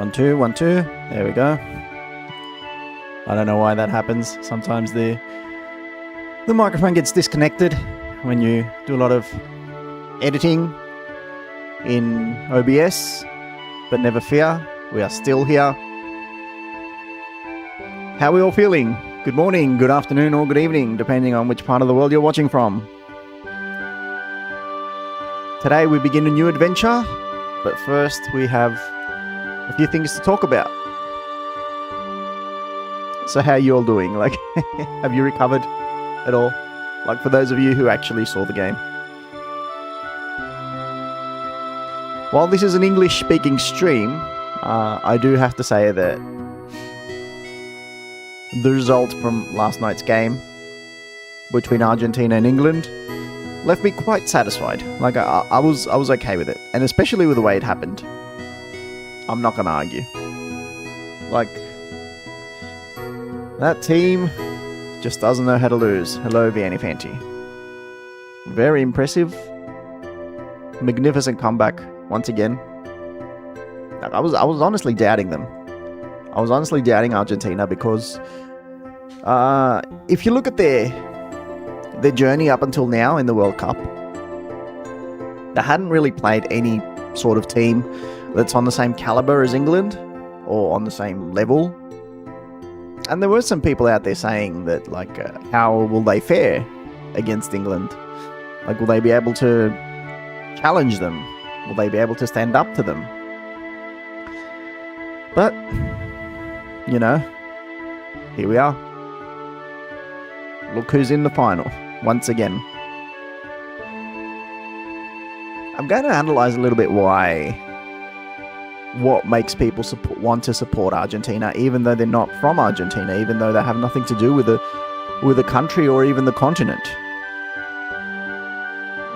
One, two, 1, 2. There we go. I don't know why that happens. Sometimes the microphone gets disconnected when you do a lot of editing in OBS, but never fear, we are still here. How are we all feeling? Good morning, good afternoon, or good evening, depending on which part of the world you're watching from. Today we begin a new adventure, but first we have a few things to talk about. So how are you all doing? Like, have you recovered at all? Like, for those of you who actually saw the game. While this is an English-speaking stream, I do have to say that the result from last night's game between Argentina and England left me quite satisfied. Like, I was okay with it, and especially with the way it happened. I'm not going to argue. Like, that team just doesn't know how to lose. Hello, Vianney Fanti. Very impressive. Magnificent comeback once again. Like, I was honestly doubting them. I was honestly doubting Argentina because if you look at their journey up until now in the World Cup, they hadn't really played any sort of team that's on the same caliber as England or on the same level. And there were some people out there saying that, like, how will they fare against England? Like, will they be able to challenge them? Will they be able to stand up to them? But, you know, here we are. Look who's in the final, once again. I'm going to analyze a little bit what makes people want to support Argentina, even though they're not from Argentina, even though they have nothing to do with the country or even the continent.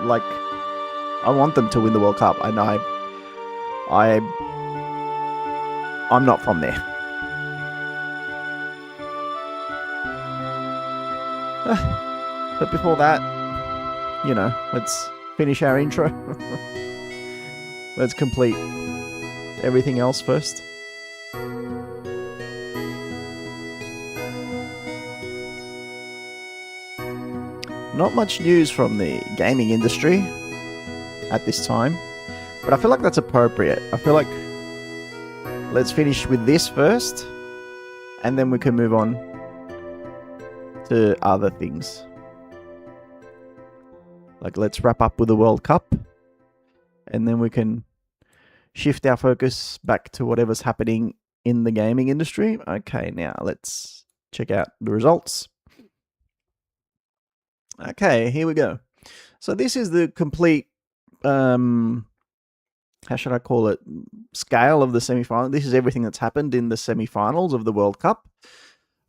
Like, I want them to win the World Cup. I know I'm not from there. But before that, you know, let's finish our intro. Let's complete everything else first. Not much news from the gaming industry at this time, but I feel like that's appropriate. I feel like let's finish with this first, and then we can move on to other things. Like, let's wrap up with the World Cup, and then we can shift our focus back to whatever's happening in the gaming industry. Okay, now let's check out the results. Okay, here we go. So this is the complete, how should I call it, scale of the semi-final. This is everything that's happened in the semi-finals of the World Cup.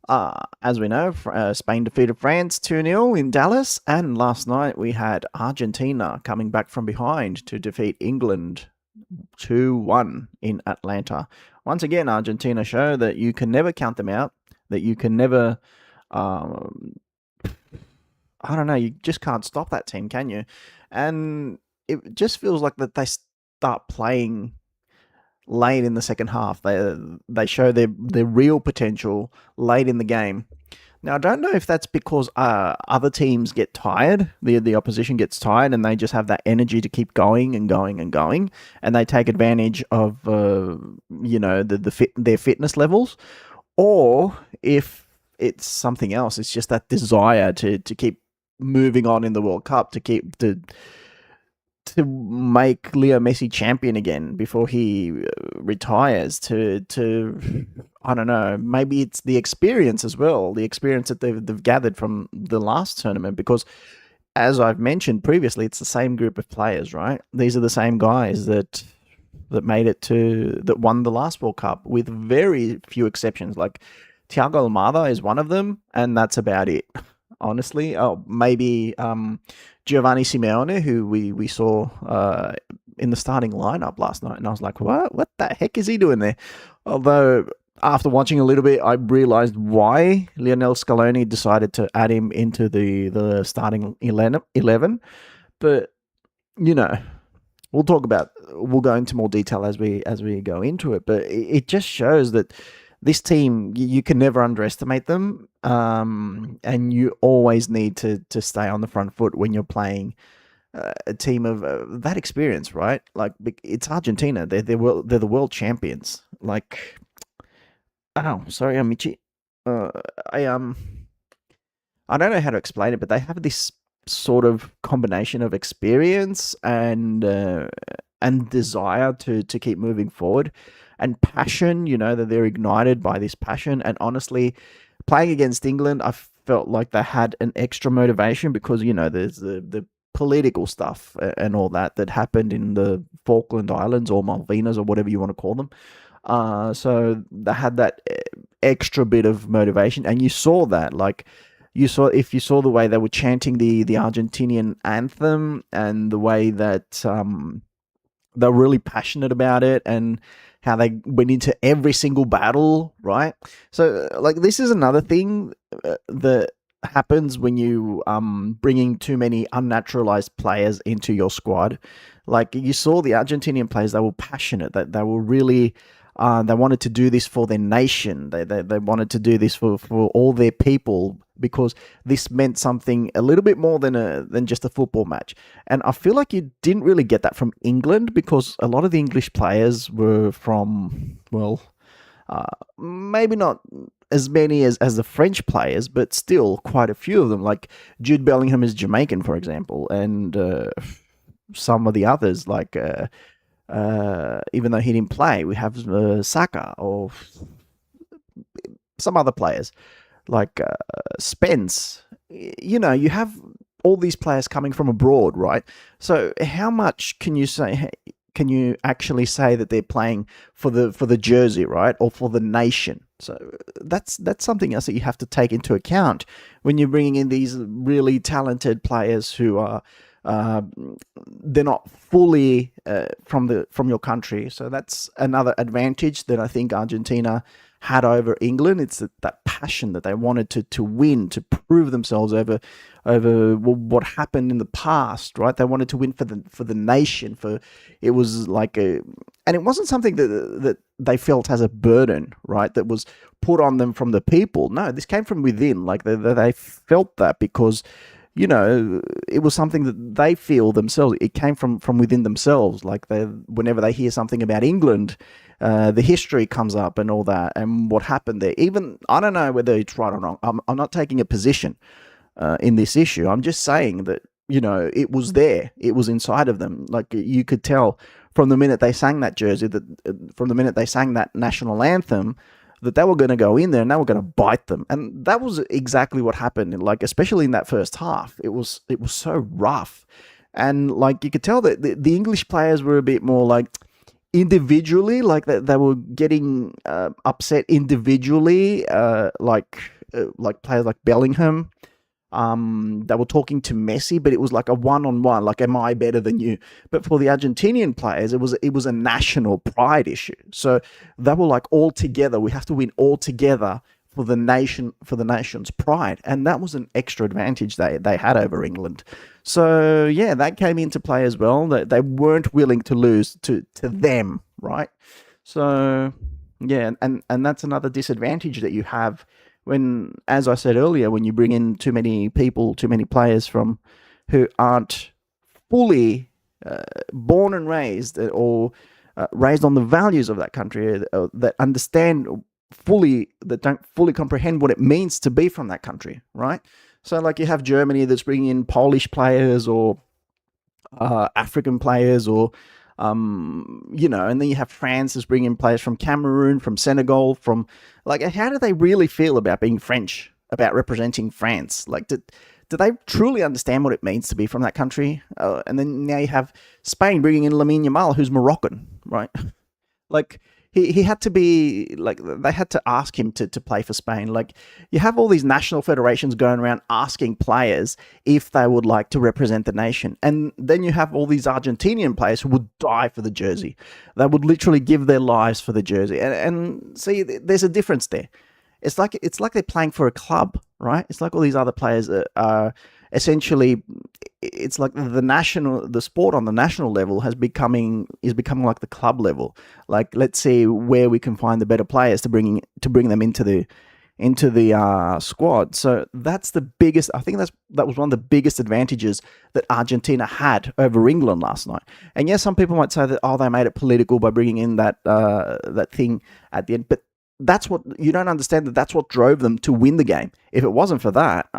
As we know, Spain defeated France 2-0 in Dallas, and last night we had Argentina coming back from behind to defeat England 2-1 in Atlanta. Once again, Argentina show that you can never count them out, that you can never, I don't know, you just can't stop that team, can you? And it just feels like that they start playing late in the second half. They show their real potential late in the game. Now, I don't know if that's because other teams get tired, the opposition gets tired, and they just have that energy to keep going and going and going, and they take advantage of their fitness levels, or if it's something else. It's just that desire to keep moving on in the World Cup, to make Leo Messi champion again before he retires, to I don't know, maybe it's the experience as well, the experience that they've gathered from the last tournament, because as I've mentioned previously, it's the same group of players, right? These are the same guys that that won the last World Cup, with very few exceptions. Like Thiago Almada is one of them, and that's about it. Honestly, maybe Giovanni Simeone, who we saw in the starting lineup last night, and I was like, what the heck is he doing there? Although after watching a little bit, I realized why Lionel Scaloni decided to add him into the starting 11. But we'll go into more detail as we go into it. But it just shows that this team, you can never underestimate them, and you always need to stay on the front foot when you're playing a team of that experience, right? Like, it's Argentina; they're the world champions. Like, oh, sorry, I'm itchy. I don't know how to explain it, but they have this sort of combination of experience and desire to keep moving forward, and passion. That they're ignited by this passion. And honestly, playing against England, I felt like they had an extra motivation because there's the political stuff and all that happened in the Falkland Islands, or Malvinas, or whatever you want to call them. So they had that extra bit of motivation, and you saw that. Like, if you saw the way they were chanting the Argentinian anthem, and the way that they're really passionate about it, and how they went into every single battle, right? So, like, this is another thing that happens when you bringing too many unnaturalized players into your squad. Like, you saw the Argentinian players; they were passionate. That they were really. They wanted to do this for their nation. They wanted to do this for all their people, because this meant something a little bit more than just a football match. And I feel like you didn't really get that from England, because a lot of the English players were from, well, maybe not as many as the French players, but still quite a few of them. Like Jude Bellingham is Jamaican, for example, and some of the others, like even though he didn't play, we have Saka, or some other players like Spence. You have all these players coming from abroad, right? So how much can you say? Can you actually say that they're playing for the jersey, right, or for the nation? So that's something else that you have to take into account when you're bringing in these really talented players who are they're not fully from your country. So that's another advantage that I think Argentina had over England. It's that passion that they wanted to win, to prove themselves over what happened in the past, right? They wanted to win for the nation. It was like and it wasn't something that they felt as a burden, right? That was put on them from the people. No, this came from within. Like they felt that because it was something that they feel themselves. It came from within themselves. Like whenever they hear something about England, the history comes up and all that, and what happened there. Even, I don't know whether it's right or wrong. I'm not taking a position in this issue. I'm just saying that, it was there. It was inside of them. Like, you could tell from the minute they sang that jersey, from the minute they sang that national anthem, that they were going to go in there and they were going to bite them. And that was exactly what happened. Like, especially in that first half, it was so rough. And like, you could tell that the English players were a bit more like individually, like they were getting upset individually, like players like Bellingham. They were talking to Messi, but it was like a one-on-one, like, am I better than you? But for the Argentinian players, it was a national pride issue. So they were like, all together, we have to win all together for the nation's pride. And that was an extra advantage they had over England. So yeah, that came into play as well. They weren't willing to lose to them, right? So yeah, and that's another disadvantage that you have when, as I said earlier, when you bring in too many people, too many players who aren't fully born and raised, or raised on the values of that country, that understand fully, that don't fully comprehend what it means to be from that country, right? So like, you have Germany that's bringing in Polish players, or African players, or and then you have France that's bringing in players from Cameroon, from Senegal, from, like, how do they really feel about being French, about representing France? Like, do they truly understand what it means to be from that country? And then now you have Spain bringing in Lamine Yamal, who's Moroccan, right? Like he had to be like they had to ask him to play for Spain. Like you have all these national federations going around asking players if they would like to represent the nation, and then you have all these Argentinian players who would die for the jersey. They would literally give their lives for the jersey, and see, there's a difference there. It's like they're playing for a club, right? It's like all these other players are essentially. It's like the sport on the national level is becoming like the club level. Like, let's see where we can find the better players to bring them into the squad. So that's the biggest. I think that was one of the biggest advantages that Argentina had over England last night. And yes, some people might say that they made it political by bringing in that thing at the end, but that's what you don't understand. That's what drove them to win the game. If it wasn't for that,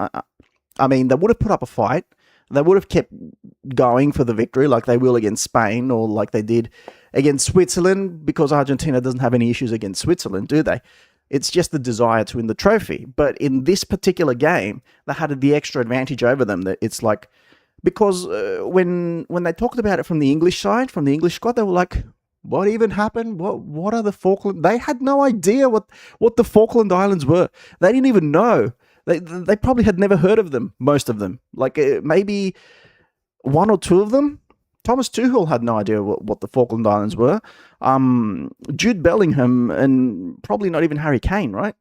I mean, they would have put up a fight. They would have kept going for the victory like they will against Spain or like they did against Switzerland, because Argentina doesn't have any issues against Switzerland, do they? It's just the desire to win the trophy. But in this particular game, they had the extra advantage over them. That it's like, because when they talked about it from the English side, from the English squad, they were like, what even happened? What are the Falkland? They had no idea what the Falkland Islands were. They didn't even know. They probably had never heard of them, most of them. Like maybe one or two of them. Thomas Tuchel had no idea what the Falkland Islands were. Jude Bellingham and probably not even Harry Kane, right?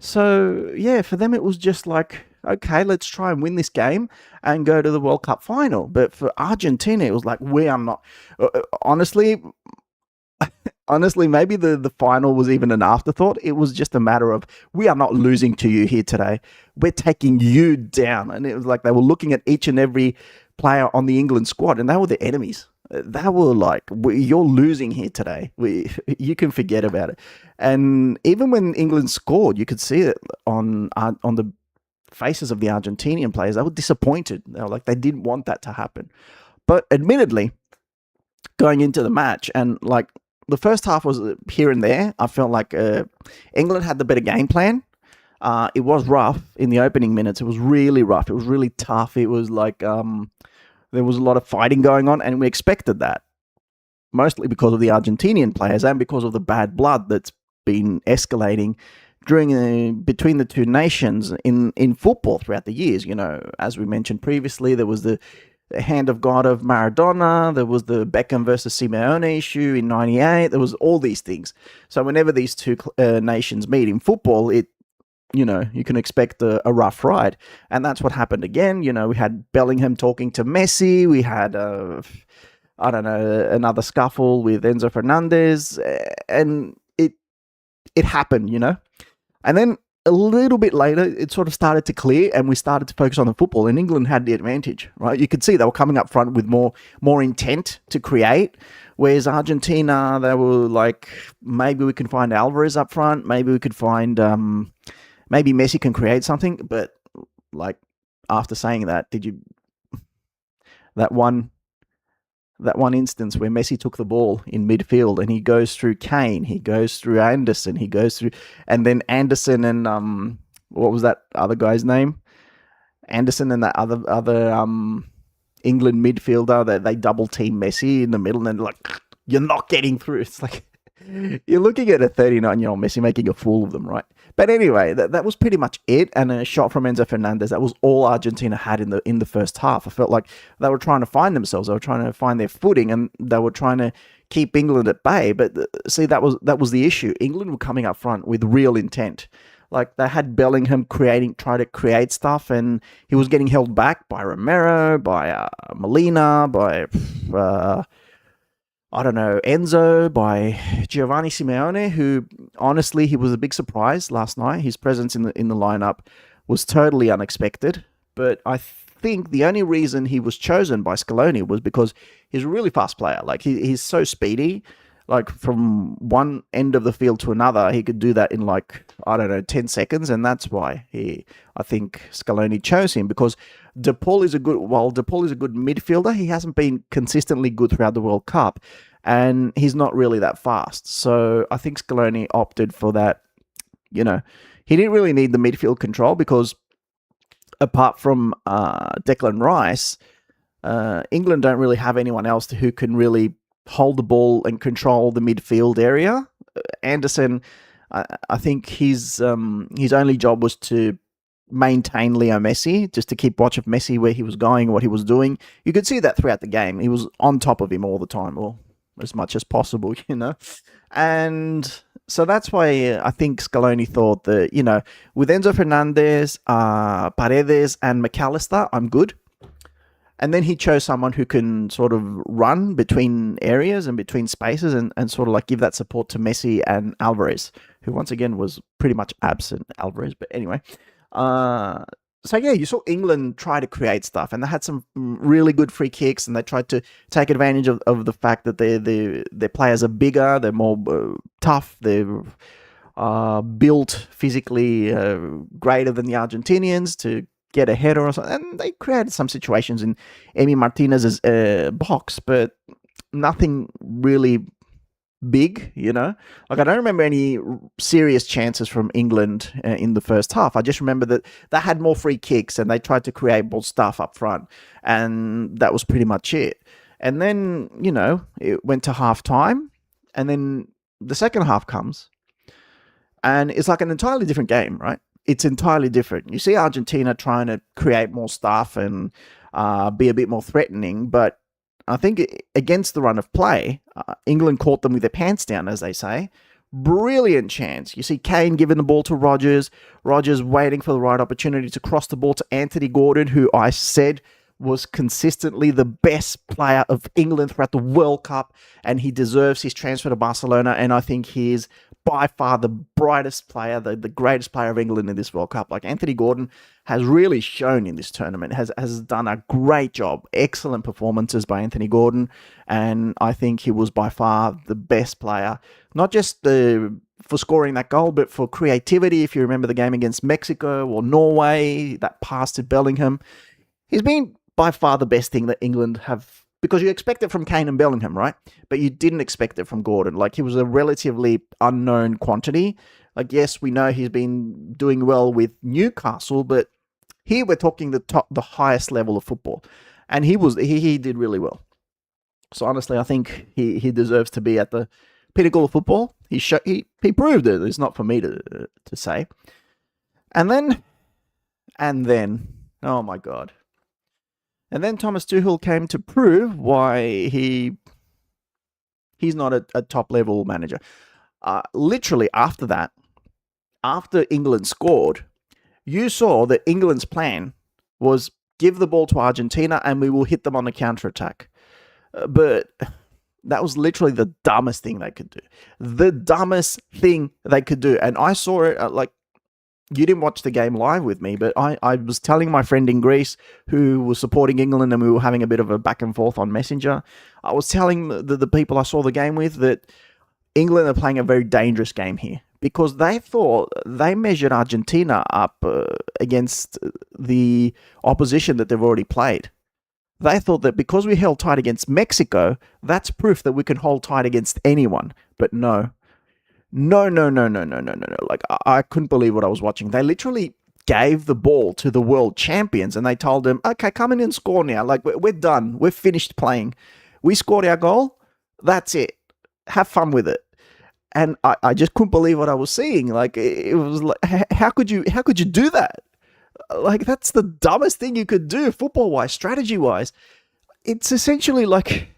So, yeah, for them it was just like, okay, let's try and win this game and go to the World Cup final. But for Argentina, it was like, we are not... Honestly, maybe the final was even an afterthought. It was just a matter of, we are not losing to you here today. We're taking you down. And it was like they were looking at each and every player on the England squad, and they were the enemies. They were like, you're losing here today. You can forget about it. And even when England scored, you could see it on the faces of the Argentinian players. They were disappointed. They were like, they didn't want that to happen. But admittedly, going into the match, and like, the first half was here and there. I felt like England had the better game plan. It was rough in the opening minutes. It was really rough. It was really tough. It was like there was a lot of fighting going on, and we expected that, mostly because of the Argentinian players and because of the bad blood that's been escalating between the two nations in football throughout the years. You know, as we mentioned previously, there was the hand of God of Maradona. There was the Beckham versus Simeone issue in '98. There was all these things. So whenever these two nations meet in football, you can expect a rough ride. And that's what happened again. You know, we had Bellingham talking to Messi. We had, another scuffle with Enzo Fernandez. And it happened, you know. And then a little bit later, it sort of started to clear, and we started to focus on the football, and England had the advantage, right? You could see they were coming up front with more intent to create, whereas Argentina, they were like, maybe we can find Alvarez up front, maybe we could find, maybe Messi can create something, but like, after saying that, that one instance where Messi took the ball in midfield and he goes through Kane, he goes through Anderson, and then Anderson and what was that other guy's name? Anderson and that other England midfielder, that they double team Messi in the middle, and like, you're not getting through. It's like, you're looking at a 39-year-old Messi making a fool of them, right? But anyway, that was pretty much it. And a shot from Enzo Fernandez. That was all Argentina had in the first half. I felt like they were trying to find themselves. They were trying to find their footing, and they were trying to keep England at bay. But see, that was the issue. England were coming up front with real intent. Like, they had Bellingham trying to create stuff, and he was getting held back by Romero, by Molina, by Enzo, by Giovanni Simeone, who, honestly, he was a big surprise last night. His presence in the lineup was totally unexpected. But I think the only reason he was chosen by Scaloni was because he's a really fast player. Like, he's so speedy. Like, from one end of the field to another, he could do that in 10 seconds. And that's why I think Scaloni chose him, because De Paul is a good midfielder, he hasn't been consistently good throughout the World Cup, and he's not really that fast. So I think Scaloni opted for that. You know, he didn't really need the midfield control, because apart from Declan Rice, England don't really have anyone else who can really hold the ball and control the midfield area. Anderson, I think his only job was to maintain Leo Messi, just to keep watch of Messi, where he was going, what he was doing. You could see that throughout the game. He was on top of him all the time, or as much as possible, And so that's why I think Scaloni thought that, with Enzo Fernandez, Paredes, and McAllister, I'm good. And then he chose someone who can sort of run between areas and between spaces and sort of like give that support to Messi and Alvarez, who once again was pretty much absent, Alvarez. But anyway, so yeah, you saw England try to create stuff, and they had some really good free kicks, and they tried to take advantage of the fact that their players are bigger, they're more tough, they're built physically greater than the Argentinians to get a header or something, and they created some situations in Emi Martinez's box, but nothing really big, Like, I don't remember any serious chances from England in the first half. I just remember that they had more free kicks and they tried to create more stuff up front, and that was pretty much it. And then, it went to half time, and then the second half comes, and it's like an entirely different game, right? It's entirely different. You see Argentina trying to create more stuff and be a bit more threatening, but I think against the run of play, England caught them with their pants down, as they say. Brilliant chance. You see Kane giving the ball to Rodgers, Rodgers waiting for the right opportunity to cross the ball to Anthony Gordon, who I said was consistently the best player of England throughout the World Cup, and he deserves his transfer to Barcelona, and I think he is by far the brightest player, the greatest player of England in this World Cup. Like, Anthony Gordon has really shown in this tournament, has done a great job. Excellent performances by Anthony Gordon, and I think he was by far the best player, not just for scoring that goal, but for creativity. If you remember the game against Mexico or Norway, that pass to Bellingham, he's been by far the best thing that England have, because you expect it from Kane and Bellingham, right? But you didn't expect it from Gordon. Like, he was a relatively unknown quantity. Like, yes, we know he's been doing well with Newcastle, but here we're talking the highest level of football, and he did really well. So honestly, I think he deserves to be at the pinnacle of football. He proved it. It's not for me to say. And then, oh my God. And then Thomas Tuchel came to prove why he's not a top-level manager. Literally after that, after England scored, you saw that England's plan was give the ball to Argentina and we will hit them on the counter-attack. But that was literally the dumbest thing they could do. The dumbest thing they could do. And I saw it, you didn't watch the game live with me, but I was telling my friend in Greece who was supporting England, and we were having a bit of a back and forth on Messenger. I was telling the people I saw the game with that England are playing a very dangerous game here, because they thought they measured Argentina up against the opposition that they've already played. They thought that because we held tight against Mexico, that's proof that we can hold tight against anyone. But no. No. Like, I couldn't believe what I was watching. They literally gave the ball to the world champions, and they told them, okay, come in and score now. Like, we're done. We're finished playing. We scored our goal. That's it. Have fun with it. And I just couldn't believe what I was seeing. Like, it was like, how could you do that? Like, that's the dumbest thing you could do, football-wise, strategy-wise. It's essentially like,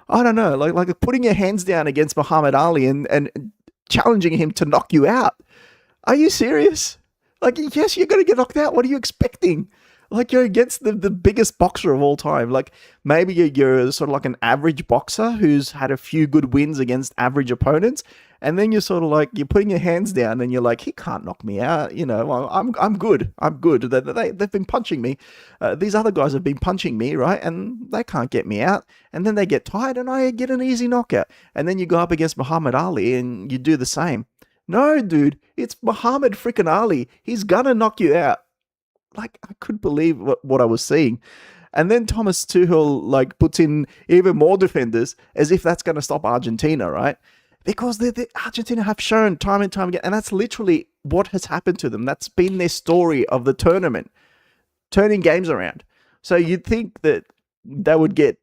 I don't know, like putting your hands down against Muhammad Ali and challenging him to knock you out. Are you serious? Like, yes, you're going to get knocked out. What are you expecting? Like, you're against the biggest boxer of all time. Like, maybe you're sort of like an average boxer who's had a few good wins against average opponents, and then you're sort of like, you're putting your hands down and you're like, he can't knock me out. I'm good. I'm good. They've been punching me. These other guys have been punching me, right? And they can't get me out. And then they get tired and I get an easy knockout. And then you go up against Muhammad Ali and you do the same. No, dude, it's Muhammad freaking Ali. He's gonna knock you out. Like, I couldn't believe what I was seeing. And then Thomas Tuchel puts in even more defenders as if that's going to stop Argentina, right? Because the Argentina have shown time and time again, and that's literally what has happened to them. That's been their story of the tournament. turning games around. So you'd think that they would get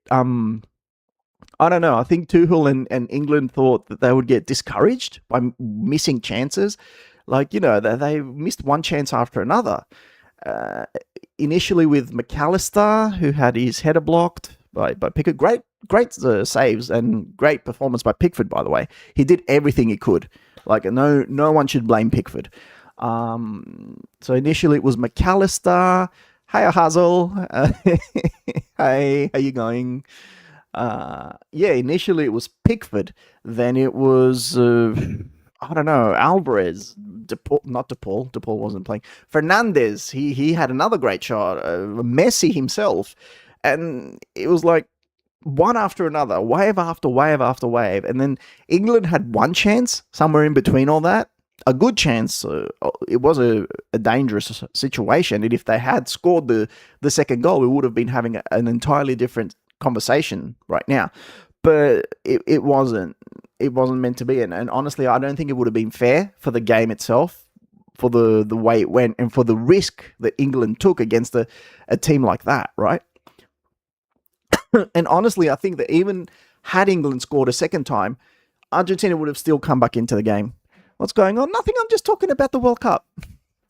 I don't know. I think Tuchel and England thought that they would get discouraged by missing chances. Like, they missed one chance after another. Uh, Initially with McAllister, who had his header blocked by Pickford. Great saves and great performance by Pickford, by the way. He did everything he could. Like, no one should blame Pickford. So initially it was McAllister. Hey, Hazel. Hey, how you going? Initially it was Pickford. Then it was, I don't know, Alvarez. Not DePaul. DePaul wasn't playing. Fernandez. He had another great shot. Messi himself. And it was like one after another, wave after wave after wave. And then England had one chance somewhere in between all that. A good chance. It was a dangerous situation. And if they had scored the second goal, we would have been having an entirely different conversation right now. But it wasn't. It wasn't meant to be. And honestly, I don't think it would have been fair for the game itself, for the way it went, and for the risk that England took against a team like that, right? And honestly, I think that even had England scored a second time, Argentina would have still come back into the game. What's going on? Nothing. I'm just talking about the World Cup.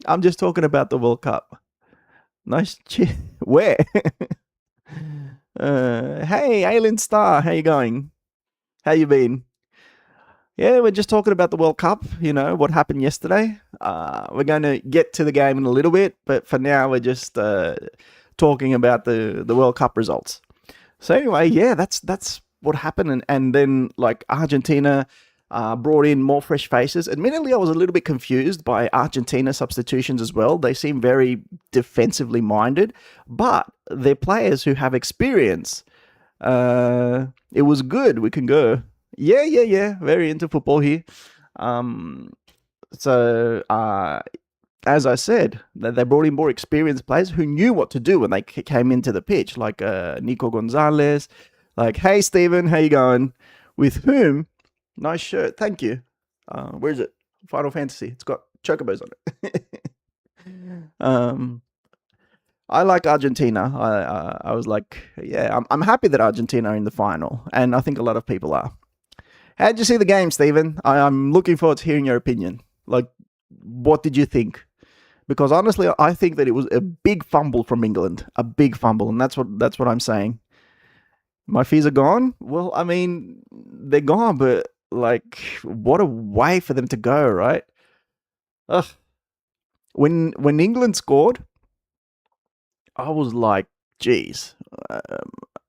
I'm just talking about the World Cup. Nice. Where? Hey, Alien Star. How you going? How you been? Yeah, we're just talking about the World Cup, what happened yesterday. We're going to get to the game in a little bit, but for now we're just talking about the World Cup results. So anyway, yeah, that's what happened. And then, like, Argentina brought in more fresh faces. Admittedly, I was a little bit confused by Argentina substitutions as well. They seem very defensively minded, but they're players who have experience. It was good. We can go. Yeah. Very into football here. So as I said, they brought in more experienced players who knew what to do when they came into the pitch, like Nico Gonzalez. Like, hey, Stephen, how you going? With whom? Nice shirt. Thank you. Where is it? Final Fantasy. It's got chocobos on it. I like Argentina. I was like, yeah, I'm happy that Argentina are in the final, and I think a lot of people are. How did you see the game, Stephen? I'm looking forward to hearing your opinion. Like, what did you think? Because honestly, I think that it was a big fumble from England, a big fumble, and that's what I'm saying. My fears are gone. Well, I mean, they're gone, but like, what a way for them to go, right? Ugh. When England scored, I was like, geez.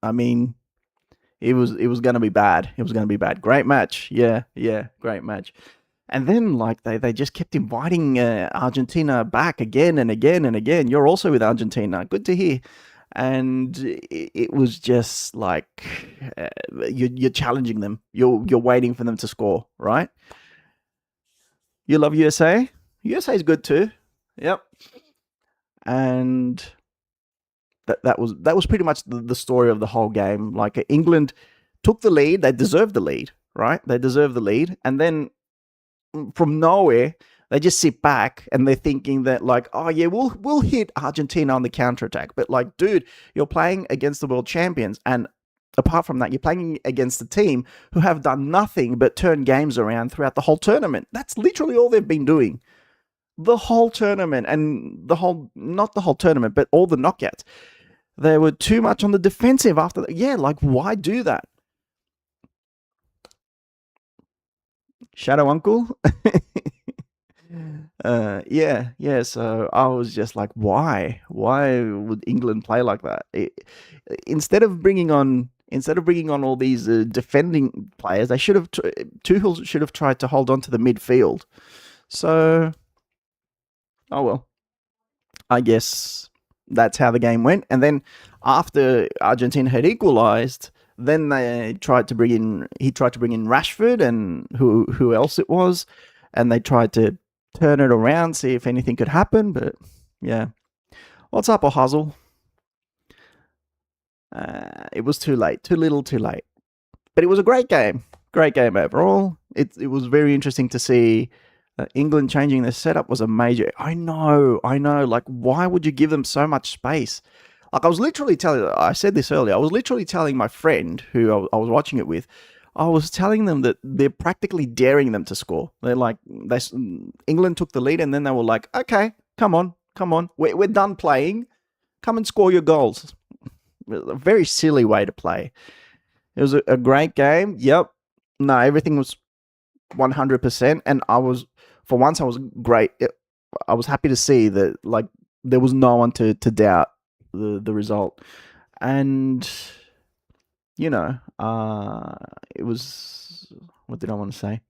I mean, it was going to be bad. It was going to be bad. Great match. Yeah, great match. And then, like, they just kept inviting Argentina back again and again and again. You're also with Argentina. Good to hear. And it was just like you're challenging them. You're waiting for them to score, right? You love USA. USA is good too. Yep. And that was pretty much the story of the whole game. Like, England took the lead. They deserved the lead, right? They deserved the lead, and then from nowhere, they just sit back and they're thinking that, like, oh yeah, we'll hit Argentina on the counterattack. But like, dude, you're playing against the world champions, and apart from that, you're playing against a team who have done nothing but turn games around throughout the whole tournament. That's literally all they've been doing. The whole tournament, and not the whole tournament, but all the knockouts. They were too much on the defensive after that. Yeah, like, why do that? Shadow Uncle? Yeah. So I was just like, why? Why would England play like that? Instead of bringing on all these defending players, they should have Tuchel should have tried to hold on to the midfield. So, oh well. I guess that's how the game went. And then after Argentina had equalised, then he tried to bring in Rashford and who else it was, and they tried to turn it around, see if anything could happen. But yeah, what's up, Ohazel? It was too late, too little, too late. But it was a great game overall. It was very interesting to see England changing their setup was a major. I know. Like, why would you give them so much space? Like, I said this earlier, I was literally telling my friend who I was watching it with, I was telling them that they're practically daring them to score. They're like, England took the lead and then they were like, okay, come on. We're done playing. Come and score your goals. A very silly way to play. It was a great game. Yep. No, everything was 100%. And for once, I was great. I was happy to see that, like, there was no one to doubt the result. And, it was, what did I want to say?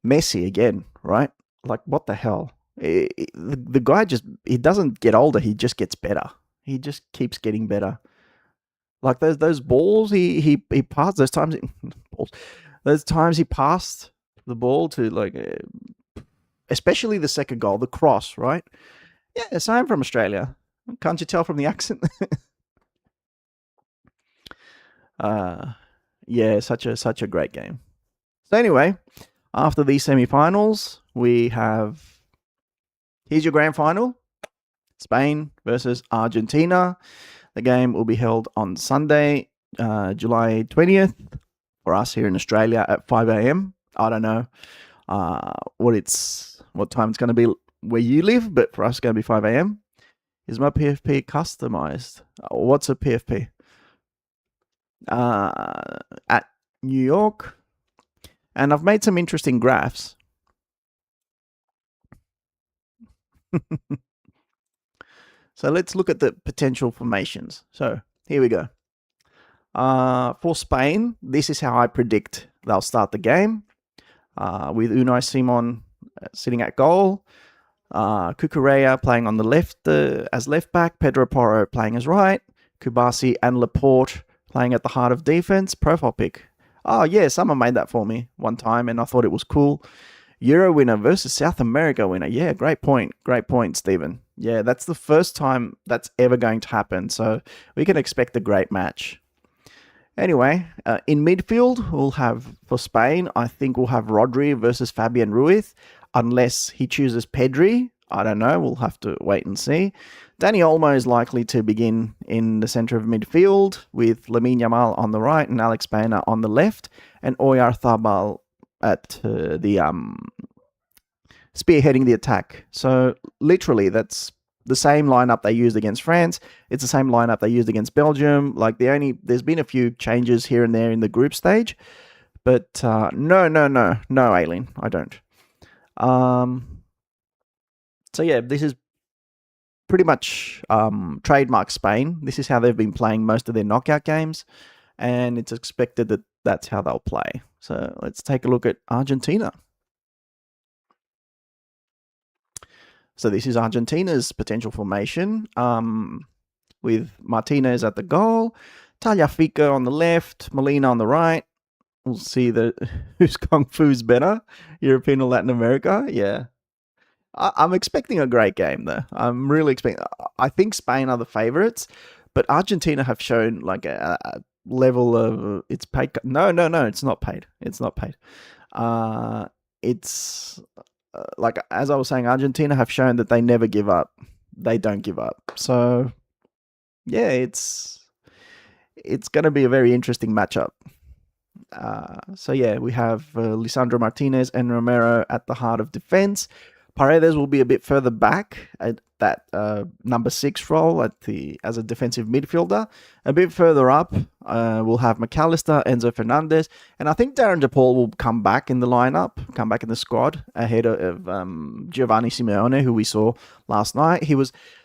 Messi again, right? Like, what the hell? The guy he doesn't get older, he just gets better. He just keeps getting better. Like those balls he passed, those times he passed the ball to, like, especially the second goal, the cross, right? Yeah, so I'm from Australia. Can't you tell from the accent? Yeah, such a great game. So anyway, after these semi-finals, we have, here's your grand final: Spain versus Argentina. The game will be held on Sunday, July 20th, for us here in Australia at 5 a.m. I don't know what time it's going to be where you live, but for us it's going to be 5 a.m. Is my PFP customized? What's a PFP? At New York. And I've made some interesting graphs. So let's look at the potential formations. So here we go. For Spain, this is how I predict they'll start the game. With Unai Simon sitting at goal. Cucurella playing on the left as left back. Pedro Porro playing as right. Kubasi and Laporte playing at the heart of defense. Profile pic. Oh, yeah, someone made that for me one time, and I thought it was cool. Euro winner versus South America winner. Yeah, great point. Great point, Stephen. Yeah, that's the first time that's ever going to happen, so we can expect a great match. Anyway, in midfield, we'll have, for Spain, I think we'll have Rodri versus Fabian Ruiz, unless he chooses Pedri. I don't know. We'll have to wait and see. Dani Olmo is likely to begin in the centre of midfield, with Lamine Yamal on the right and Alex Baena on the left, and Oyarzabal at spearheading the attack. So literally, that's the same lineup they used against France. It's the same lineup they used against Belgium. Like, there's been a few changes here and there in the group stage, but no, Aileen, I don't. So yeah, this is pretty much trademark Spain. This is how they've been playing most of their knockout games, and it's expected that that's how they'll play. So let's take a look at Argentina. So this is Argentina's potential formation, with Martinez at the goal, Tagliafico on the left, Molina on the right. We'll see whose Kung Fu's better, European or Latin America. Yeah. I'm expecting a great game, though. I'm really expecting. I think Spain are the favourites, but Argentina have shown, like, a level of, it's paid. No, it's not paid. It's not paid. It's like, as I was saying, Argentina have shown that they never give up. They don't give up. So yeah, it's going to be a very interesting matchup. So yeah, we have Lisandro Martinez and Romero at the heart of defense. Paredes will be a bit further back at that number 6 role as a defensive midfielder. A bit further up, we'll have McAllister, Enzo Fernandez, and I think Darren DePaul will come back in the lineup, come back in the squad ahead of Giovanni Simeone, who we saw last night.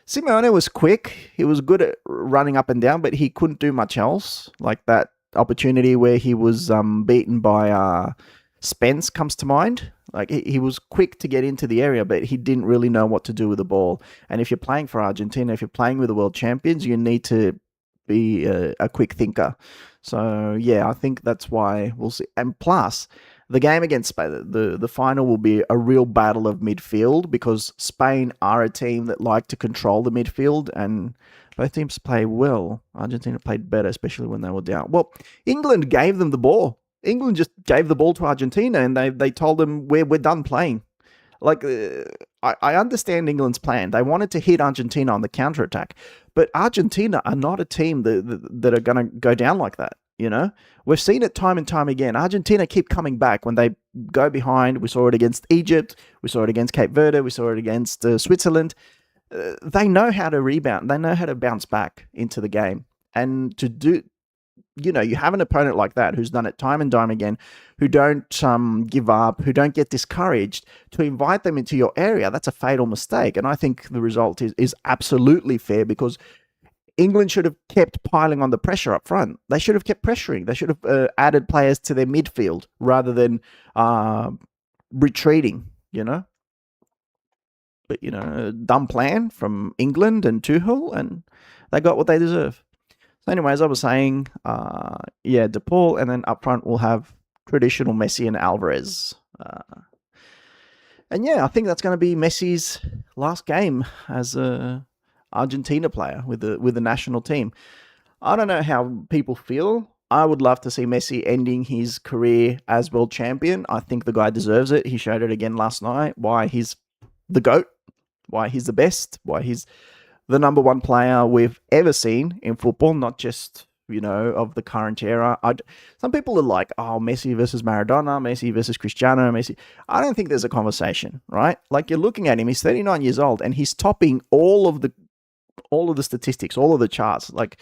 Simeone was quick. He was good at running up and down, but he couldn't do much else. Like that opportunity where he was beaten by Spence comes to mind. Like, he was quick to get into the area, but he didn't really know what to do with the ball. And if you're playing for Argentina, if you're playing with the world champions, you need to be a quick thinker. So yeah, I think that's why we'll see. And plus, the game against Spain, the final will be a real battle of midfield, because Spain are a team that like to control the midfield, and both teams play well. Argentina played better, especially when they were down. Well, England gave them the ball. England just gave the ball to Argentina, and they told them we're done playing. Like, I understand England's plan. They wanted to hit Argentina on the counterattack, but Argentina are not a team that are going to go down like that. You know, we've seen it time and time again. Argentina keep coming back when they go behind. We saw it against Egypt. We saw it against Cape Verde. We saw it against Switzerland. They know how to rebound. They know how to bounce back into the game. And to do, you have an opponent like that who's done it time and time again, who don't give up, who don't get discouraged, to invite them into your area, that's a fatal mistake. And I think the result is absolutely fair, because England should have kept piling on the pressure up front. They should have kept pressuring. They should have added players to their midfield rather than retreating, But, dumb plan from England and Tuchel, and they got what they deserve. So anyway, as I was saying, De Paul, and then up front we'll have traditional Messi and Alvarez. And I think that's going to be Messi's last game as a Argentina player with the national team. I don't know how people feel. I would love to see Messi ending his career as world champion. I think the guy deserves it. He showed it again last night, why he's the GOAT, why he's the best, why he's the number one player we've ever seen in football, not just, of the current era. Some people are like, oh, Messi versus Maradona, Messi versus Cristiano, Messi. I don't think there's a conversation, right? Like, you're looking at him, he's 39 years old, and he's topping all of the statistics, all of the charts, like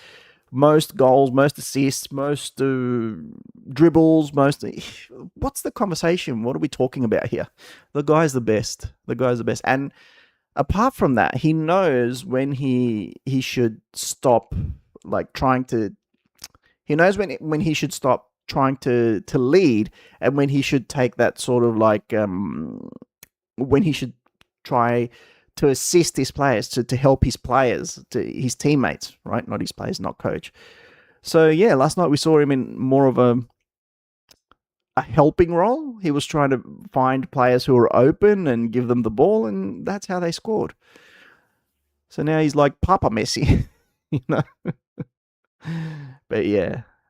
most goals, most assists, most dribbles, what's the conversation? What are we talking about here? The guy's the best. And apart from that, he knows when he should stop, like, trying to. He knows when he should stop trying to lead, and when he should take that sort of like when he should try to assist his players, to help his players, to his teammates, right? Not his players, not coach. So last night we saw him in more of a helping role. He was trying to find players who were open and give them the ball, and that's how they scored. So now he's like Papa Messi, But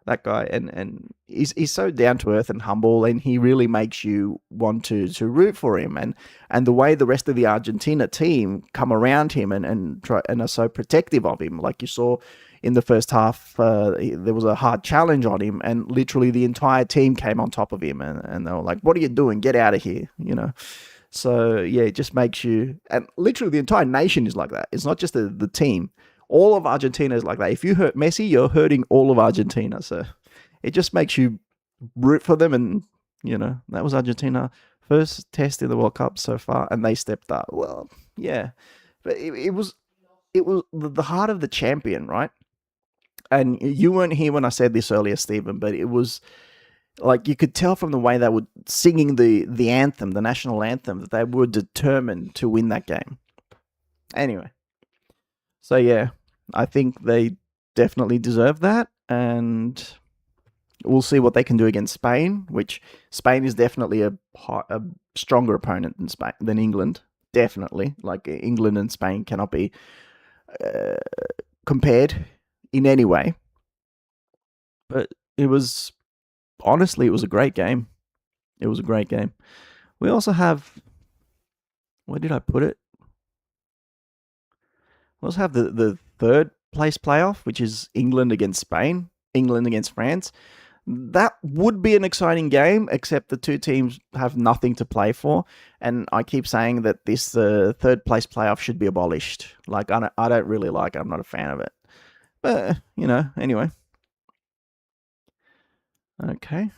that guy, and he's so down to earth and humble, and he really makes you want to root for him, and the way the rest of the Argentina team come around him and try and are so protective of him. Like you saw in the first half, there was a hard challenge on him, and literally the entire team came on top of him, and they were like, "What are you doing? Get out of here!" So it just makes you, and literally the entire nation is like that. It's not just the team. All of Argentina is like that. If you hurt Messi, you're hurting all of Argentina. So it just makes you root for them. And, that was Argentina first test in the World Cup so far, and they stepped up. Well, but it was the heart of the champion, right? And you weren't here when I said this earlier, Stephen, but it was like you could tell from the way they were singing the anthem, the national anthem, that they were determined to win that game. Anyway. So I think they definitely deserve that, and we'll see what they can do against Spain, which Spain is definitely a stronger opponent than England. Definitely, like England and Spain cannot be compared in any way. But it was a great game. It was a great game. We also have, where did I put it? We also have the third place playoff, which is England against Spain, England against France. That would be an exciting game, except the two teams have nothing to play for. And I keep saying that this third place playoff should be abolished. Like, I don't really like it. I'm not a fan of it. But, anyway. Okay.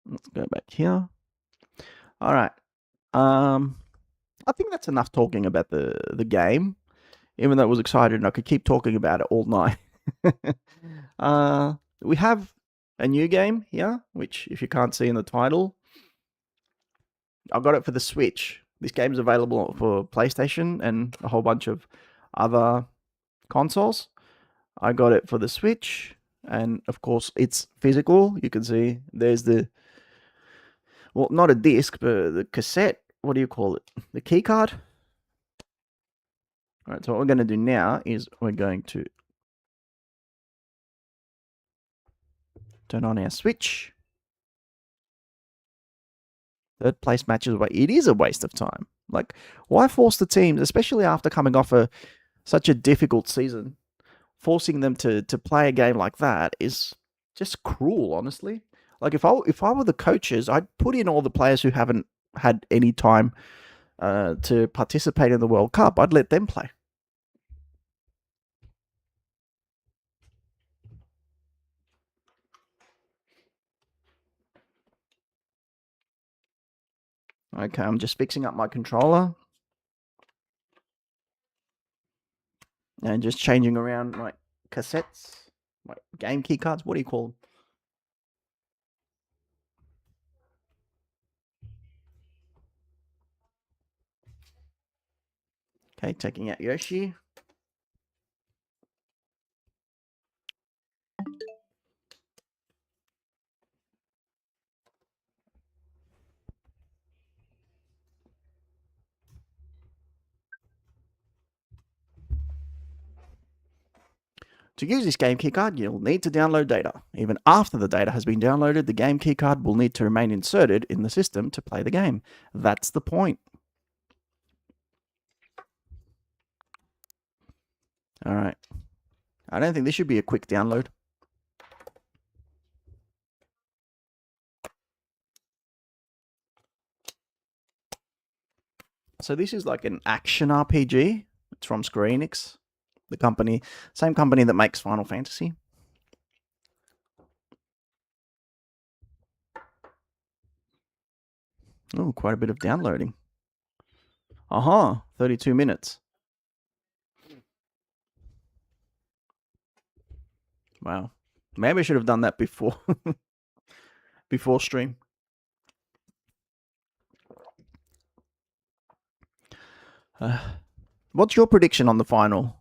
Let's go back here. All right. I think that's enough talking about the game, even though it was exciting and I could keep talking about it all night. We have a new game here, which, if you can't see in the title, I got it for the Switch. This game is available for PlayStation and a whole bunch of other consoles. I got it for the Switch, and of course it's physical. You can see there's not a disc, but the cassette. What do you call it? The key card. All right, so what we're going to do now is we're going to Turn on our Switch. Third place matches away. It is a waste of time. Like, why force the teams, especially after coming off such a difficult season, forcing them to play a game like that is just cruel, honestly. Like, if I were the coaches, I'd put in all the players who haven't had any time to participate in the World Cup. I'd let them play. Okay, I'm just fixing up my controller. And just changing around my cassettes, my game key cards. What do you call them? Okay, taking out Yoshi. To use this game keycard, you'll need to download data. Even after the data has been downloaded, the game keycard will need to remain inserted in the system to play the game. That's the point. All right. I don't think this should be a quick download. So this is like an action RPG. It's from Square Enix, the company, same company that makes Final Fantasy. Oh, quite a bit of downloading. 32 minutes. Wow. Maybe I should have done that before before stream. What's your prediction on the final,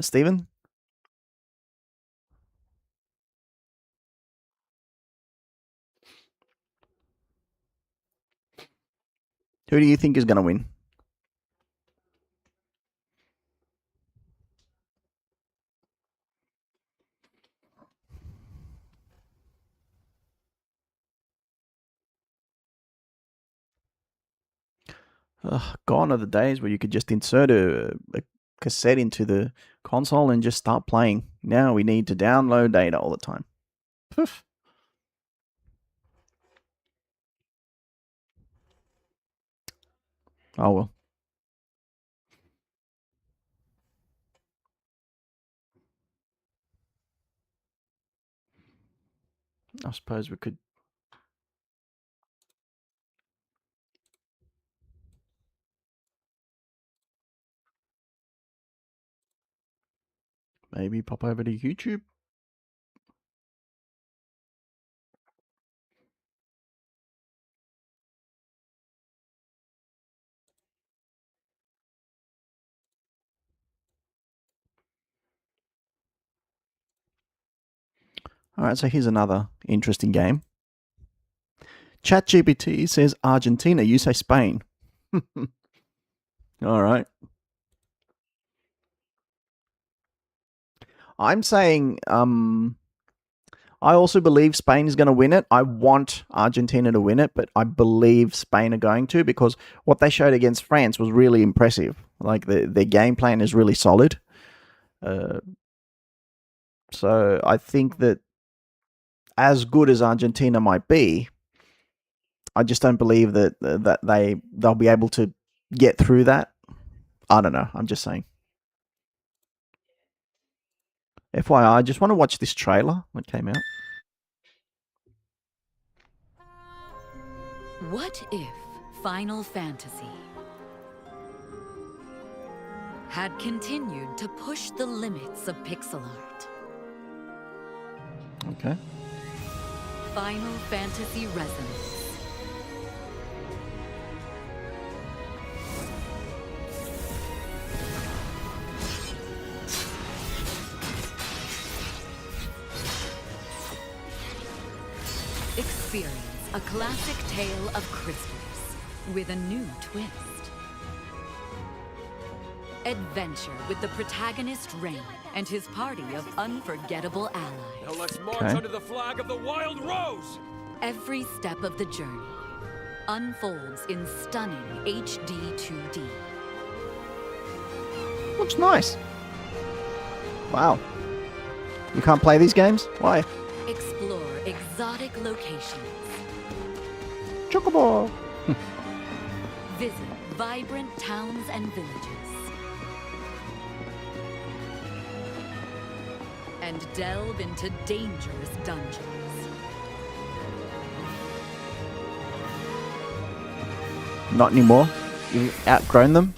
Stephen? Who do you think is going to win? Gone are the days where you could just insert a cassette into the console and just start playing. Now we need to download data all the time. Poof. Oh well. I suppose we could. Maybe pop over to YouTube. All right, so here's another interesting game. ChatGPT says Argentina, you say Spain. All right. I'm saying I also believe Spain is going to win it. I want Argentina to win it, but I believe Spain are going to, because what they showed against France was really impressive. Like their game plan is really solid. So I think that as good as Argentina might be, I just don't believe that they'll be able to get through that. I don't know. I'm just saying. FYI, I just want to watch this trailer that came out. What if Final Fantasy had continued to push the limits of pixel art? Okay. Final Fantasy Resonance. Experience a classic tale of crystals with a new twist. Adventure with the protagonist Rain and his party of unforgettable allies. Now let's march Okay. under the flag of the Wild Rose! Every step of the journey unfolds in stunning HD 2D. Looks nice. Wow. You can't play these games? Why? Explore exotic locations. Chocobo! Visit vibrant towns and villages. And delve into dangerous dungeons. Not anymore. You've outgrown them.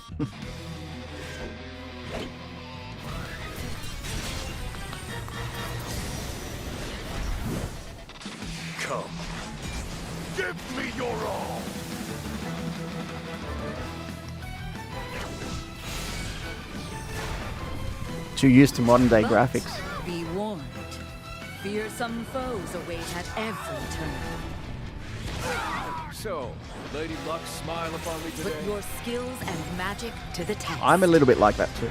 Come. Give me your all! Too used to modern day But graphics. be warned, fearsome foes await at every turn. So, Lady Luck smile upon me Put today? your skills and magic to the test. I'm a little bit like that too.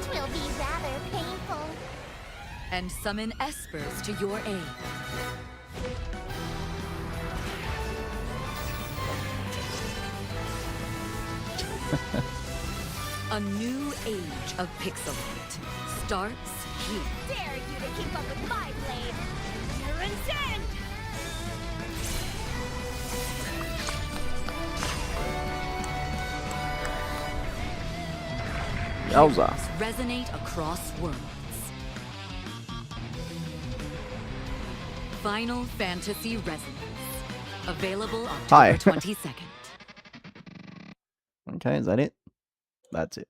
It will be rather painful. And summon espers to your aid. A new age of pixel art starts here. Dare you to keep up with my blade? You're insane! Elza. Resonate across worlds. Final Fantasy Resonance. Available Hi. October 22nd. Okay, is that it? That's it.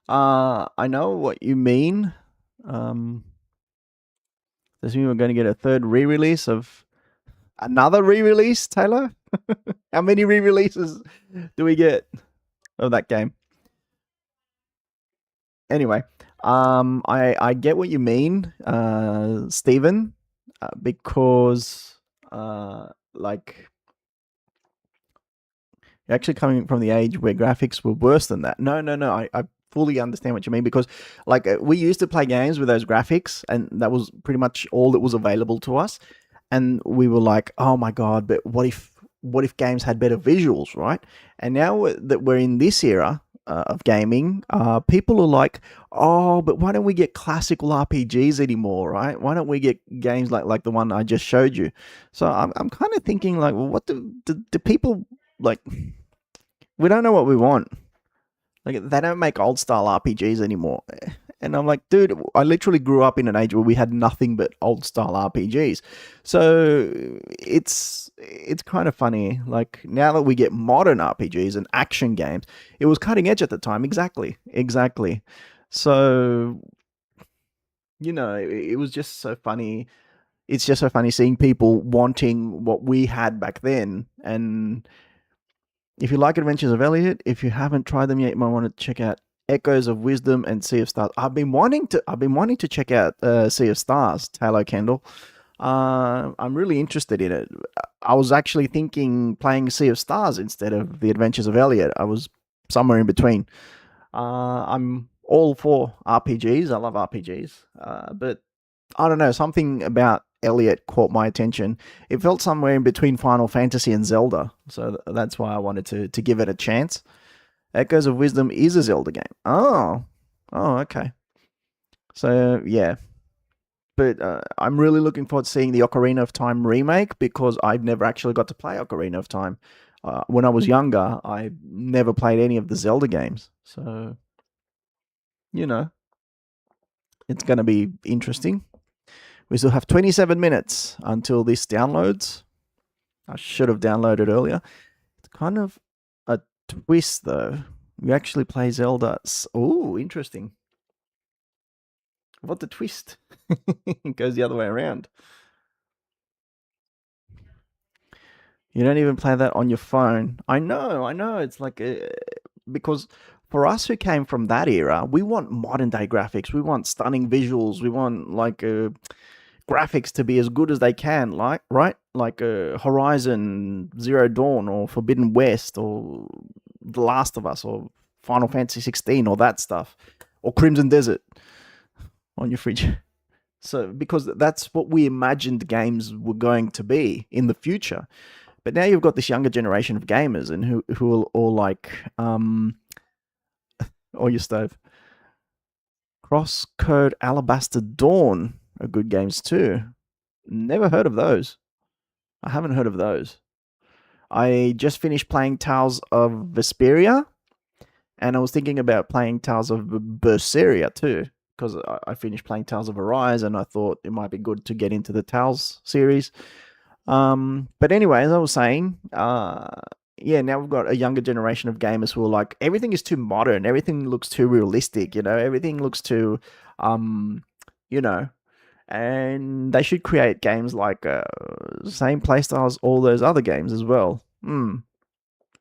I know what you mean. Does mean we're going to get a third re-release of another re-release, Taylor? How many re-releases do we get of that game? Anyway, I get what you mean, Stephen, because like you're actually coming from the age where graphics were worse than that. No. I fully understand what you mean, because like we used to play games with those graphics, and that was pretty much all that was available to us. And we were like, oh my god, but what if games had better visuals, right? And now that we're in this era of gaming, people are like, oh, but why don't we get classical RPGs anymore, right? Why don't we get games like the one I just showed you? So I'm kind of thinking like, well, what do people like? We don't know what we want. Like, they don't make old style RPGs anymore. And I'm like, dude, I literally grew up in an age where we had nothing but old style RPGs. So it's kind of funny. Like, now that we get modern RPGs and action games, it was cutting edge at the time. Exactly. So, you know, it was just so funny. It's just so funny seeing people wanting what we had back then. And if you like Adventures of Elliot, if you haven't tried them yet, you might want to check out Echoes of Wisdom and Sea of Stars. I've been wanting to check out Sea of Stars, Taylor Kendall. I'm really interested in it. I was actually thinking playing Sea of Stars instead of The Adventures of Elliot. I was somewhere in between. I'm all for RPGs. I love RPGs. But I don't know, something about Elliot caught my attention. It felt somewhere in between Final Fantasy and Zelda. So that's why I wanted to give it a chance. Echoes of Wisdom is a Zelda game. Oh, okay. So, yeah. But I'm really looking forward to seeing the Ocarina of Time remake, because I've never actually got to play Ocarina of Time. When I was younger, I never played any of the Zelda games. So, you know, it's going to be interesting. We still have 27 minutes until this downloads. I should have downloaded earlier. It's kind of a twist, though. We actually play Zelda. Oh, interesting. What the twist? It goes the other way around. You don't even play that on your phone. I know. It's like, because for us who came from that era, we want modern day graphics. We want stunning visuals. We want like graphics to be as good as they can, right? like Horizon Zero Dawn or Forbidden West or The Last of Us or Final Fantasy 16 or that stuff or Crimson Desert on your fridge. So because that's what we imagined games were going to be in the future. But now you've got this younger generation of gamers and who are all like or your stove. Crosscode Alabaster Dawn are good games too. Never heard of those. I haven't heard of those. I just finished playing Tales of Vesperia, and I was thinking about playing Tales of Berseria too, because I finished playing Tales of Arise, and I thought it might be good to get into the Tales series. But anyway, as I was saying, yeah, now we've got a younger generation of gamers who are like, everything is too modern, everything looks too realistic, everything looks too, you know, and they should create games like same playstyle as all those other games as well.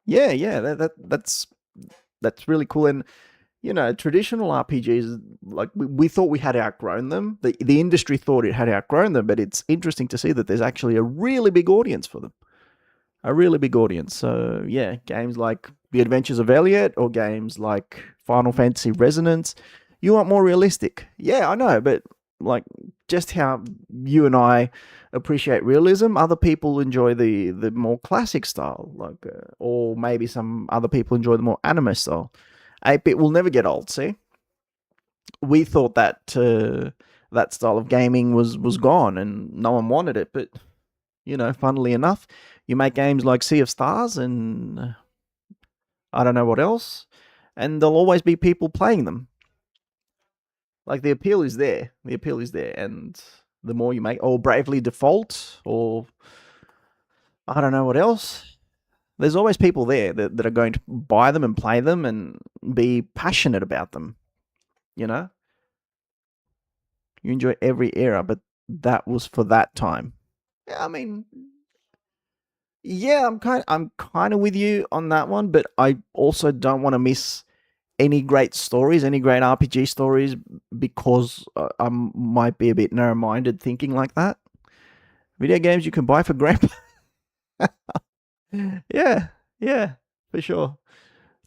Yeah, that's really cool. And traditional RPGs, like we thought we had outgrown them. The industry thought it had outgrown them, but it's interesting to see that there's actually a really big audience for them. A really big audience. So yeah, games like The Adventures of Elliot or games like Final Fantasy Resonance, you want more realistic. Yeah, I know, but like just how you and I appreciate realism, other people enjoy the more classic style, like or maybe some other people enjoy the more anime style. 8-bit will never get old. See, we thought that that style of gaming was gone and no one wanted it, but funnily enough, you make games like Sea of Stars and I don't know what else, and there'll always be people playing them. Like the appeal is there. And the more you make, or Bravely Default, or I don't know what else, there's always people there that are going to buy them and play them and be passionate about them. You enjoy every era, but that was for that time. Yeah, I mean, yeah, I'm kind of with you on that one, but I also don't want to miss any great stories, any great RPG stories, because I might be a bit narrow-minded thinking like that. Video games you can buy for grandpa. yeah, for sure.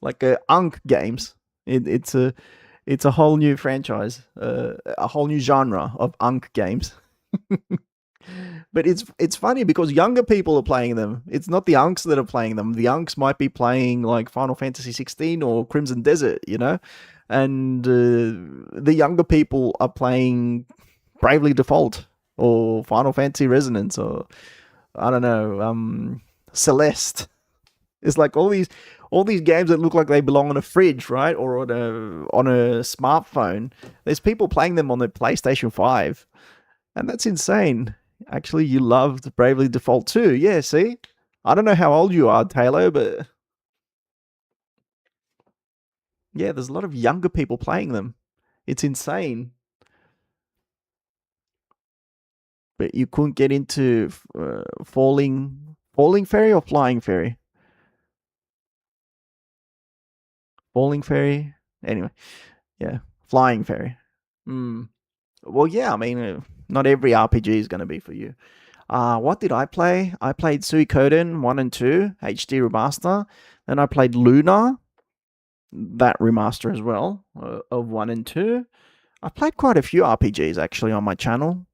Like Unk games. It's a whole new franchise, a whole new genre of Unk games. But it's funny because younger people are playing them. It's not the Unks that are playing them. The Unks might be playing like Final Fantasy 16 or Crimson Desert, and the younger people are playing Bravely Default or Final Fantasy Resonance or I don't know, Celeste. It's like all these games that look like they belong on a fridge, right, or on a smartphone. There's people playing them on the PlayStation 5, and that's insane. Actually, you loved Bravely Default too. Yeah, see? I don't know how old you are, Taylor, but yeah, there's a lot of younger people playing them. It's insane. But you couldn't get into Falling Fairy or Flying Fairy? Falling Fairy? Anyway, yeah, Flying Fairy. Well, yeah, I mean, not every RPG is going to be for you. What did I play? I played Suikoden 1 and 2, HD Remaster. Then I played Luna, that remaster as well, of 1 and 2. I played quite a few RPGs, actually, on my channel.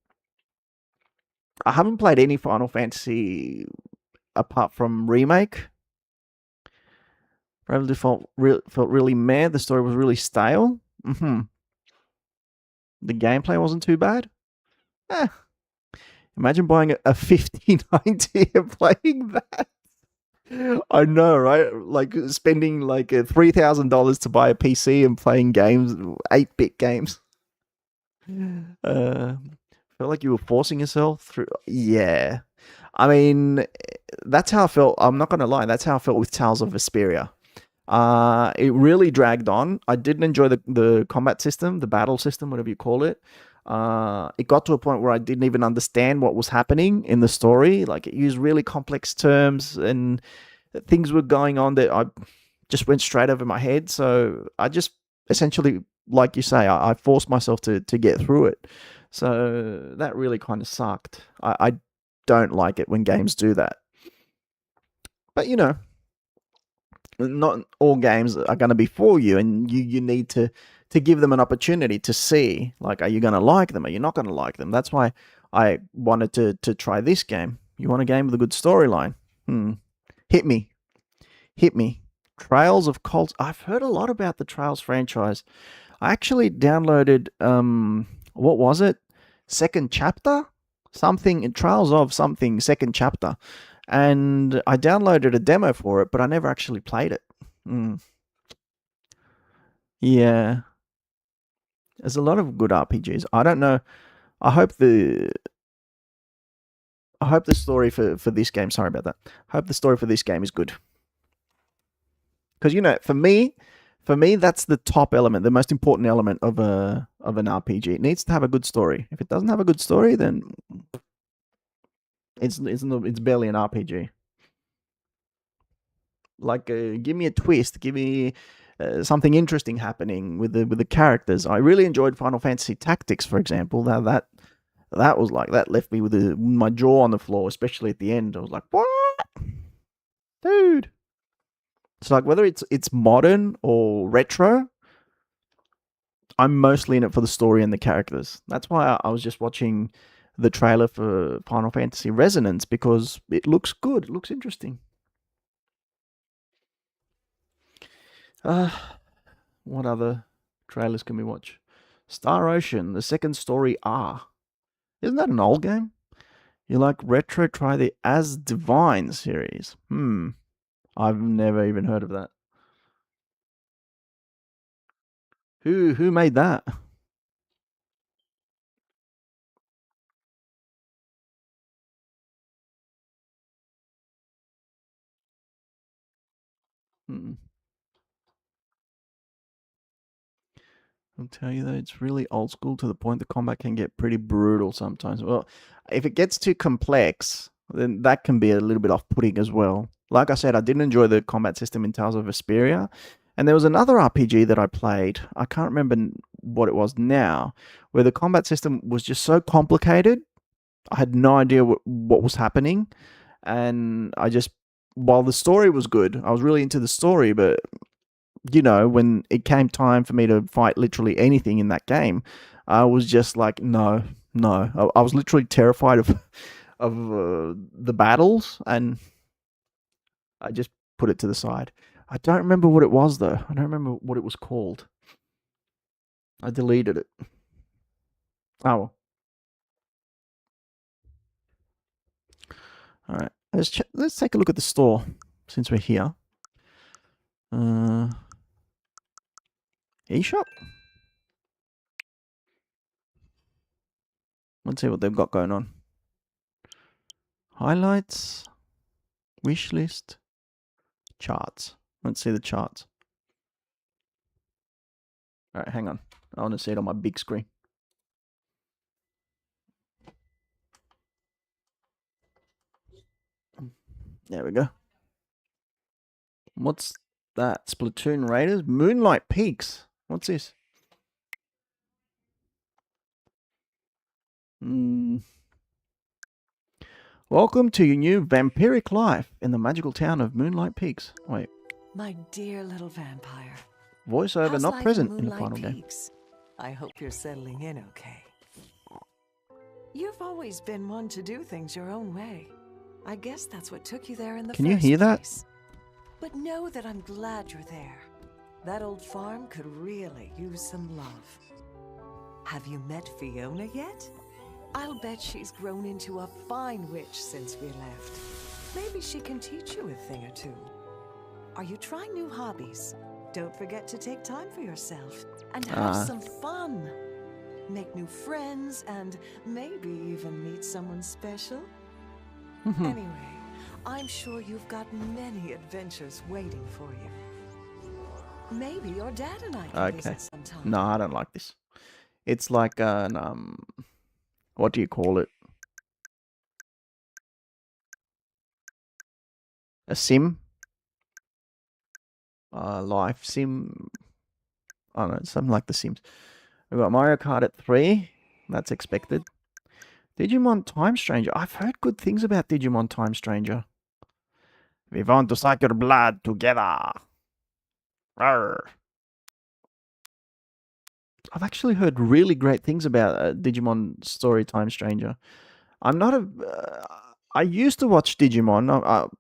I haven't played any Final Fantasy apart from Remake. Bravely Default felt really meh. The story was really stale. The gameplay wasn't too bad. Imagine buying a 5090 and playing that. I know, right? Like spending like $3,000 to buy a PC and playing games, 8-bit games. Felt like you were forcing yourself through. Yeah. I mean, that's how I felt. I'm not going to lie. That's how I felt with Tales of Vesperia. It really dragged on. I didn't enjoy the combat system, the battle system, whatever you call it. It got to a point where I didn't even understand what was happening in the story. Like, it used really complex terms and things were going on that I just went straight over my head. So I just essentially, like you say, I forced myself to get through it. So that really kind of sucked. I don't like it when games do that. But you know, not all games are going to be for you, and you need to give them an opportunity to see, like, are you going to like them? Are you not going to like them? That's why I wanted to try this game. You want a game with a good storyline? Hit me. Trails of Cults. I've heard a lot about the Trails franchise. I actually downloaded, what was it? Second Chapter? Something, Trails of something, Second Chapter. And I downloaded a demo for it, but I never actually played it. Yeah. There's a lot of good RPGs. I don't know. I hope the story for this game, sorry about that. I hope the story for this game is good. Because, you know, for me, that's the top element, the most important element of an RPG. It needs to have a good story. If it doesn't have a good story, then it's barely an RPG. Like, give me a twist, give me something interesting happening with the characters. I really enjoyed Final Fantasy Tactics, for example. That was like, that left me with my jaw on the floor, especially at the end. I was like, what, dude? It's like, whether it's modern or retro, I'm mostly in it for the story and the characters. That's why I was just watching the trailer for Final Fantasy Resonance, because it looks good. It looks interesting. What other trailers can we watch? Star Ocean, the second story R. Isn't that an old game? You like retro? Try the As Divine series. I've never even heard of that. Who made that? I'll tell you though, it's really old school to the point the combat can get pretty brutal sometimes. Well, if it gets too complex, then that can be a little bit off-putting as well. Like I said, I didn't enjoy the combat system in Tales of Vesperia. And there was another RPG that I played, I can't remember what it was now, where the combat system was just so complicated. I had no idea what was happening. And while the story was good, I was really into the story, but you know, when it came time for me to fight literally anything in that game, I was just like, no. I was literally terrified of the battles, and I just put it to the side. I don't remember what it was, though. I don't remember what it was called. I deleted it. Oh, well. All right. Let's take a look at the store since we're here. eShop? Let's see what they've got going on. Highlights, wish list, charts. Let's see the charts. All right, hang on. I want to see it on my big screen. There we go. What's that? Splatoon Raiders? Moonlight Peaks. What's this? Welcome to your new vampiric life in the magical town of Moonlight Peaks. Wait. My dear little vampire. Voiceover How's not life present in in the Moonlight final game. Peaks? I hope you're settling in okay. You've always been one to do things your own way. I guess that's what took you there in the first Can you hear that? place. But know that I'm glad you're there. That old farm could really use some love. Have you met Fiona yet? I'll bet she's grown into a fine witch since we left. Maybe she can teach you a thing or two. Are you trying new hobbies? Don't forget to take time for yourself and have some fun. Make new friends and maybe even meet someone special. Anyway, I'm sure you've got many adventures waiting for you. Maybe your dad and I can visit sometime. No, I don't like this. It's like an what do you call it? A sim? Life sim? I don't know, something like The Sims. We've got Mario Kart at 3. That's expected. Digimon Time Stranger. I've heard good things about Digimon Time Stranger. We want to suck your blood together. Rawr. I've actually heard really great things about Digimon Story Time Stranger. I'm not a. I used to watch Digimon.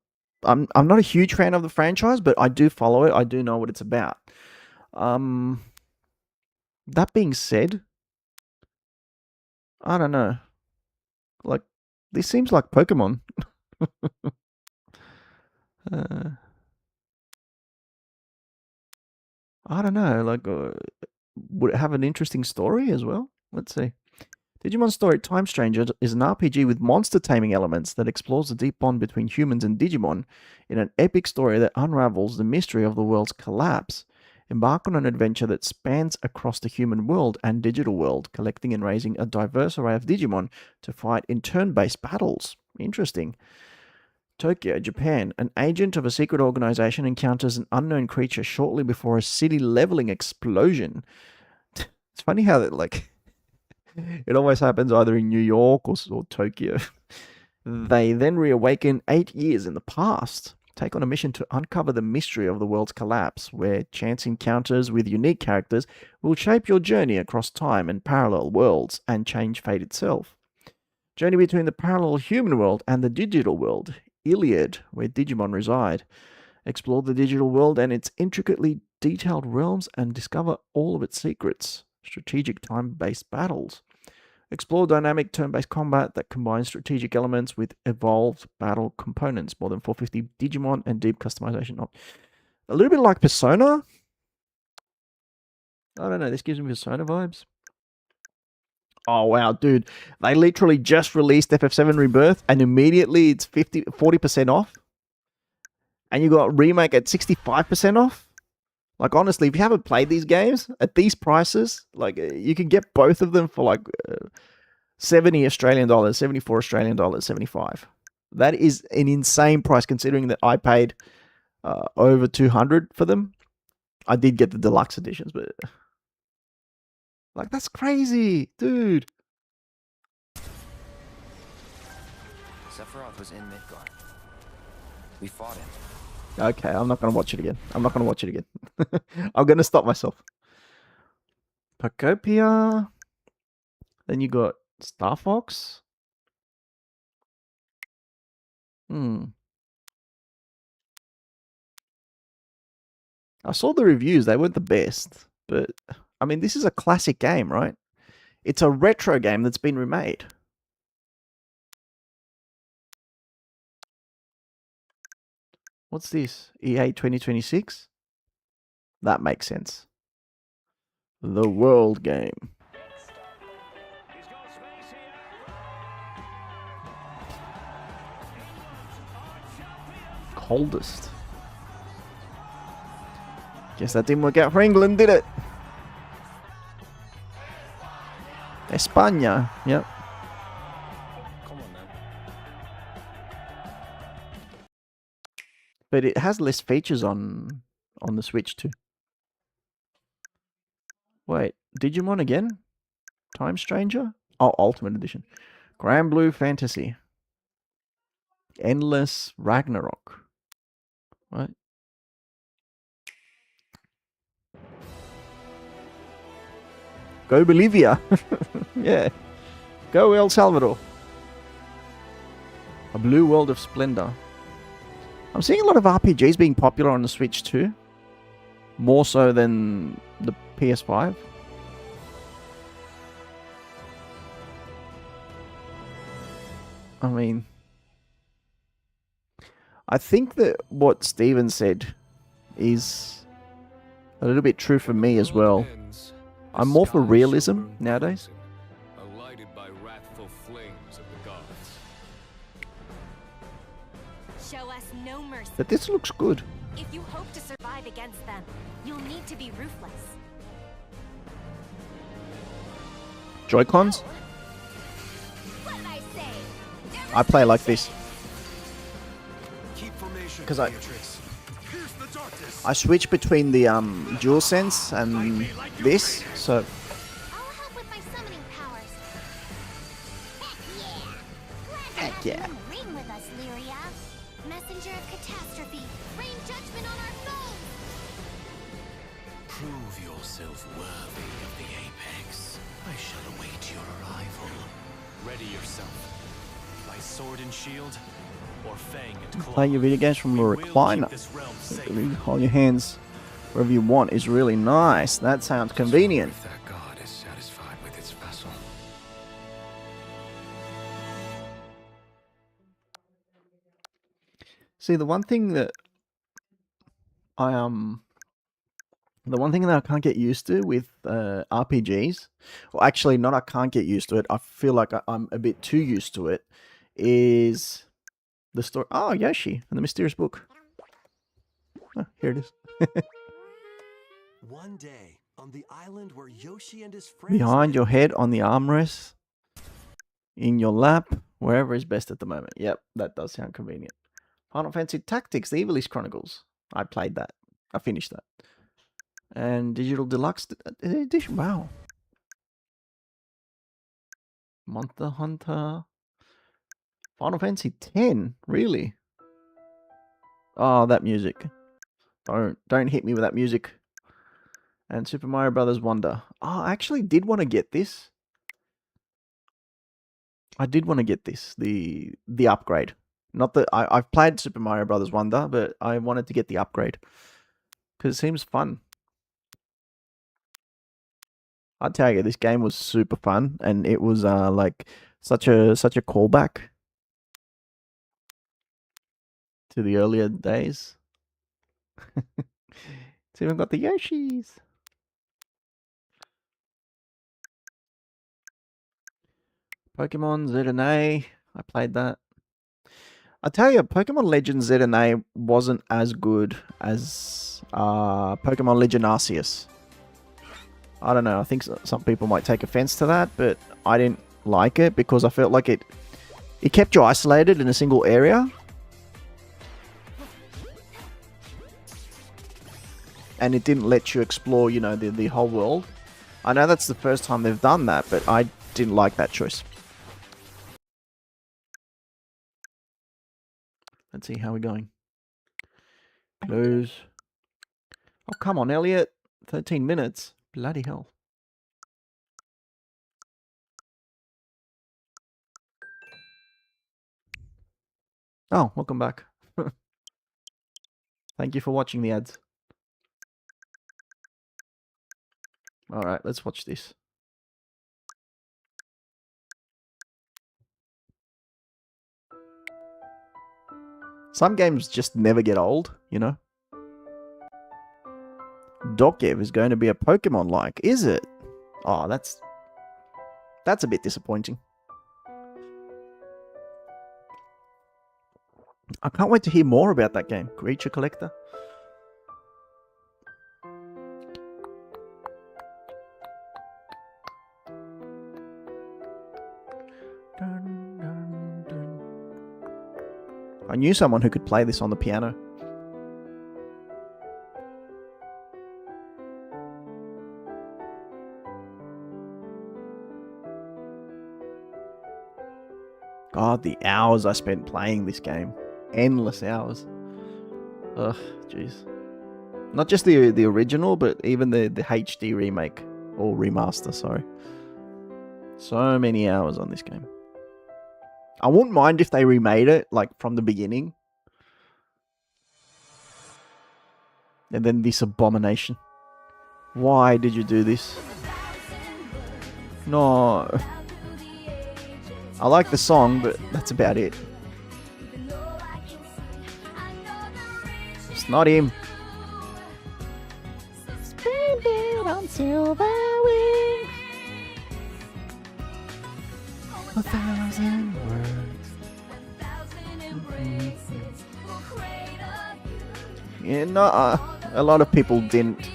I'm not a huge fan of the franchise, but I do follow it. I do know what it's about. That being said, I don't know. Like, this seems like Pokemon. I don't know. Like, would it have an interesting story as well? Let's see. Digimon Story Time Stranger is an RPG with monster taming elements that explores the deep bond between humans and Digimon in an epic story that unravels the mystery of the world's collapse. Embark on an adventure that spans across the human world and digital world, collecting and raising a diverse array of Digimon to fight in turn-based battles. Interesting. Tokyo, Japan. An agent of a secret organization encounters an unknown creature shortly before a city-leveling explosion. It's funny how that, like, it always happens either in New York or Tokyo. They then reawaken 8 years in the past, take on a mission to uncover the mystery of the world's collapse, where chance encounters with unique characters will shape your journey across time and parallel worlds and change fate itself. Journey between the parallel human world and the digital world, Elliot, where Digimon reside. Explore the digital world and its intricately detailed realms and discover all of its secrets. Strategic time-based battles. Explore dynamic turn-based combat that combines strategic elements with evolved battle components. More than 450 Digimon and deep customization. A little bit like Persona. I don't know, this gives me Persona vibes. Oh wow, dude. They literally just released FF7 Rebirth and immediately it's 40% off. And you got Remake at 65% off. Like, honestly, if you haven't played these games at these prices, like, you can get both of them for like 70 Australian dollars, 74 Australian dollars, 75. That is an insane price considering that I paid over 200 for them. I did get the deluxe editions, but like, that's crazy, dude. Sephiroth was in Midgard. We fought him. Okay, I'm not going to watch it again. I'm going to stop myself. Pacopia. Then you got Star Fox. I saw the reviews. They weren't the best. But, I mean, this is a classic game, right? It's a retro game that's been remade. What's this? EA 2026? That makes sense. The World game. Coldest. Guess that didn't work out for England, did it? España. Yep. But it has less features on the Switch too. Wait, Digimon again? Time Stranger? Oh, Ultimate Edition. Grand Blue Fantasy. Endless Ragnarok. What? Go Bolivia. Yeah. Go El Salvador. A Blue World of Splendor. I'm seeing a lot of RPGs being popular on the Switch too. More so than the PS5. I mean, I think that what Steven said is a little bit true for me as well. I'm more for realism nowadays. Alighted by wrathful flames of the gods. Show us no mercy. But this looks good. If you hope to survive against them, you'll need to be ruthless. Joy-Cons? What did I say? I play like this. Keep formation, 'Cause I- Beatrix. Pierce the darkness. I switch between the DualSense and this, so I'll help with my summoning powers. Heck yeah! yeah. Ring with us, Lyria. Messenger of catastrophe, rain judgment on our foes. Prove yourself worthy of the apex. I shall await your arrival. Ready yourself. By sword and shield, or fang and claw. Playing your video games from a We will recliner. keep this realm safe. You hold your hands wherever you want is really nice. That sounds convenient. If that god is satisfied with its vessel. See, the one thing that I can't get used to with RPGs, well, actually, not I can't get used to it. I feel like I'm a bit too used to it. Is the story? Oh, Yoshi and the Mysterious Book. Oh, here it is. One day, on the island where Yoshi and his friends Behind your head on the armrest, in your lap, wherever is best at the moment. Yep, that does sound convenient. Final Fantasy Tactics: The Evilist Chronicles. I played that. I finished that. And Digital Deluxe Edition. Wow. Monster Hunter. Final Fantasy X. Really? Oh, that music. Don't hit me with that music. And Super Mario Brothers Wonder. Oh, I actually did want to get this. I did want to get this. The upgrade. Not that I've played Super Mario Brothers Wonder, but I wanted to get the upgrade. Because it seems fun. I tell you, this game was super fun, and it was like such a callback to the earlier days. It's even got the Yoshis. Pokemon Z and A. I played that. I tell you, Pokemon Legend Z and A wasn't as good as Pokemon Legend Arceus. I don't know. I think some people might take offense to that, but I didn't like it because I felt like it kept you isolated in a single area. And it didn't let you explore, you know, the whole world. I know that's the first time they've done that, but I didn't like that choice. Let's see how we're going. Close. Oh, come on, Elliot. 13 minutes. Bloody hell. Oh, welcome back. Thank you for watching the ads. Alright, let's watch this. Some games just never get old, you know? Dokev is going to be a Pokemon-like, is it? Oh, that's a bit disappointing. I can't wait to hear more about that game. Creature Collector. Dun, dun, dun. I knew someone who could play this on the piano. God, the hours I spent playing this game. Endless hours. Ugh, jeez. Not just the original, but even the HD remake. Or remaster, sorry. So many hours on this game. I wouldn't mind if they remade it, like, from the beginning. And then this abomination. Why did you do this? No. I like the song, but that's about it. It's not him. Suspended on silver wings, 1,000 words. Yeah, no, a lot of people didn't.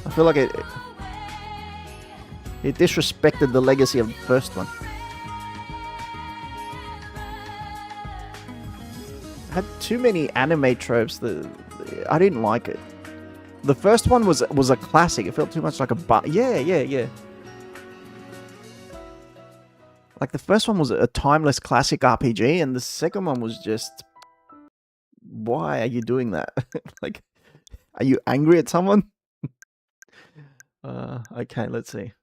I feel like it disrespected the legacy of the first one. Had too many anime tropes that I didn't like it. The first one was a classic. It felt too much like a yeah. Like the first one was a timeless classic RPG, and the second one was just, why are you doing that? Like, are you angry at someone? Okay, let's see.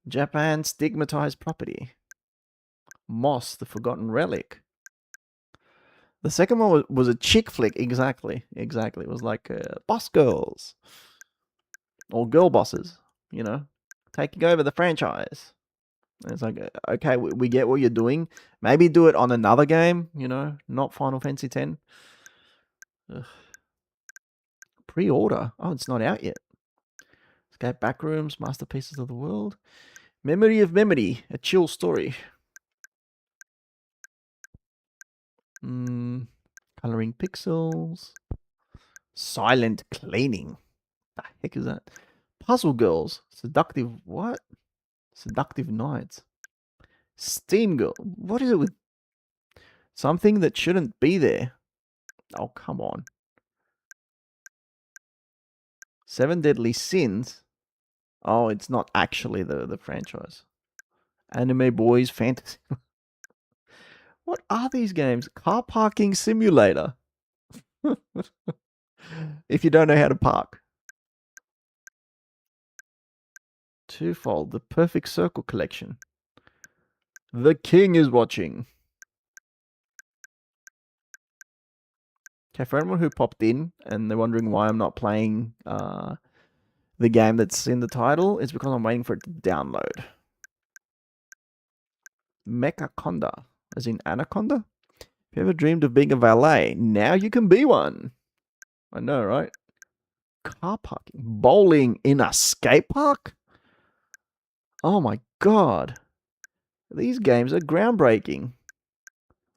Japan stigmatized property. Moss, the forgotten relic. The second one was a chick flick, exactly. It was like boss girls or girl bosses, you know, taking over the franchise. And it's like, okay, we get what you're doing. Maybe do it on another game, you know, not Final Fantasy X. Ugh. Pre-order. Oh, it's not out yet. Escape Backrooms, Masterpieces of the World. Memory of Memory, a chill story. Coloring pixels. Silent cleaning. The heck is that? Puzzle Girls. Seductive what? Seductive Nights. Steam Girl. What is it with something that shouldn't be there? Oh, come on. Seven Deadly Sins. Oh, it's not actually the franchise. Anime Boys Fantasy. What are these games? Car Parking Simulator. If you don't know how to park. Twofold, the Perfect Circle Collection. The King is watching. Okay, for anyone who popped in and they're wondering why I'm not playing the game that's in the title, it's because I'm waiting for it to download. Mechaconda, as in Anaconda? If you ever dreamed of being a valet, now you can be one. I know, right? Car parking. Bowling in a skate park? Oh my god. These games are groundbreaking.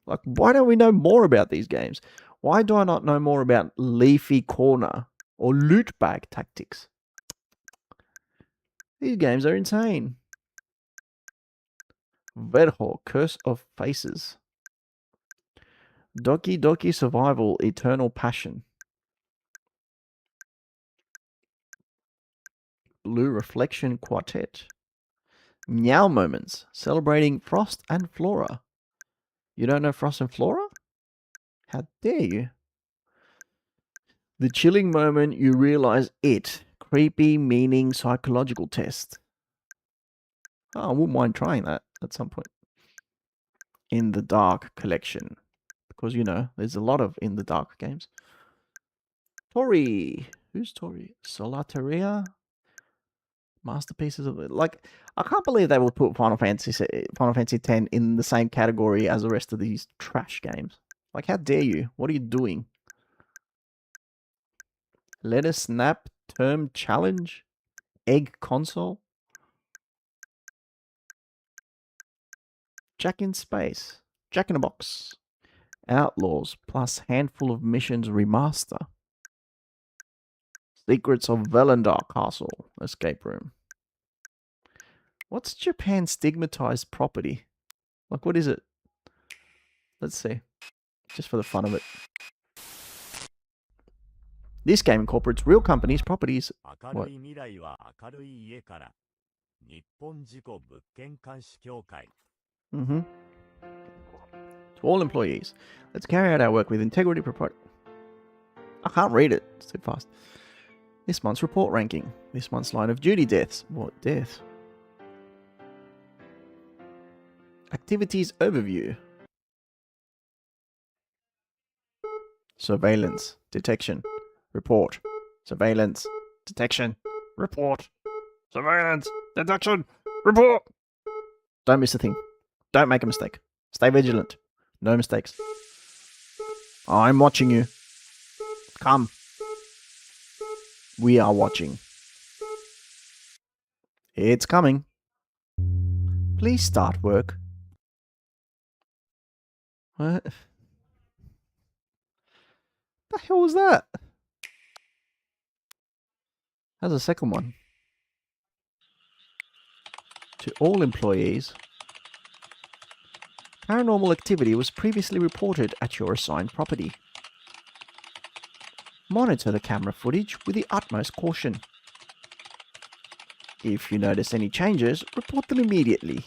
Like, why don't we know more about these games? Why do I not know more about Leafy Corner or Loot Bag Tactics? These games are insane. Verho, Curse of Faces. Doki Doki Survival, Eternal Passion. Blue Reflection Quartet. Meow Moments, celebrating Frost and Flora. You don't know Frost and Flora? How dare you? The chilling moment you realize it. Creepy meaning psychological test. Oh, I wouldn't mind trying that at some point. In the Dark collection. Because, you know, there's a lot of In the Dark games. Tori. Who's Tori? Solitaria? Masterpieces of it. Like, I can't believe they will put Final Fantasy X in the same category as the rest of these trash games. Like, how dare you? What are you doing? Let us snap term challenge? Egg console? Jack in Space. Jack in a Box. Outlaws plus handful of missions remaster. Secrets of Velendar Castle. Escape room. What's Japan stigmatized property? Like, what is it? Let's see. Just for the fun of it. This game incorporates real companies' properties. What? Mm-hmm. To all employees, let's carry out our work with integrity. I can't read it. It's too fast. This month's report ranking. This month's line of duty deaths. What death? Activities overview. Surveillance. Detection. Report. Surveillance. Detection. Report. Surveillance. Detection. Report. Don't miss a thing. Don't make a mistake. Stay vigilant. No mistakes. I'm watching you. Come. We are watching. It's coming. Please start work. What? The hell was that? There's a second one. To all employees, paranormal activity was previously reported at your assigned property. Monitor the camera footage with the utmost caution. If you notice any changes, report them immediately.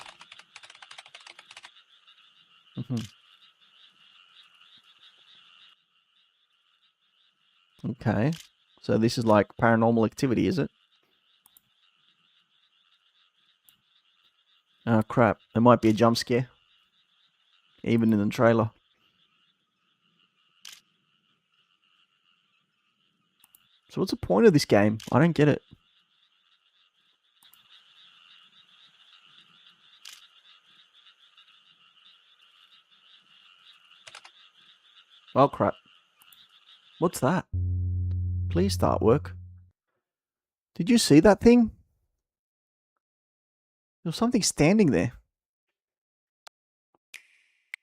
Okay. So this is like Paranormal Activity, is it? Oh, crap. There might be a jump scare. Even in the trailer. So what's the point of this game? I don't get it. Oh, crap. What's that? Please start work. Did you see that thing? There was something standing there.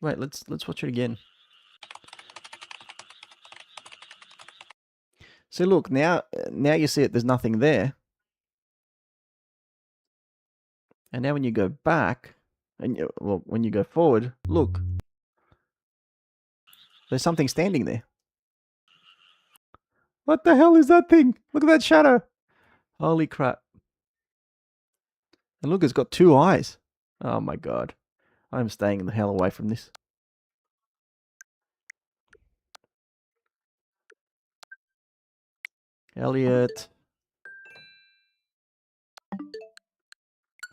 Wait, let's watch it again. See, look, now you see it, there's nothing there. And now when you go back, when you go forward, look. There's something standing there. What the hell is that thing? Look at that shadow. Holy crap. And look, it's got 2 eyes. Oh my god. I'm staying the hell away from this. Elliot.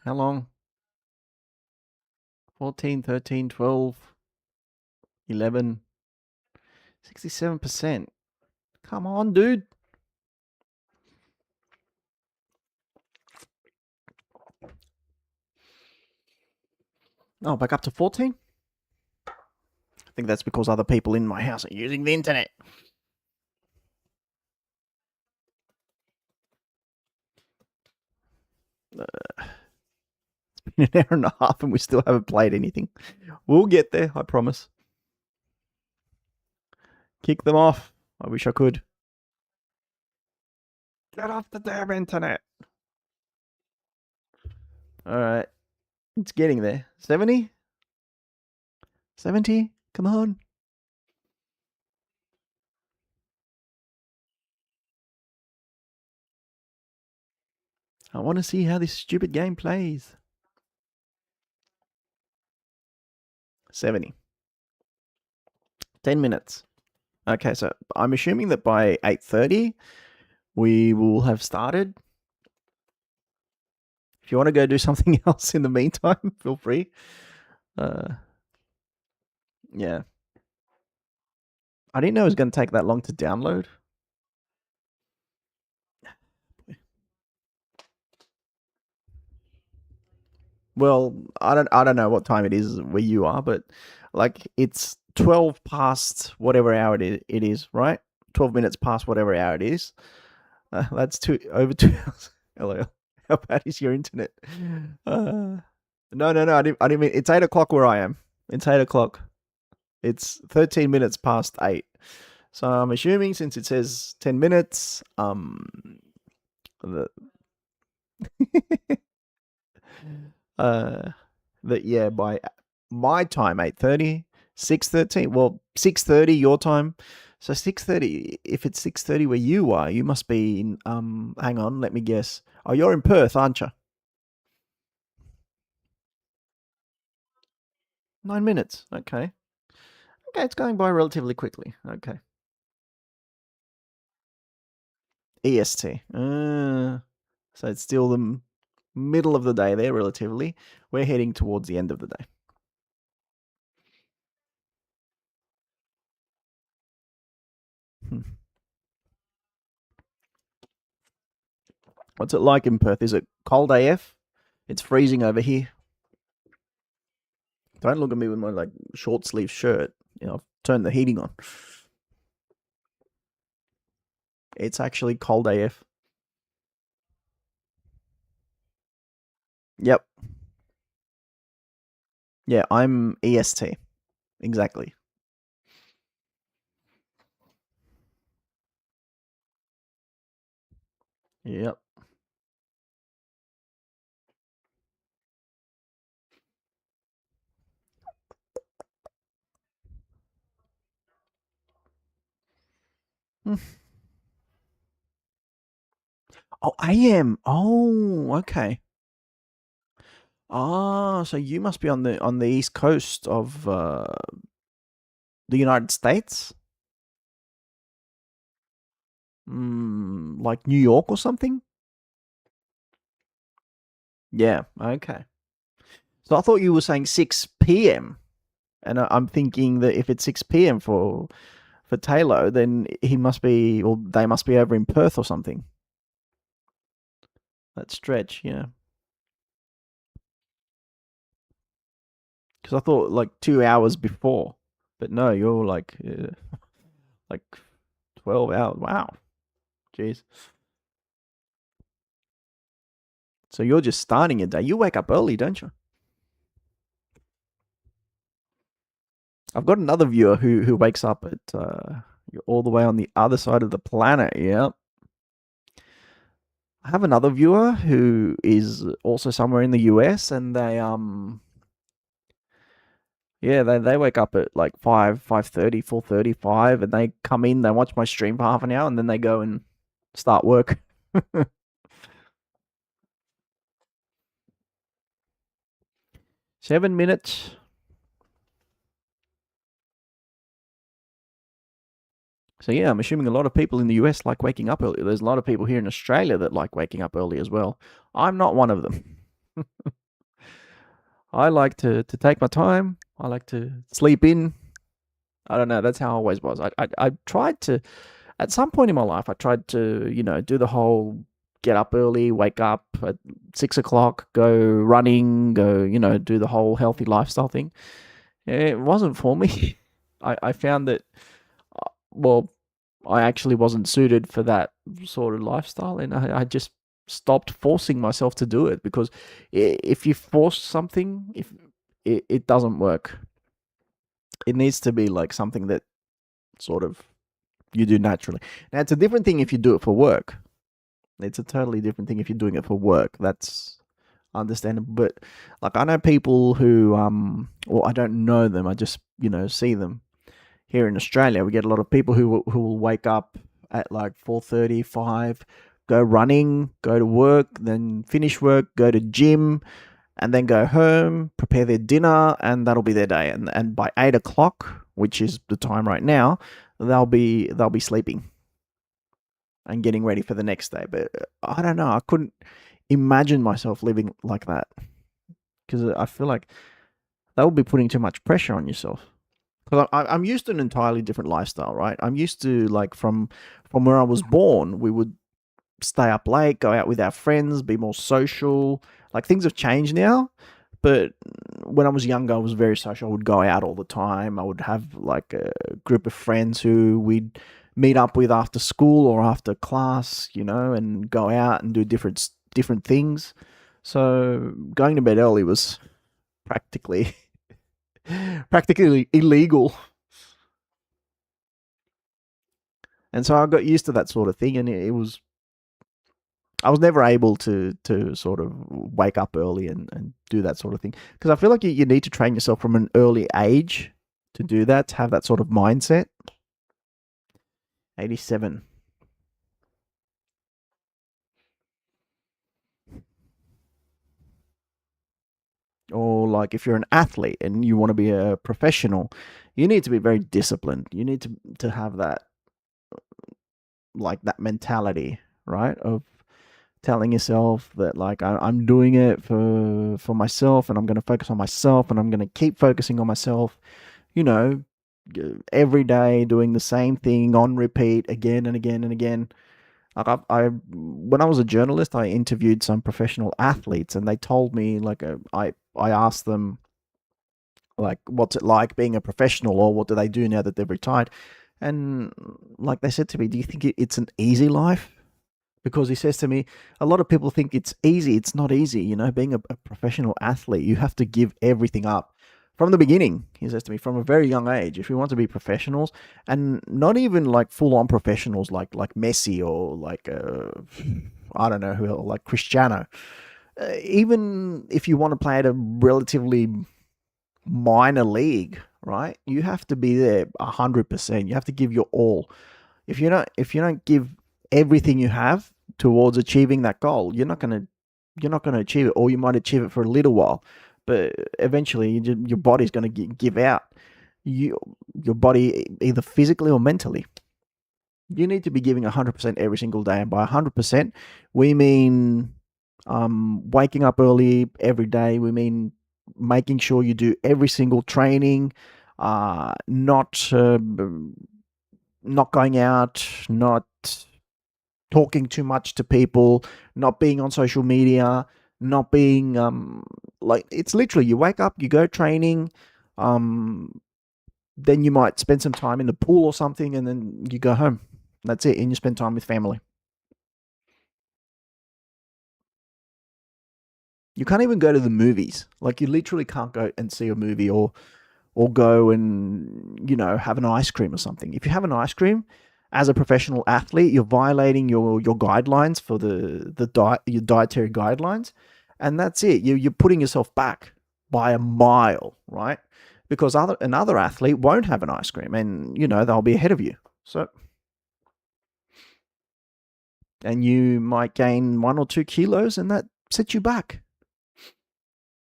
How long? 14, 13, 12, 11. 67%. Come on, dude. Oh, back up to 14? I think that's because other people in my house are using the internet. It's been an hour and a half and we still haven't played anything. We'll get there, I promise. Kick them off. I wish I could. Get off the damn internet. Alright. It's getting there. 70? 70? Come on. I want to see how this stupid game plays. 70. 10 minutes. Okay, so I'm assuming that by 8:30 we will have started. If you want to go do something else in the meantime, feel free. Yeah. I didn't know it was going to take that long to download. Well, I don't know what time it is where you are, but like it's 12 past whatever hour it is, right? 12 minutes past whatever hour it is. That's over 2 hours. Hello. How bad is your internet? No. I didn't mean it's 8 o'clock where I am. It's 8 o'clock. It's 13 minutes past 8. So I'm assuming since it says 10 minutes, that yeah, by my time 8:30, 6:13. Well, 6:30 your time. So 6:30. If it's 6:30 where you are, you must be in. Hang on, let me guess. Oh, you're in Perth, aren't you? 9 minutes. Okay. Okay, it's going by relatively quickly. Okay. EST. So it's still the middle of the day there, relatively. We're heading towards the end of the day. What's it like in Perth? Is it cold AF? It's freezing over here. Don't look at me with my like short sleeve shirt. You know, I've turned the heating on. It's actually cold AF. Yep. Yeah, I'm EST. Exactly. Yep. Oh, I am. Oh, okay. Oh, so you must be on the east coast of the United States, like New York or something. Yeah. Okay. So I thought you were saying 6 p.m. and I'm thinking that if it's 6 p.m. for Taylor, then he must be, or they must be over in Perth or something. That stretch, yeah. Because I thought like 2 hours before, but no, you're like 12 hours. Wow, jeez. So you're just starting your day. You wake up early, don't you? I've got another viewer who wakes up at all the way on the other side of the planet. Yeah. I have another viewer who is also somewhere in the US, and they wake up at like 5:30, 4:30, 5, and they come in, they watch my stream for half an hour, and then they go and start work. 7 minutes. So yeah, I'm assuming a lot of people in the US like waking up early. There's a lot of people here in Australia that like waking up early as well. I'm not one of them. I like to take my time. I like to sleep in. I don't know. That's how I always was. I tried to, at some point in my life, I tried to, do the whole get up early, wake up at 6 o'clock, go running, go, do the whole healthy lifestyle thing. It wasn't for me. I found that, well, I actually wasn't suited for that sort of lifestyle, and I just stopped forcing myself to do it, because if you force something, if it doesn't work. It needs to be like something that sort of you do naturally. Now, it's a different thing if you do it for work. It's a totally different thing if you're doing it for work. That's understandable. But like, I know people who well, I don't know them. I just see them here in Australia. We get a lot of people who will wake up at like 4:30, 5, go running, go to work, then finish work, go to gym, and then go home, prepare their dinner, and that'll be their day. And by 8 o'clock, which is the time right now, they'll be sleeping and getting ready for the next day. But I don't know. I couldn't imagine myself living like that, because I feel like that would be putting too much pressure on yourself. Because I'm used to an entirely different lifestyle, right? I'm used to, like, from where I was born, we would stay up late, go out with our friends, be more social. Like, things have changed now, but when I was younger, I was very social. I would go out all the time. I would have like a group of friends who we'd meet up with after school or after class, and go out and do different things. So going to bed early was practically practically illegal. And so I got used to that sort of thing, and I was never able to sort of wake up early and do that sort of thing, because I feel like you need to train yourself from an early age to do that, to have that sort of mindset. 87. Or like, if you're an athlete and you want to be a professional, you need to be very disciplined. You need to have that, like, that mentality, right? Of telling yourself that, like, I'm doing it for myself, and I'm going to focus on myself, and I'm going to keep focusing on myself, every day, doing the same thing on repeat again and again and again. Like, when I was a journalist, I interviewed some professional athletes, and they told me, like, I asked them, like, what's it like being a professional, or what do they do now that they've retired? And like, they said to me, do you think it's an easy life? Because he says to me, a lot of people think it's easy. It's not easy. Being a professional athlete, you have to give everything up from the beginning. He says to me, from a very young age, if you want to be professionals, and not even like full-on professionals like Messi, or like I don't know who, like Cristiano. Even if you want to play at a relatively minor league, right? You have to be there 100%. You have to give your all. If you don't give everything you have towards achieving that goal, you're not going to you're not going to achieve it, or you might achieve it for a little while, but eventually your body's going to give out. Your body, either physically or mentally. You need to be giving 100% every single day, and by 100%, we mean waking up early every day. We mean making sure you do every single training, not going out, not talking too much to people, not being on social media, not being like, it's literally you wake up, you go training, then you might spend some time in the pool or something, and then you go home. That's it, and you spend time with family. You can't even go to the movies. Like, you literally can't go and see a movie or go and, have an ice cream or something. If you have an ice cream, as a professional athlete, you're violating your guidelines for your dietary guidelines, and that's it. You're putting yourself back by a mile, right? Because another athlete won't have an ice cream, and they'll be ahead of you. So, and you might gain 1 or 2 kilos, and that sets you back.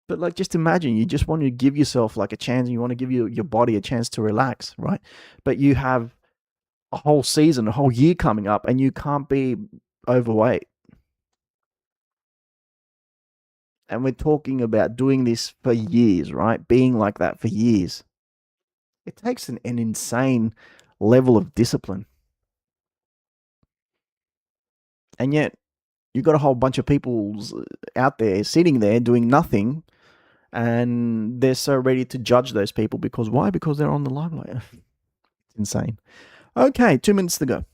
But like, just imagine, you just want to give yourself like a chance, and you want to give your body a chance to relax, right? But you have a whole season, a whole year coming up, and you can't be overweight. And we're talking about doing this for years, right? Being like that for years. It takes an insane level of discipline. And yet, you've got a whole bunch of people out there sitting there doing nothing, and they're so ready to judge those people because why? Because they're on the limelight. It's insane. Okay, 2 minutes to go.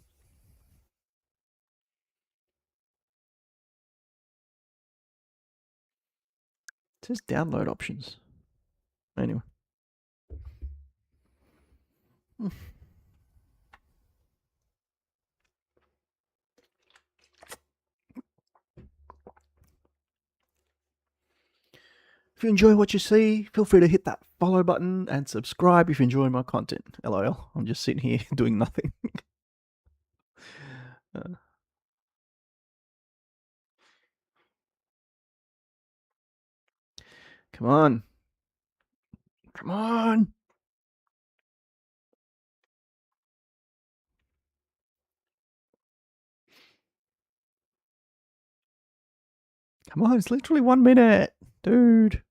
It says download options. Anyway. If you enjoy what you see, feel free to hit that follow button and subscribe if you enjoy my content. LOL, I'm just sitting here doing nothing. Come on. Come on. Come on, it's literally 1 minute. Dude.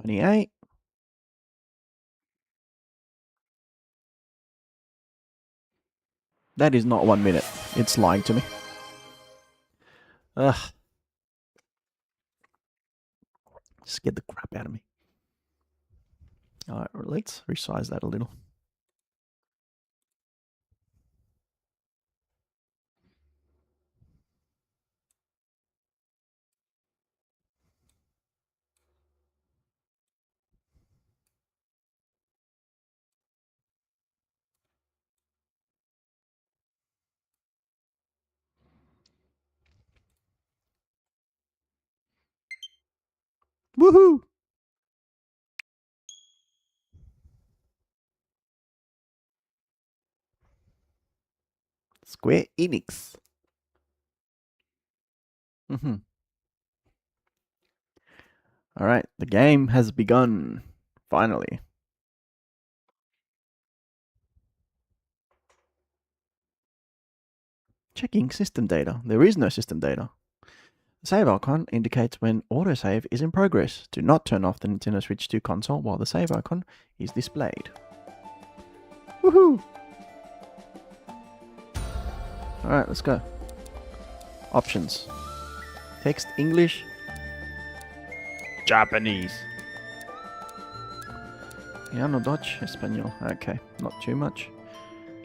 98. That is not 1 minute. It's lying to me. Ugh. Scared the crap out of me. Alright, let's resize that a little. Woohoo! Square Enix. Alright, the game has begun. Finally. Checking system data. There is no system data. The save icon indicates when autosave is in progress. Do not turn off the Nintendo Switch 2 console while the save icon is displayed. Woohoo! Alright, let's go. Options. Text English. Japanese. Yeah, no Dutch, Espanol. Okay, not too much.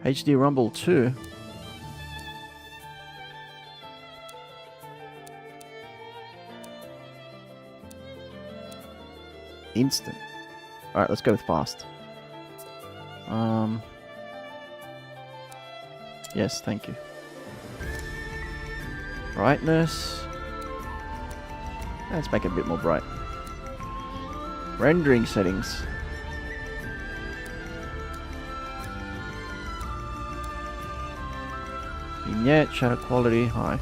HD Rumble 2. Instant. Alright, let's go with fast. Yes, thank you. Brightness. Let's make it a bit more bright. Rendering settings. Vignette, shadow quality, high.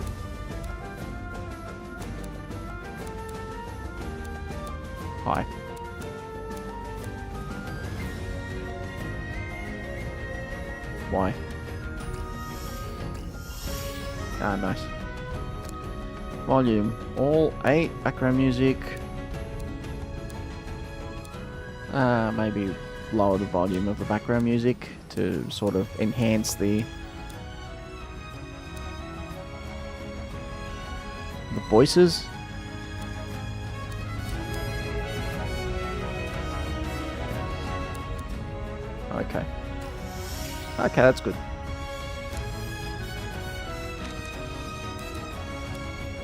High. Why? Ah, nice. Volume, all 8. Background music. Maybe lower the volume of the background music to sort of enhance the voices. Okay. Okay, that's good.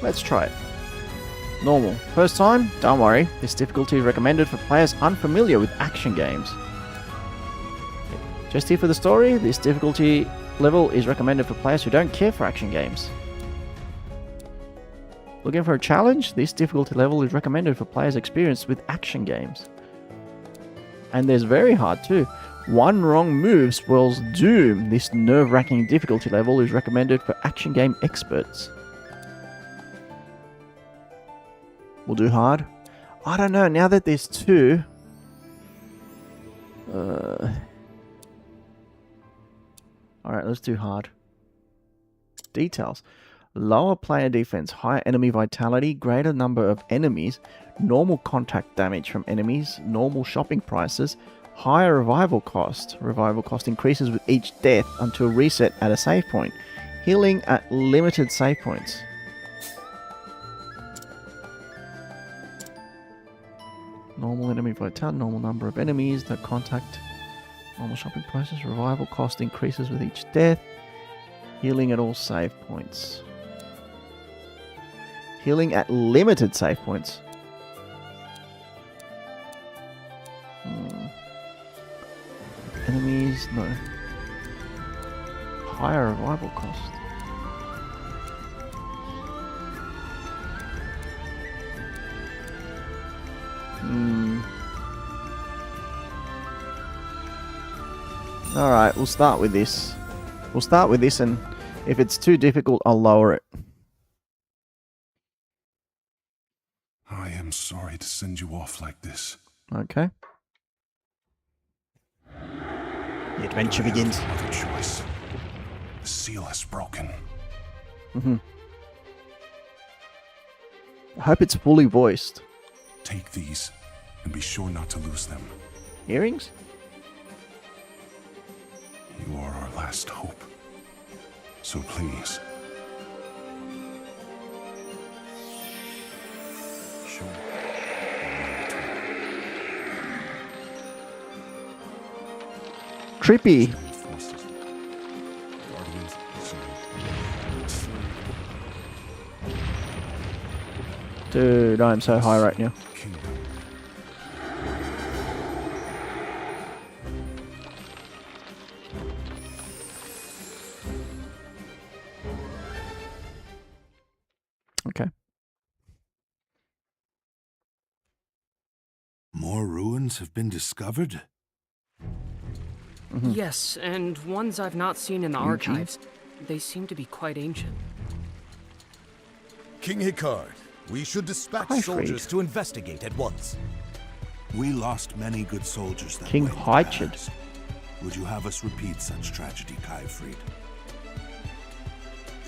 Let's try it. Normal. First time? Don't worry. This difficulty is recommended for players unfamiliar with action games. Just here for the story, this difficulty level is recommended for players who don't care for action games. Looking for a challenge? This difficulty level is recommended for players experienced with action games. And there's very hard too. One wrong move spells doom. This nerve-wracking difficulty level is recommended for action game experts. We'll do hard. I don't know, now that there's 2... Alright, let's do hard. Details. Lower player defense, higher enemy vitality, greater number of enemies, normal contact damage from enemies, normal shopping prices, higher revival cost. Revival cost increases with each death until reset at a save point. Healing at limited save points. Normal enemy vitality, normal number of enemies, no contact, normal shopping prices, revival cost increases with each death. Healing at all save points. Healing at limited save points. Enemies, no. Higher revival cost. Alright, we'll start with this. We'll start with this, and if it's too difficult, I'll lower it. I am sorry to send you off like this. Okay. The adventure begins. No other choice. The seal has broken. I hope it's fully voiced. Take these, and be sure not to lose them. Earrings? You are our last hope. So please. Sure. Trippy. Dude, I'm so high right now. Okay. More ruins have been discovered? Yes, and ones I've not seen in the archives. They seem to be quite ancient. King Hikard, we should dispatch soldiers to investigate at once. We lost many good soldiers that King way in the Hychid. past. Would you have us repeat such tragedy, Kaifried?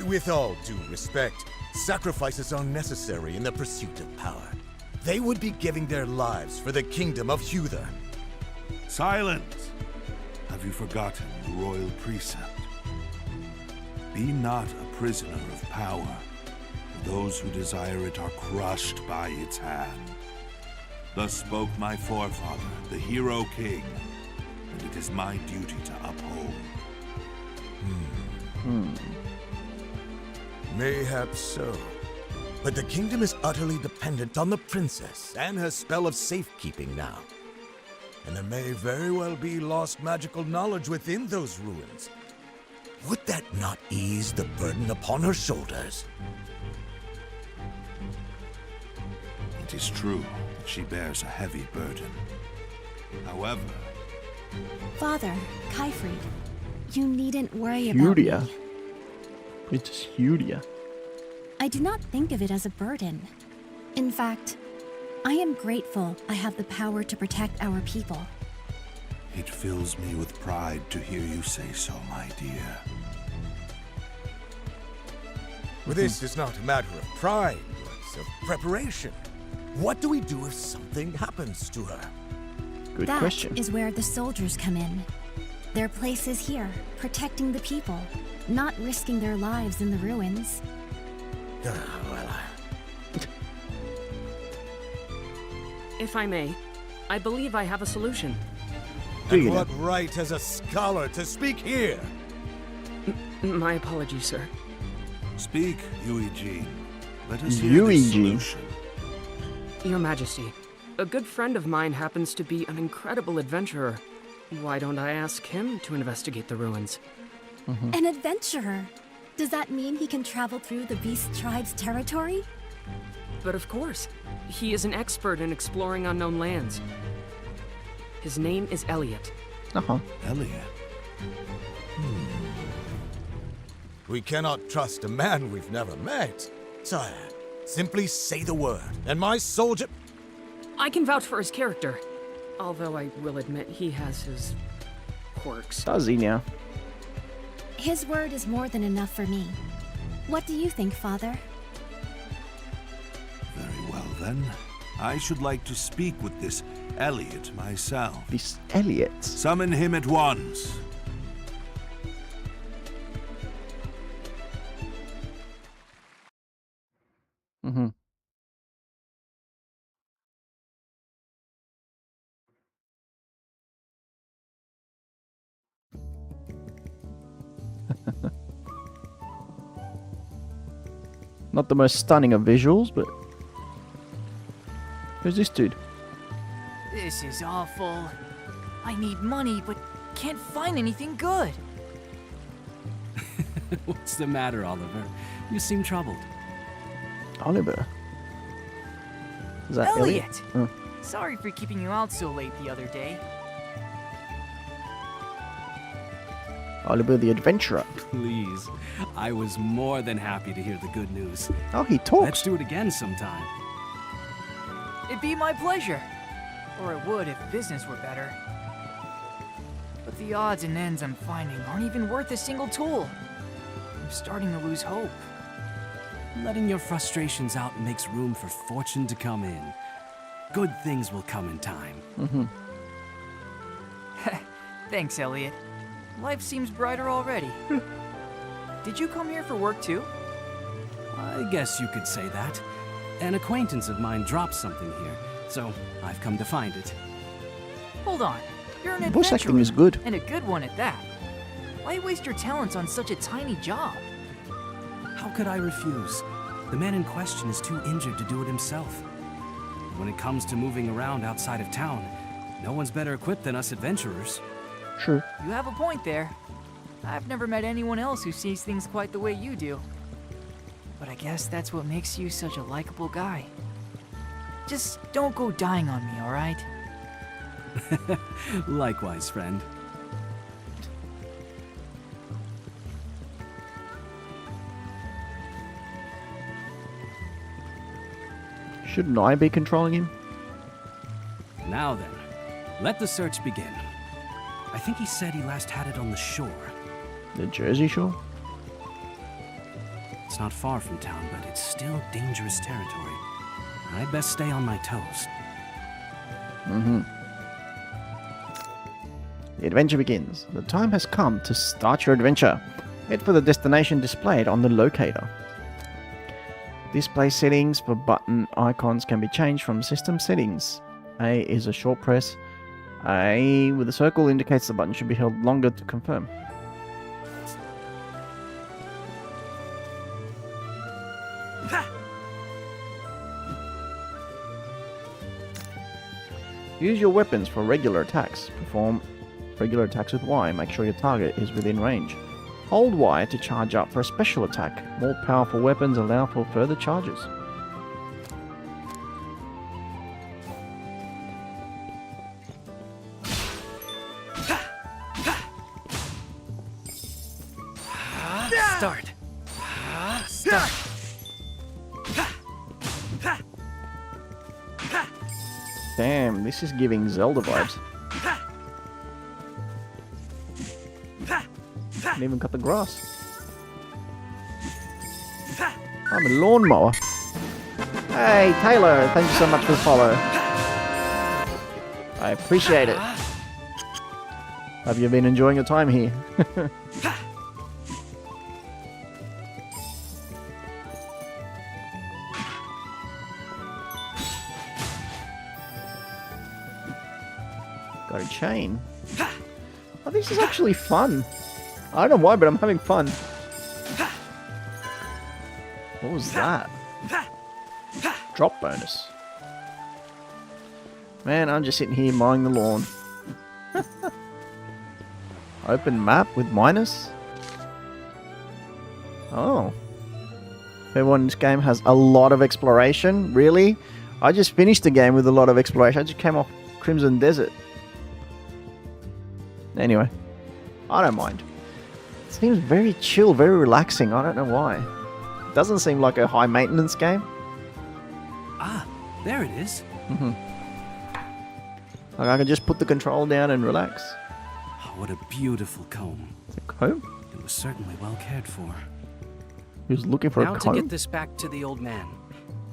With all due respect, sacrifices are necessary in the pursuit of power. They would be giving their lives for the kingdom of Huther. Silence! Have you forgotten the royal precept? Be not a prisoner of power. Those who desire it are crushed by its hand. Thus spoke my forefather, the hero king, and it is my duty to uphold. Mayhap so. But the kingdom is utterly dependent on the princess and her spell of safekeeping now. And there may very well be lost magical knowledge within those ruins. Would that not ease the burden upon her shoulders? It is true that she bears a heavy burden. However, Father, Kaifried, you needn't worry about me. It's Julia. I do not think of it as a burden. In fact, I am grateful I have the power to protect our people. It fills me with pride to hear you say so, my dear. Well, this is not a matter of pride, it's of preparation. What do we do if something happens to her? Good That question. is where the soldiers come in. Their place is here, protecting the people, not risking their lives in the ruins. If I may, I believe I have a solution. Do And you what right has a scholar to speak here? My apologies, sir. Speak, Eugene. Let us hear the Eugene. solution. Your Majesty, a good friend of mine happens to be an incredible adventurer. Why don't I ask him to investigate the ruins? An adventurer! Does that mean he can travel through the Beast Tribe's territory? But of course, he is an expert in exploring unknown lands. His name is Elliot. Uh-huh. Elliot. We cannot trust a man we've never met. Sire, simply say the word, and my soldier... I can vouch for his character, although I will admit he has his quirks. Does he now? His word is more than enough for me. What do you think, Father? Very well, then. I should like to speak with this Elliot myself. This Elliot. Summon him at once. Mm-hmm. Not the most stunning of visuals, but who's this dude? This is awful. I need money, but can't find anything good. What's the matter, Oliver? You seem troubled. Oliver. Is that Elliot? Elliot! Oh. Sorry for keeping you out so late the other day. Oliver the Adventurer. Please. I was more than happy to hear the good news. Oh, he talks. Let's do it again sometime. It'd be my pleasure. Or it would if business were better. But the odds and ends I'm finding aren't even worth a single tool. I'm starting to lose hope. Letting your frustrations out makes room for fortune to come in. Good things will come in time. Mm-hmm. Thanks, Elliot. Life seems brighter already. Did you come here for work too? I guess you could say that. An acquaintance of mine dropped something here, so I've come to find it. Hold on. You're an Voice acting adventurer, is good. and a good one at that. Why waste your talents on such a tiny job? How could I refuse? The man in question is too injured to do it himself. When it comes to moving around outside of town, no one's better equipped than us adventurers. True. You have a point there. I've never met anyone else who sees things quite the way you do. But I guess that's what makes you such a likable guy. Just don't go dying on me, alright? Likewise, friend. Shouldn't I be controlling him? Now then, let the search begin. I think he said he last had it on the shore. The Jersey Shore? It's not far from town, but it's still dangerous territory. I'd best stay on my toes. Mm-hmm. The adventure begins. The time has come to start your adventure. Head for the destination displayed on the locator. Display settings for button icons can be changed from system settings. A is a short press. A with a circle indicates the button should be held longer to confirm. Use your weapons for regular attacks. Perform regular attacks with Y. Make sure your target is within range. Hold Y to charge up for a special attack. More powerful weapons allow for further charges. Start. Damn, this is giving Zelda vibes. Didn't even cut the grass. I'm a lawnmower. Hey, Taylor, thank you so much for the follow. I appreciate it. Have you been enjoying your time here? Got a chain. Oh, this is actually fun. I don't know why, but I'm having fun. What was that? Drop bonus. Man, I'm just sitting here mowing the lawn. Open map with minus? Oh. Everyone in this game has a lot of exploration? Really? I just finished the game with a lot of exploration. I just came off Crimson Desert. Anyway. I don't mind. It seems very chill, very relaxing. I don't know why. It doesn't seem like a high maintenance game. Ah, there it is. Like I can just put the control down and relax. Oh, what a beautiful comb. A comb? It was certainly well cared for. He was looking for now a comb? to get this back to the old man.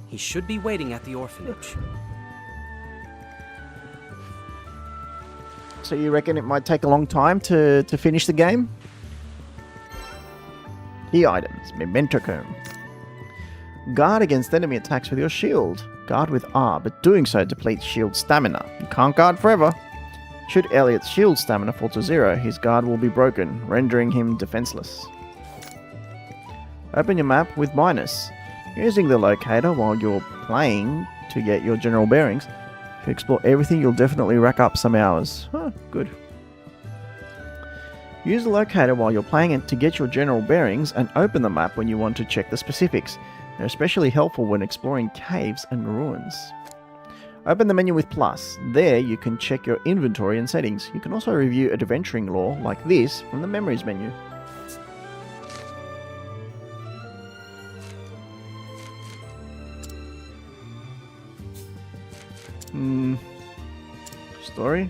He should be waiting at the orphanage. So you reckon it might take a long time to finish the game? Key items. Memento comb. Guard against enemy attacks with your shield. Guard with R, but doing so depletes shield stamina. You can't guard forever. Should Elliot's shield stamina fall to 0, his guard will be broken, rendering him defenseless. Open your map with minus. Using the locator while you're playing to get your general bearings. If you explore everything, you'll definitely rack up some hours. Huh, good. Use the locator while you're playing it to get your general bearings and open the map when you want to check the specifics. They're especially helpful when exploring caves and ruins. Open the menu with plus. There you can check your inventory and settings. You can also review adventuring lore like this from the memories menu. Story?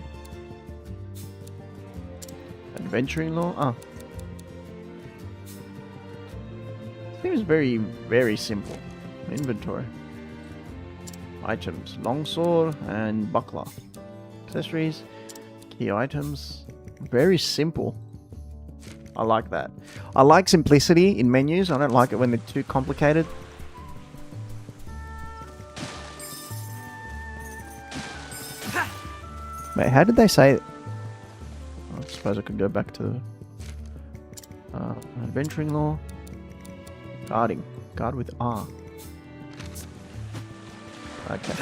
Adventuring lore? Ah. Seems very, very simple. Inventory. Items. Longsword and buckler. Accessories. Key items. Very simple. I like that. I like simplicity in menus. I don't like it when they're too complicated. Wait, how did they say it? I suppose I could go back to adventuring lore. Guarding. Guard with R. Okay.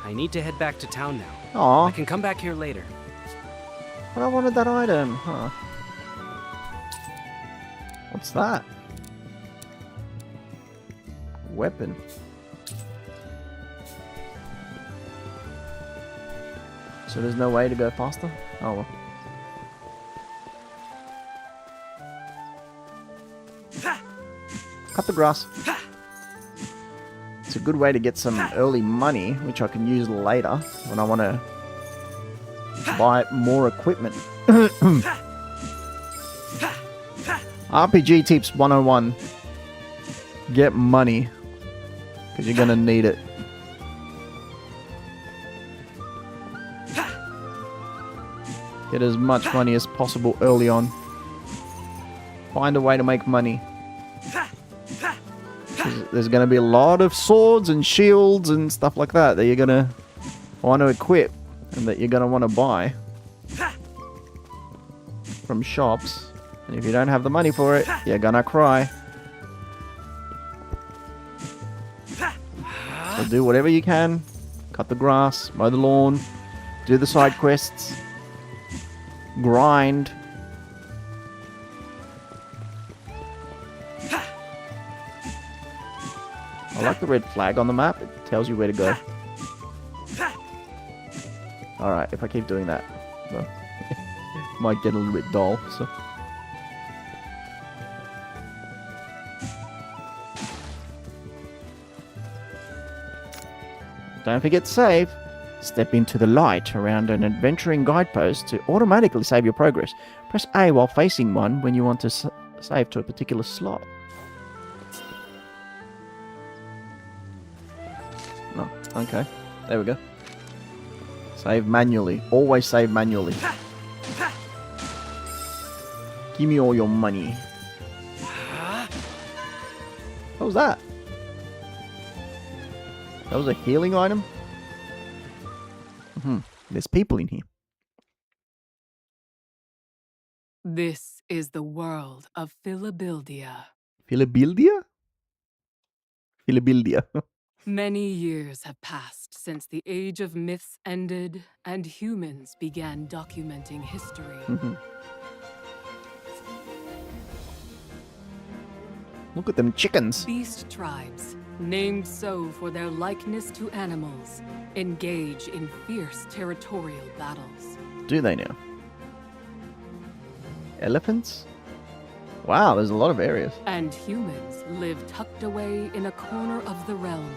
I need to head back to town now. Aw. I can come back here later. But I wanted that item. Huh. What's that? Weapon. So there's no way to go faster? Oh well. Cut the grass. It's a good way to get some early money, which I can use later when I want to buy more equipment. RPG tips 101. Get money, because you're going to need it. Get as much money as possible early on. Find a way to make money. There's going to be a lot of swords and shields and stuff like that that you're going to want to equip and that you're going to want to buy from shops. And if you don't have the money for it, you're going to cry. So do whatever you can. Cut the grass, mow the lawn, do the side quests, grind. I like the red flag on the map. It tells you where to go. Alright, if I keep doing that. No. Might get a little bit dull, so. Don't forget to save. Step into the light around an adventuring guidepost to automatically save your progress. Press A while facing one when you want to save to a particular slot. Oh, okay. There we go. Save manually. Always save manually. Give me all your money. What was that? That was a healing item? There's people in here. This is the world of Philabildia. Philabildia? Philabildia. Many years have passed since the Age of Myths ended and humans began documenting history. Look at them chickens. Beast tribes, named so for their likeness to animals, engage in fierce territorial battles. Do they now? Elephants? Wow, there's a lot of areas. And humans live tucked away in a corner of the realm,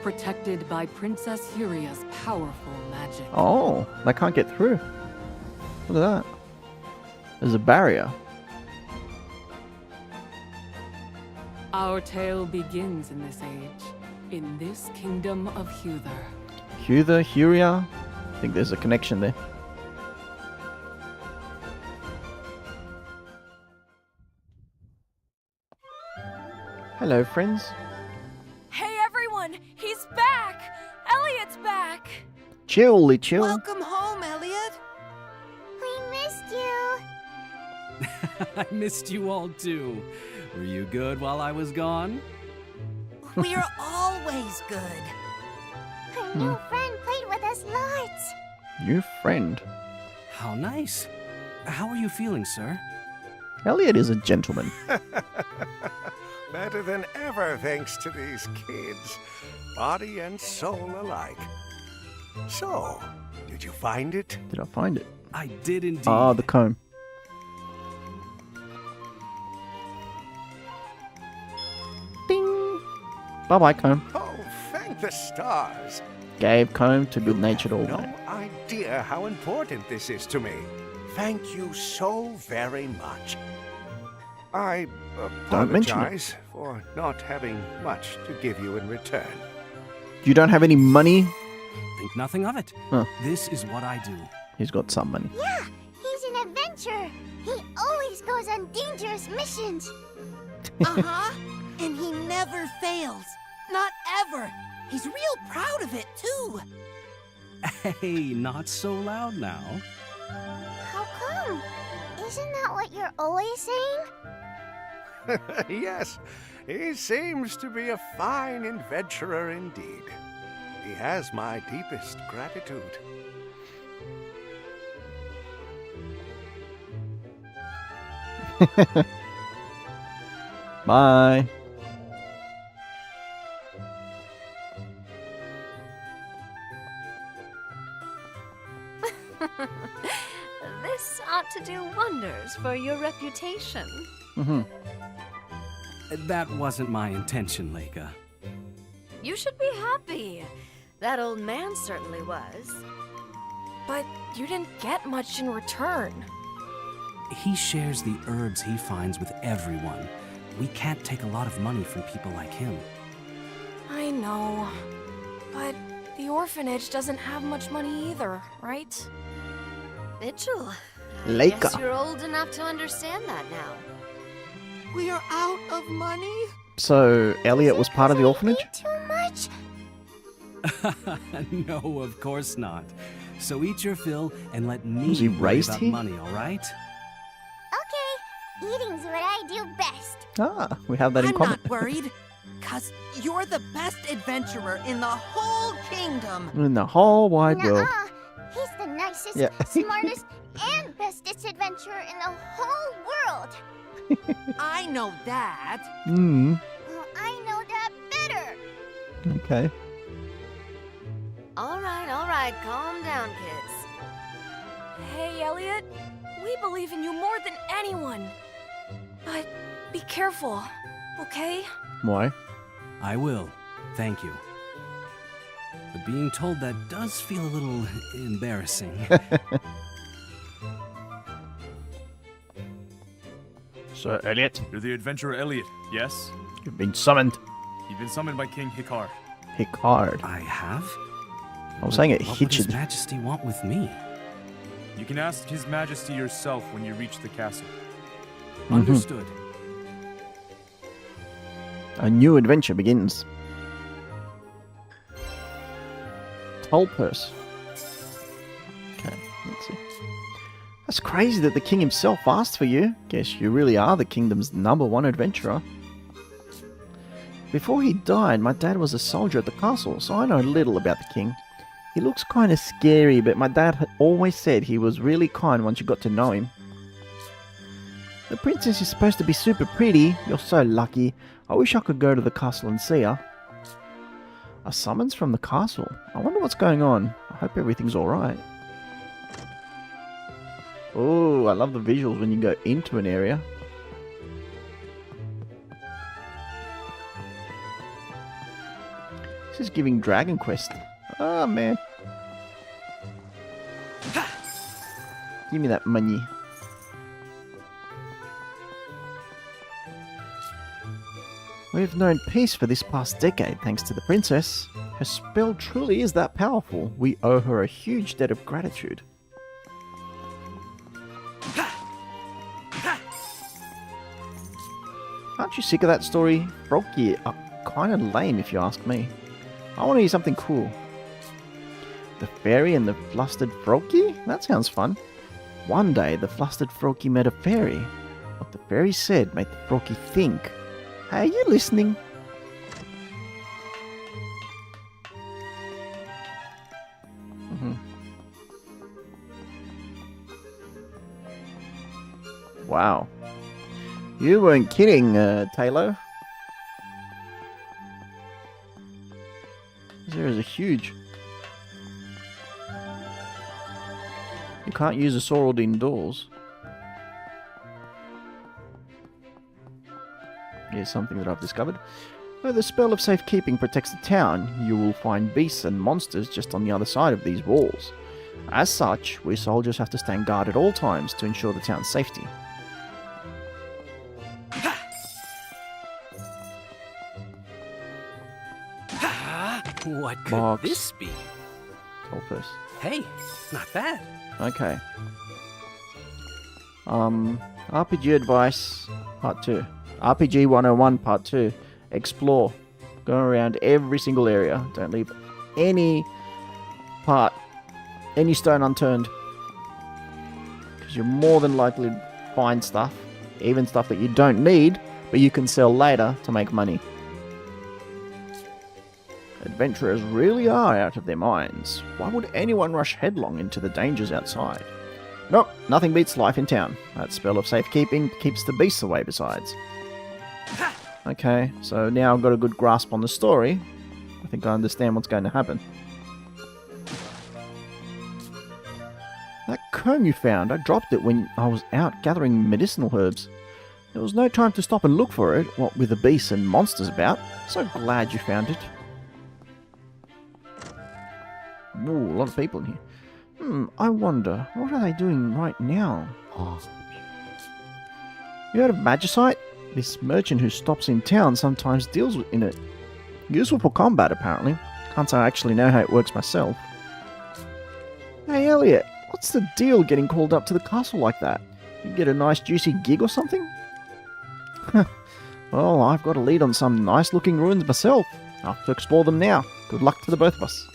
protected by Princess Huria's powerful magic. Oh, they can't get through. Look at that. There's a barrier. Our tale begins in this age, in this kingdom of Huther. Huther, Huria? I think there's a connection there. Hello, friends. Hey everyone, he's back! Elliot's back! Chill, chill. Welcome home, Elliot. We missed you. I missed you all too. Were you good while I was gone? We're always good. Our new friend played with us lots. New friend. How nice. How are you feeling, sir? Elliot is a gentleman. Better than ever, thanks to these kids. Body and soul alike. So, did you find it? Did I find it? I did indeed. Ah, the comb. Ding! Bye-bye, comb. Oh, thank the stars. Gave comb to good-natured old No man. idea how important this is to me. Thank you so very much. I Don't mention it. apologize for not having much to give you in return. You don't have any money? Think nothing of it. Huh. This is what I do. He's got some money. Yeah, he's an adventurer. He always goes on dangerous missions. Uh-huh. And he never fails. Not ever. He's real proud of it, too. Hey, not so loud now. How come? Isn't that what you're always saying? Yes, he seems to be a fine adventurer indeed. He has my deepest gratitude. Bye. This ought to do wonders for your reputation. That wasn't my intention, Leica. You should be happy. That old man certainly was. But you didn't get much in return. He shares the herbs he finds with everyone. We can't take a lot of money from people like him. I know. But the orphanage doesn't have much money either, right? Mitchell, I Leica. guess you're old enough to understand that now. We are out of money? So, Elliot was part of the orphanage? Too much? No, of course not. So eat your fill and let me Was he worry raised about here? money, all right? Okay, eating's what I do best. Ah, we have that in I'm common. not worried. 'Cause you're the best adventurer in the whole kingdom. In the whole wide world. Nuh-uh. He's the nicest, Yeah. smartest, and bestest adventurer in the whole world. I know that. Hmm. Well, I know that better. Okay. All right, calm down, kids. Hey, Elliot. We believe in you more than anyone. But be careful, okay? Why? I will. Thank you. But being told that does feel a little embarrassing. Sir Elliot, You're the adventurer Elliot, yes? you've been summoned. You've been summoned by King Hikar. Hicard. I have? I'm saying it What would His Hitched. Majesty want with me? You can ask His Majesty yourself when you reach the castle. Understood. A new adventure begins. Toll purse. Okay, let's see. That's crazy that the king himself asked for you. Guess you really are the kingdom's #1 adventurer. Before he died, my dad was a soldier at the castle, so I know little about the king. He looks kind of scary, but my dad had always said he was really kind once you got to know him. The princess is supposed to be super pretty. You're so lucky. I wish I could go to the castle and see her. A summons from the castle? I wonder what's going on. I hope everything's alright. Oh, I love the visuals when you go into an area. This is giving Dragon Quest. Oh, man. Give me that money. We've known peace for this past decade thanks to the princess. Her spell truly is that powerful. We owe her a huge debt of gratitude. Aren't you sick of that story? Froggy are kind of lame if you ask me. I want to hear something cool. The fairy and the flustered froggy? That sounds fun. One day the flustered froggy met a fairy. What the fairy said made the froggy think. Hey, are you listening? Wow. You weren't kidding, Taylor. This area is huge. You can't use a sword indoors. Here's something that I've discovered. Though the spell of safekeeping protects the town, you will find beasts and monsters just on the other side of these walls. As such, we soldiers have to stand guard at all times to ensure the town's safety. What could Box. this be? Tolpus. Hey, not bad. Okay. RPG advice, part 2. RPG 101, part 2. Explore. Go around every single area. Don't leave any part, any stone unturned. Because you're more than likely to find stuff, even stuff that you don't need, but you can sell later to make money. Adventurers really are out of their minds. Why would anyone rush headlong into the dangers outside? Nope, nothing beats life in town. That spell of safekeeping keeps the beasts away besides. Okay, so now I've got a good grasp on the story. I think I understand what's going to happen. That comb you found, I dropped it when I was out gathering medicinal herbs. There was no time to stop and look for it, what with the beasts and monsters about. So glad you found it. Ooh, a lot of people in here. I wonder, what are they doing right now? You heard of Magicite? This merchant who stops in town sometimes deals in it. Useful for combat, apparently. Can't say I actually know how it works myself. Hey, Elliot, what's the deal getting called up to the castle like that? You get a nice juicy gig or something? Well, I've got a lead on some nice-looking ruins myself. I'll have to explore them now. Good luck to the both of us.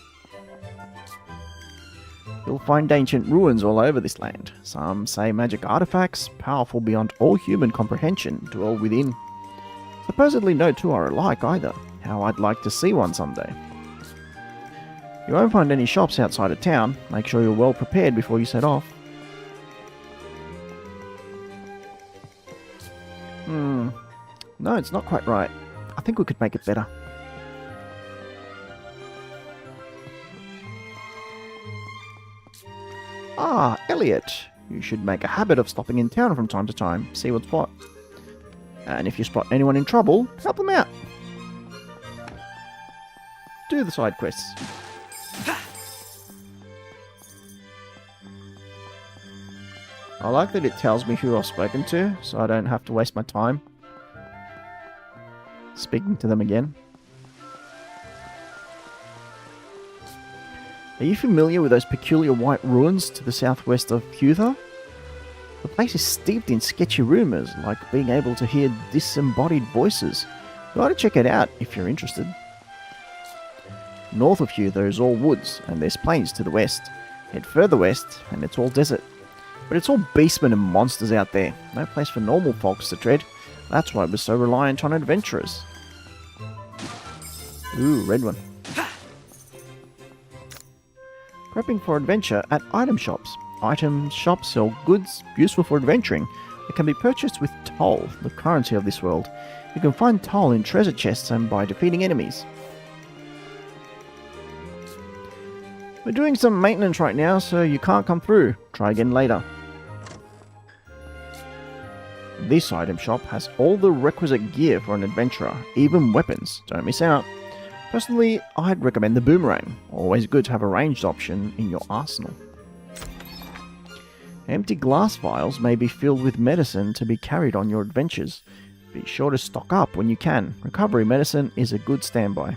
You'll find ancient ruins all over this land. Some say magic artifacts, powerful beyond all human comprehension, dwell within. Supposedly no two are alike either. How I'd like to see one someday. You won't find any shops outside of town. Make sure you're well prepared before you set off. No, it's not quite right. I think we could make it better. Ah, Elliot. You should make a habit of stopping in town from time to time, see what's what. And if you spot anyone in trouble, help them out. Do the side quests. I like that it tells me who I've spoken to, so I don't have to waste my time speaking to them again. Are you familiar with those peculiar white ruins to the southwest of Hutha? The place is steeped in sketchy rumours, like being able to hear disembodied voices. You ought to check it out if you're interested. North of Hutha is all woods, and there's plains to the west. Head further west, and it's all desert. But it's all beastmen and monsters out there. No place for normal folks to tread. That's why we're so reliant on adventurers. Ooh, red one. Prepping for adventure at item shops. Item shops sell goods useful for adventuring. It can be purchased with toll, the currency of this world. You can find toll in treasure chests and by defeating enemies. We're doing some maintenance right now, so you can't come through. Try again later. This item shop has all the requisite gear for an adventurer, even weapons. Don't miss out. Personally, I'd recommend the boomerang. Always good to have a ranged option in your arsenal. Empty glass vials may be filled with medicine to be carried on your adventures. Be sure to stock up when you can. Recovery medicine is a good standby.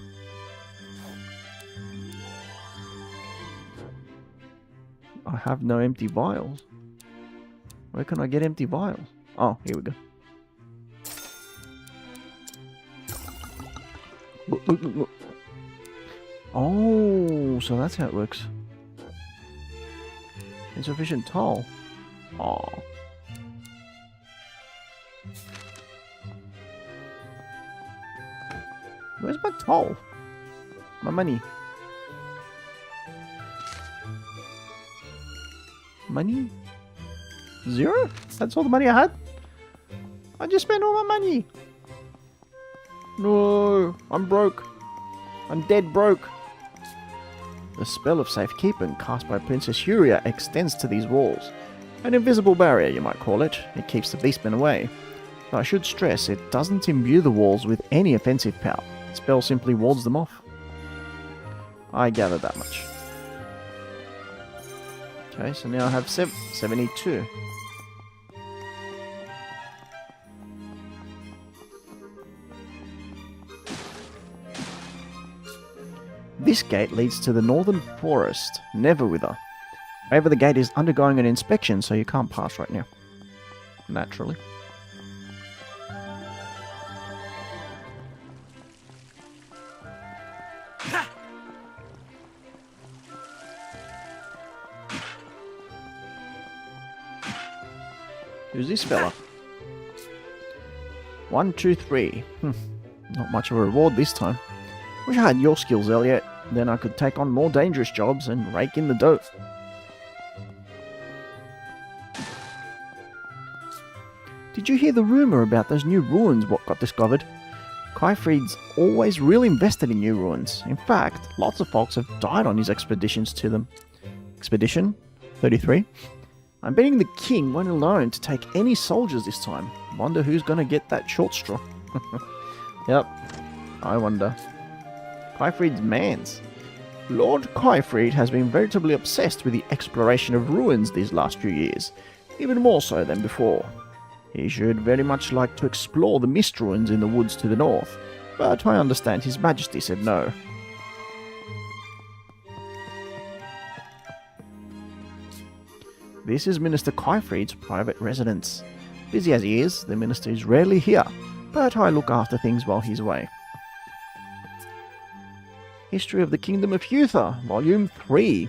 I have no empty vials. Where can I get empty vials? Oh, here we go. Look. Oh, so that's how it works. Insufficient toll. Oh. Where's my toll? My money. Money? 0? That's all the money I had? I just spent all my money. No, I'm broke. I'm dead broke. The spell of safekeeping cast by Princess Huria extends to these walls. An invisible barrier, you might call it. It keeps the beastmen away. But I should stress, it doesn't imbue the walls with any offensive power. The spell simply wards them off. I gathered that much. Okay, so now I have 72. This gate leads to the northern forest, Neverwither. However, the gate is undergoing an inspection, so you can't pass right now. Naturally. Who's this fella? 1, 2, 3. Not much of a reward this time. Wish I had your skills, Elliot. Then I could take on more dangerous jobs and rake in the dough. Did you hear the rumour about those new ruins what got discovered? Kyfried's always really invested in new ruins. In fact, lots of folks have died on his expeditions to them. Expedition 33. I'm betting the king went alone to take any soldiers this time. Wonder who's gonna get that short straw. Yep, I wonder. Kyfried's mans. Lord Kyfried has been veritably obsessed with the exploration of ruins these last few years, even more so than before. He should very much like to explore the mist ruins in the woods to the north, but I understand His Majesty said no. This is Minister Kyfried's private residence. Busy as he is, the minister is rarely here, but I look after things while he's away. History of the Kingdom of Hutha, Volume 3.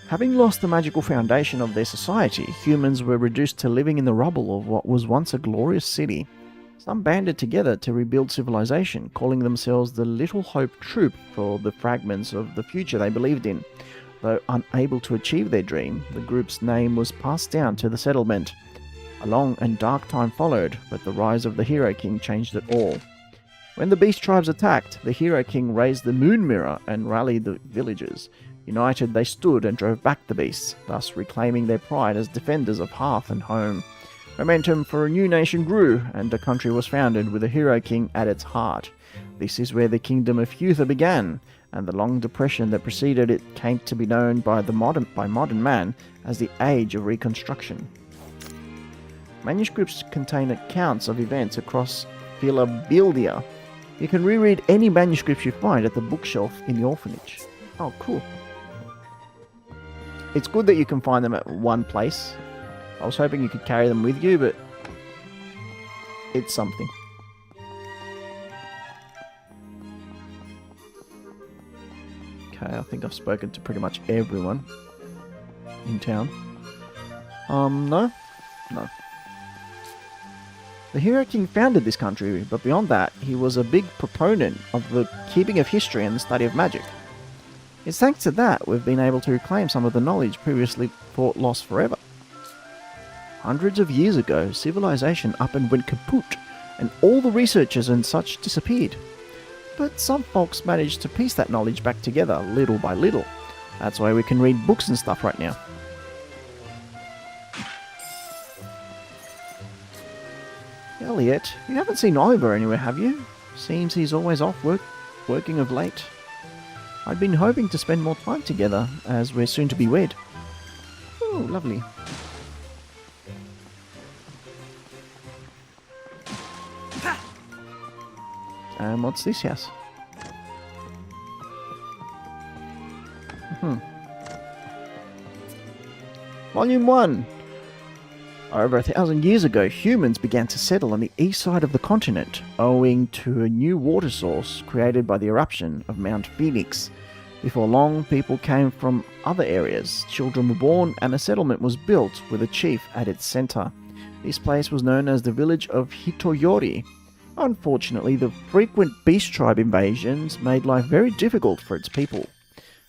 Having lost the magical foundation of their society, humans were reduced to living in the rubble of what was once a glorious city. Some banded together to rebuild civilization, calling themselves the Little Hope Troop for the fragments of the future they believed in. Though unable to achieve their dream, the group's name was passed down to the settlement. A long and dark time followed, but the rise of the Hero King changed it all. When the beast tribes attacked, the Hero King raised the Moon Mirror and rallied the villagers. United, they stood and drove back the beasts, thus reclaiming their pride as defenders of hearth and home. Momentum for a new nation grew, and a country was founded with a Hero King at its heart. This is where the Kingdom of Hutha began, and the long depression that preceded it came to be known by modern man as the Age of Reconstruction. Manuscripts contain accounts of events across Philadelphia. You can reread any manuscripts you find at the bookshelf in the orphanage. Oh, cool. It's good that you can find them at one place. I was hoping you could carry them with you, but it's something. Okay, I think I've spoken to pretty much everyone in town. No? No. The Hero King founded this country, but beyond that, he was a big proponent of the keeping of history and the study of magic. It's thanks to that we've been able to reclaim some of the knowledge previously thought lost forever. Hundreds of years ago, civilization up and went kaput, and all the researchers and such disappeared. But some folks managed to piece that knowledge back together little by little. That's why we can read books and stuff right now. Elliot, you haven't seen Oliver anywhere, have you? Seems he's always off working of late. I'd been hoping to spend more time together, as we're soon to be wed. Oh, lovely. And what's this house? Volume 1. Over 1,000 years ago, humans began to settle on the east side of the continent, owing to a new water source created by the eruption of Mount Phoenix. Before long, people came from other areas, children were born, and a settlement was built with a chief at its center. This place was known as the village of Hitoyori. Unfortunately, the frequent beast tribe invasions made life very difficult for its people.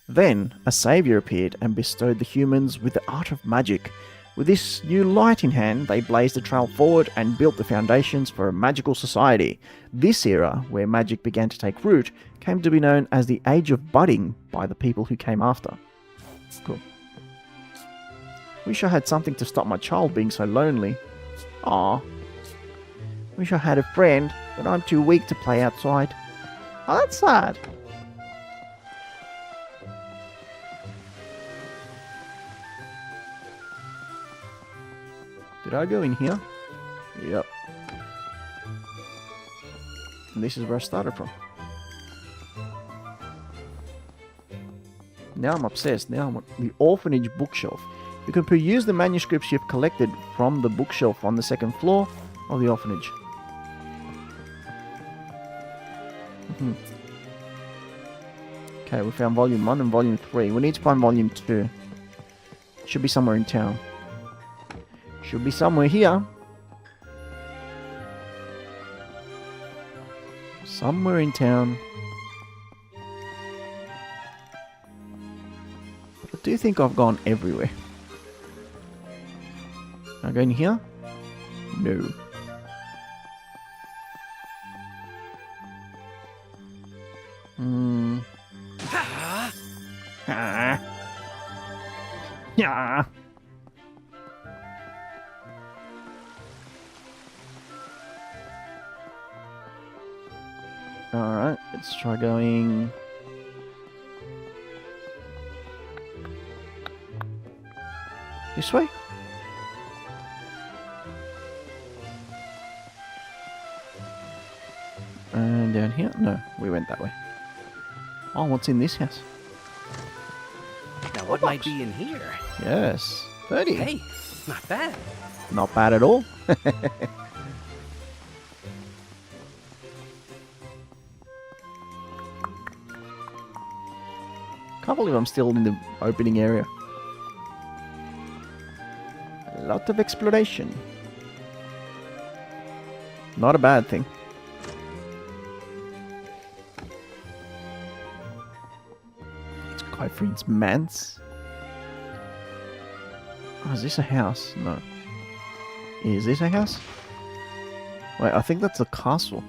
Then, a savior appeared and bestowed the humans with the art of magic. With this new light in hand, they blazed a trail forward and built the foundations for a magical society. This era, where magic began to take root, came to be known as the Age of Budding by the people who came after. Cool. Wish I had something to stop my child being so lonely. Aww. Wish I had a friend, but I'm too weak to play outside. Oh, that's sad. Did I go in here? Yep. And this is where I started from. Now I'm obsessed. Now I'm on the orphanage bookshelf. You can peruse the manuscripts you've collected from the bookshelf on the second floor of the orphanage. Okay, we found volume 1 and volume 3. We need to find volume 2. Should be somewhere in town. Should be somewhere here. Somewhere in town. I do think I've gone everywhere. Am I going here? No. Yeah. Alright, let's try going... this way? And down here? No, we went that way. Oh, what's in this house? Now what might be in here? Yes, 30. Hey, not bad. Not bad at all. Can't believe I'm still in the opening area. A lot of exploration. Not a bad thing. It's Kyfried's manse. Oh, is this a house? No. Is this a house? Wait, I think that's a castle.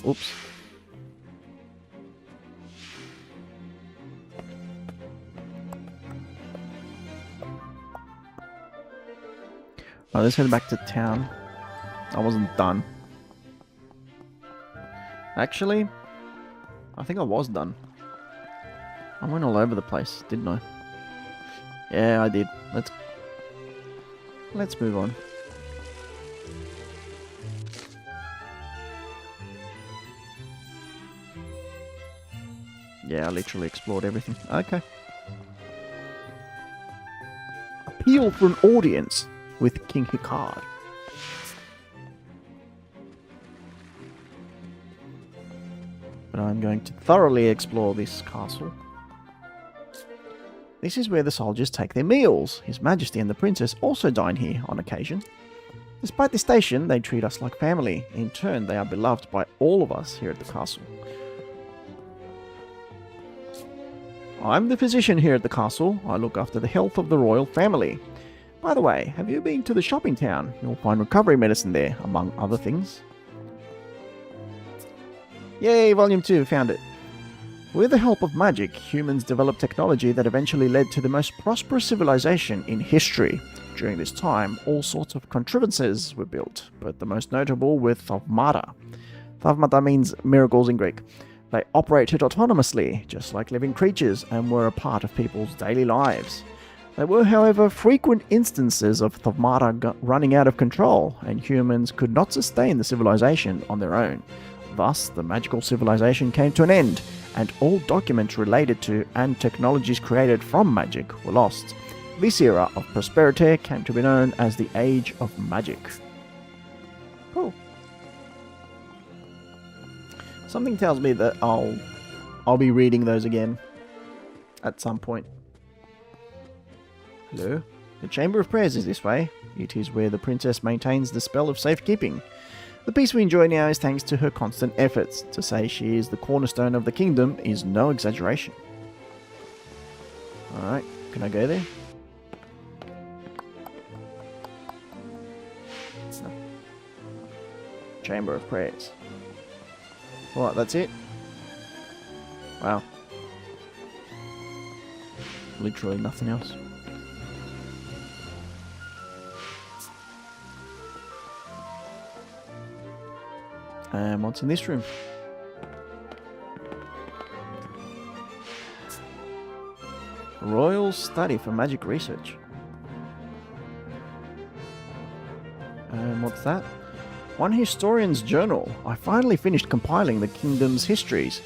Oops. Oh, let's head back to town. I wasn't done. Actually, I think I was done. I went all over the place, didn't I? Yeah, I did. Let's move on. Yeah, I literally explored everything. Okay. Appeal for an audience with King Hikard. But I'm going to thoroughly explore this castle. This is where the soldiers take their meals. His Majesty and the Princess also dine here on occasion. Despite the station, they treat us like family. In turn, they are beloved by all of us here at the castle. I'm the physician here at the castle. I look after the health of the royal family. By the way, have you been to the shopping town? You'll find recovery medicine there, among other things. Yay, Volume 2, found it. With the help of magic, humans developed technology that eventually led to the most prosperous civilization in history. During this time, all sorts of contrivances were built, but the most notable were Thavmata. Thavmata means miracles in Greek. They operated autonomously, just like living creatures, and were a part of people's daily lives. There were, however, frequent instances of Thavmata running out of control, and humans could not sustain the civilization on their own. Thus, the magical civilization came to an end, and all documents related to and technologies created from magic were lost. This era of prosperity came to be known as the Age of Magic. Cool. Something tells me that I'll be reading those again at some point. Hello? The Chamber of Prayers is this way. It is where the princess maintains the spell of safekeeping. The peace we enjoy now is thanks to her constant efforts. To say she is the cornerstone of the kingdom is no exaggeration. Alright, can I go there? No. Chamber of Prayers. What, that's it? Wow. Literally nothing else. And what's in this room? Royal Study for Magic Research. And what's that? One historian's journal. I finally finished compiling the kingdom's histories.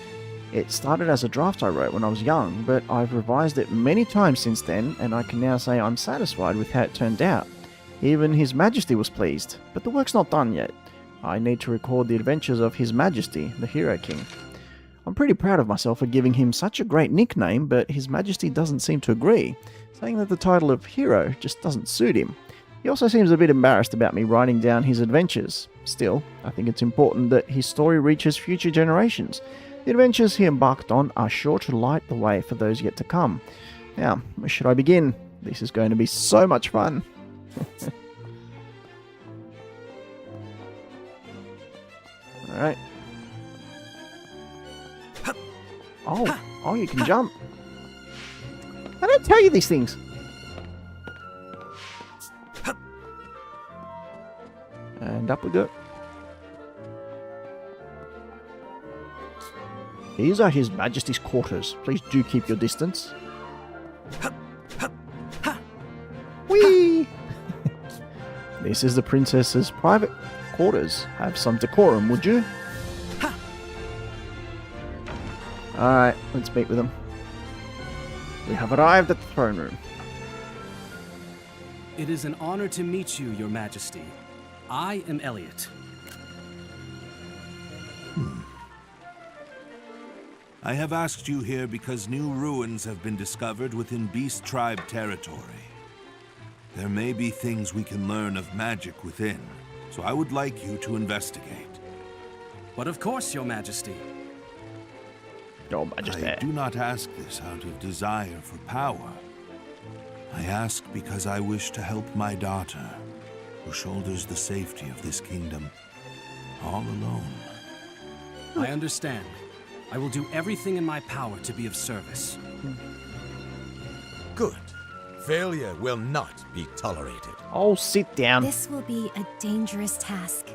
It started as a draft I wrote when I was young, but I've revised it many times since then, and I can now say I'm satisfied with how it turned out. Even His Majesty was pleased, but the work's not done yet. I need to record the adventures of His Majesty, the Hero King. I'm pretty proud of myself for giving him such a great nickname, but His Majesty doesn't seem to agree, saying that the title of Hero just doesn't suit him. He also seems a bit embarrassed about me writing down his adventures. Still, I think it's important that his story reaches future generations. The adventures he embarked on are sure to light the way for those yet to come. Now, where should I begin? This is going to be so much fun. Alright. Oh, you can jump. I don't tell you these things. And up we go. These are His Majesty's quarters. Please do keep your distance. Whee! This is the princess's private quarters. Have some decorum, would you? Alright, let's meet with them. We have arrived at the throne room. It is an honor to meet you, Your Majesty. I am Elliot. I have asked you here because new ruins have been discovered within Beast Tribe territory. There may be things we can learn of magic within, so I would like you to investigate. But of course, Your Majesty. Your Majesty. I do not ask this out of desire for power. I ask because I wish to help my daughter, who shoulders the safety of this kingdom, all alone. I understand. I will do everything in my power to be of service. Good. Failure will not be tolerated. Oh, sit down. This will be a dangerous task.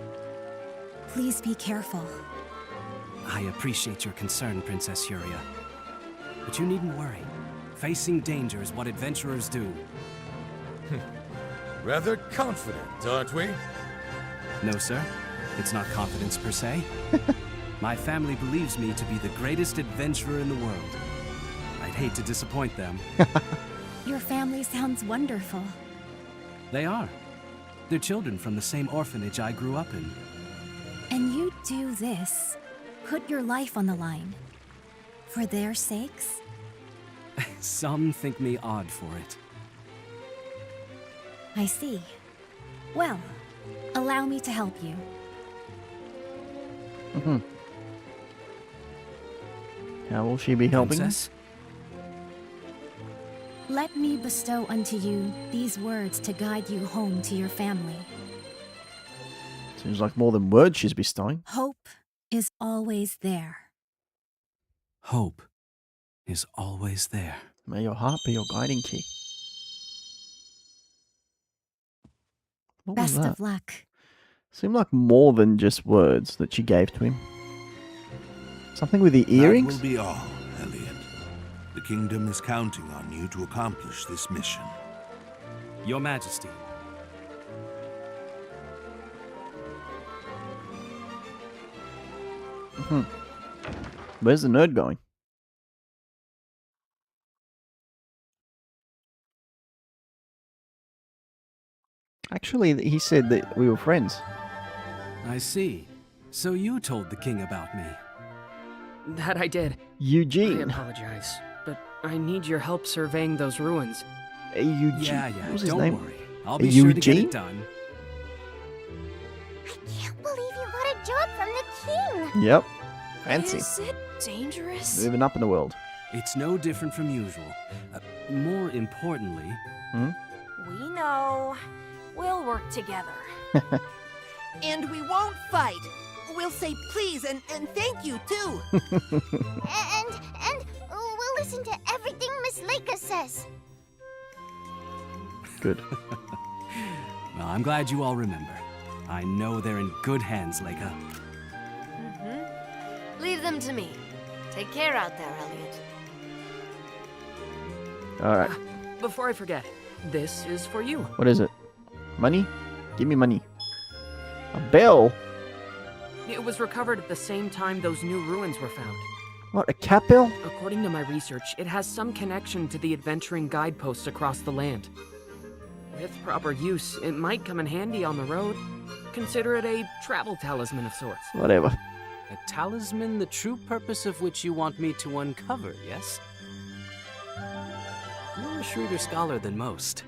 Please be careful. I appreciate your concern, Princess Huria. But you needn't worry. Facing danger is what adventurers do. Rather confident, aren't we? No, sir. It's not confidence per se. My family believes me to be the greatest adventurer in the world. I'd hate to disappoint them. Your family sounds wonderful. They are. They're children from the same orphanage I grew up in. And you do this. Put your life on the line. For their sakes? Some think me odd for it. I see. Well, allow me to help you. How will she be helping? Princess? Let me bestow unto you these words to guide you home to your family. Seems like more than words she's bestowing. Hope is always there. Hope is always there. May your heart be your guiding key. What was Best that? of luck. Seemed like more than just words that she gave to him. Something with the earrings? That will be all, Elliot. The kingdom is counting on you to accomplish this mission. Your Majesty. Where's the nerd going? Actually, he said that we were friends. I see. So you told the king about me. That I did. Eugene. I apologize, but I need your help surveying those ruins. Eugene. Yeah, What was his don't name? worry. I'll be sure to get Eugene? it done. I can't believe you got a job from the king. Yep. Fancy. Is it dangerous? Moving up in the world. It's no different from usual. More importantly... We know. We'll work together. And we won't fight. We'll say please and thank you, too. And we'll listen to everything Miss Leica says. Good. Well, I'm glad you all remember. I know they're in good hands, Leica. Leave them to me. Take care out there, Elliot. Alright. Before I forget, this is for you. What is it? Money? Give me money. A bell? It was recovered at the same time those new ruins were found. What, a cat bell? According to my research, it has some connection to the adventuring guideposts across the land. With proper use, it might come in handy on the road. Consider it a travel talisman of sorts. Whatever. A talisman, the true purpose of which you want me to uncover, yes? You're a shrewder scholar than most.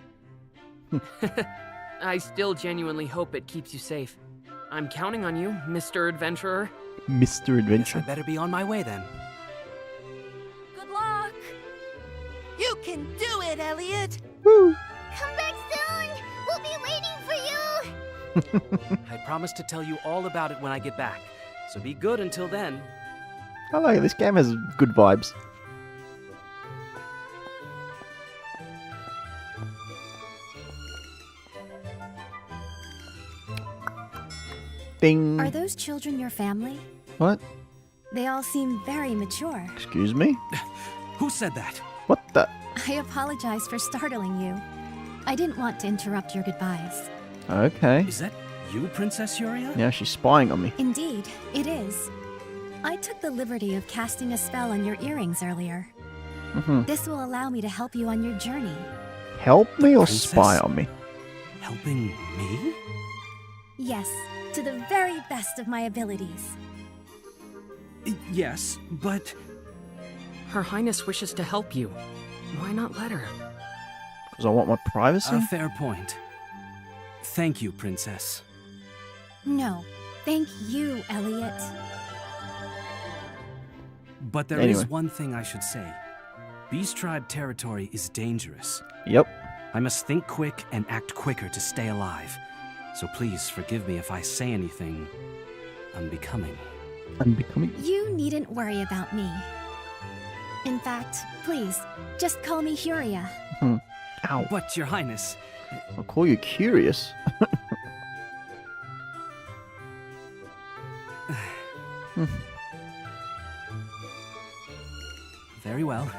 I still genuinely hope it keeps you safe. I'm counting on you, Mr. Adventurer. Mr. Adventure. I better be on my way then. Good luck! You can do it, Elliot! Woo! Come back soon. We'll be waiting for you. I promise to tell you all about it when I get back. So be good until then. I like it. This game has good vibes. Ding. Are those children your family? What? They all seem very mature. Excuse me? Who said that? What the? I apologize for startling you. I didn't want to interrupt your goodbyes. Okay. Is that you, Princess Huria? Now she's spying on me. Indeed, it is. I took the liberty of casting a spell on your earrings earlier. This will allow me to help you on your journey. Help me or Princess? spy on me? Helping me? Yes, to the very best of my abilities. Yes, but... Her Highness wishes to help you. Why not let her? Because I want my privacy? A fair point. Thank you, Princess. No, thank you, Elliot. But there Anyway. is one thing I should say. Beast Tribe territory is dangerous. Yep. I must think quick and act quicker to stay alive. So please forgive me if I say anything unbecoming. Unbecoming? You needn't worry about me. In fact, please, just call me Huria. Ow. But, Your Highness... I'll call you curious. Very well.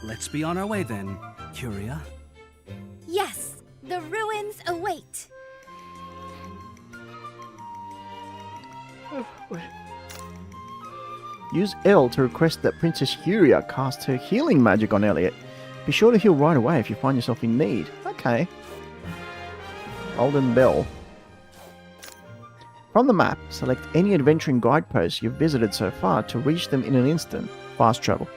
Let's be on our way then, Curia. Yes, the ruins await. Use L to request that Princess Huria cast her healing magic on Elliot. Be sure to heal right away if you find yourself in need. Okay. Golden Bell. From the map, select any adventuring guideposts you've visited so far to reach them in an instant. Fast travel.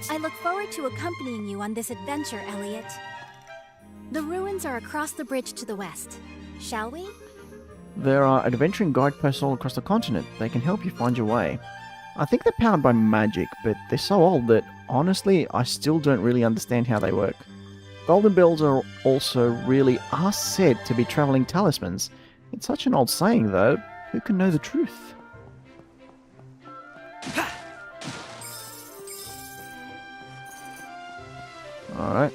I look forward to accompanying you on this adventure, Elliot. The ruins are across the bridge to the west. Shall we? There are adventuring guideposts all across the continent. They can help you find your way. I think they're powered by magic, but they're so old that, honestly, I still don't really understand how they work. Golden bells are said to be travelling talismans. It's such an old saying, though. Who can know the truth? Alright.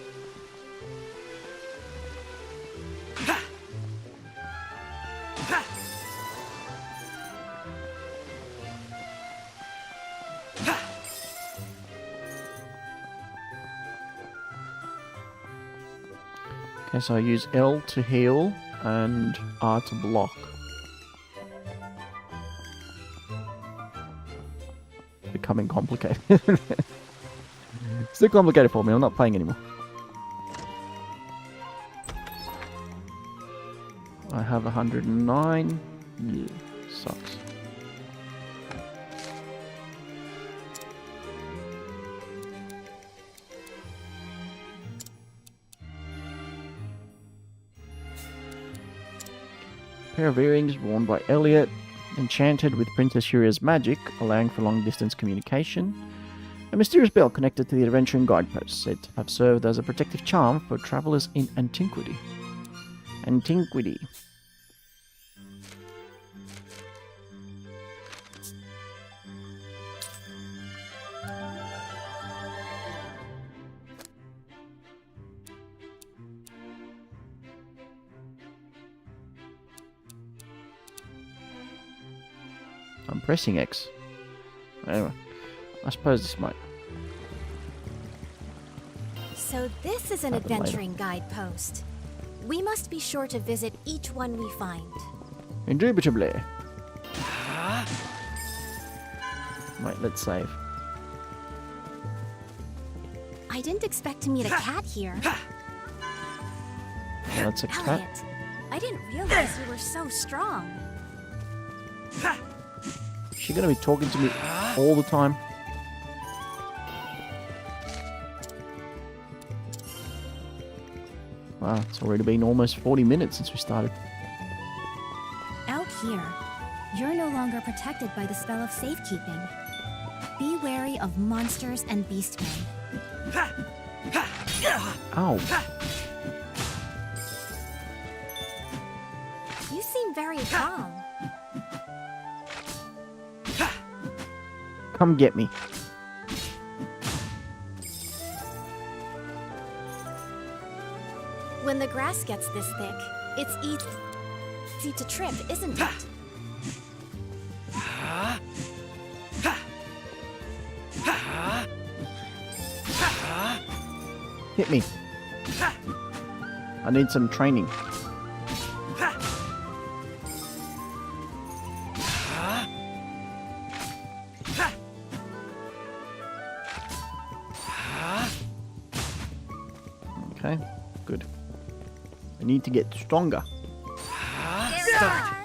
Okay, so I use L to heal and R to block. Becoming complicated. Still complicated for me, I'm not playing anymore. I have 109. Yeah, sucks. Pair of earrings worn by Elliot, enchanted with Princess Huria's magic, allowing for long-distance communication. A mysterious bell connected to the adventuring guidepost, said to have served as a protective charm for travelers in antiquity. Antiquity. I'm pressing X. Anyway, I suppose this might. So this is an happen adventuring guidepost. We must be sure to visit each one we find. Indubitably. Right, let's save. I didn't expect to meet a cat here. That's a cat. Elliot, I didn't realize you were so strong. Is she gonna be talking to me all the time? Wow, it's already been almost 40 minutes since we started. Out here, you're no longer protected by the spell of safekeeping. Be wary of monsters and beastmen. Ow. You seem very calm. Come get me. When the grass gets this thick, it's easy to trip, isn't it? Hit me. I need some training. Okay, good. I need to get stronger. Stop.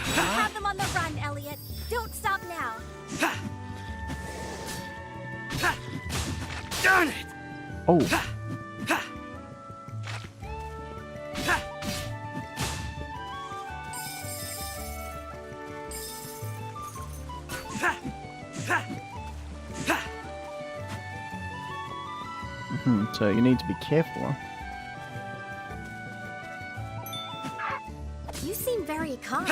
You have them on the run, Elliot. Don't stop now. Darn it! Oh. So you need to be careful. Huh? You seem very calm.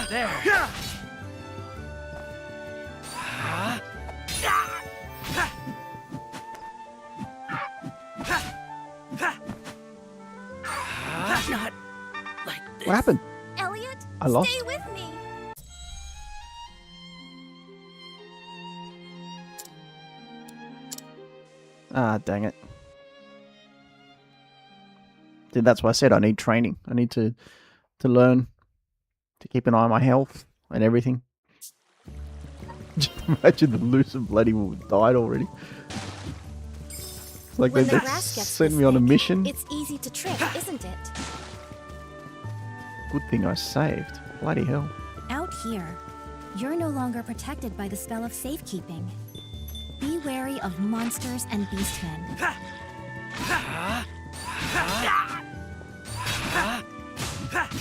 There. What happened? Elliot, I lost. stay with me. Ah, dang it. Dude, that's why I said I need training. I need to learn to keep an eye on my health and everything. Just imagine the Lucid bloody died already. It's like When they the just grass gets sent this me on a thick, mission. It's easy to trip, isn't it? Good thing I saved. Bloody hell. Out here, you're no longer protected by the spell of safekeeping. Be wary of monsters and beastmen.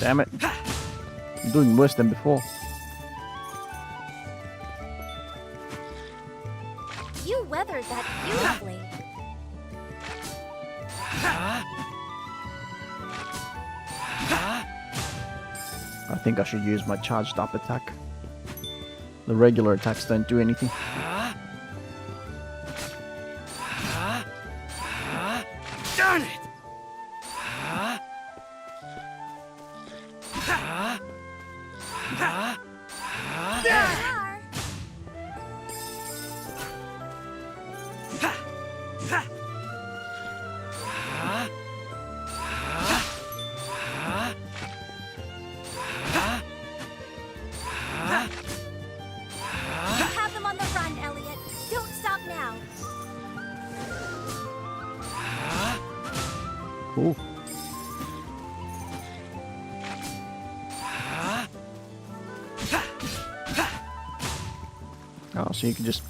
Damn it. I'm doing worse than before. You weathered that beautifully. I think I should use my charged up attack. The regular attacks don't do anything. Darn it! You have them on the run, Elliot. Don't stop now. Cool. Oh, so you can just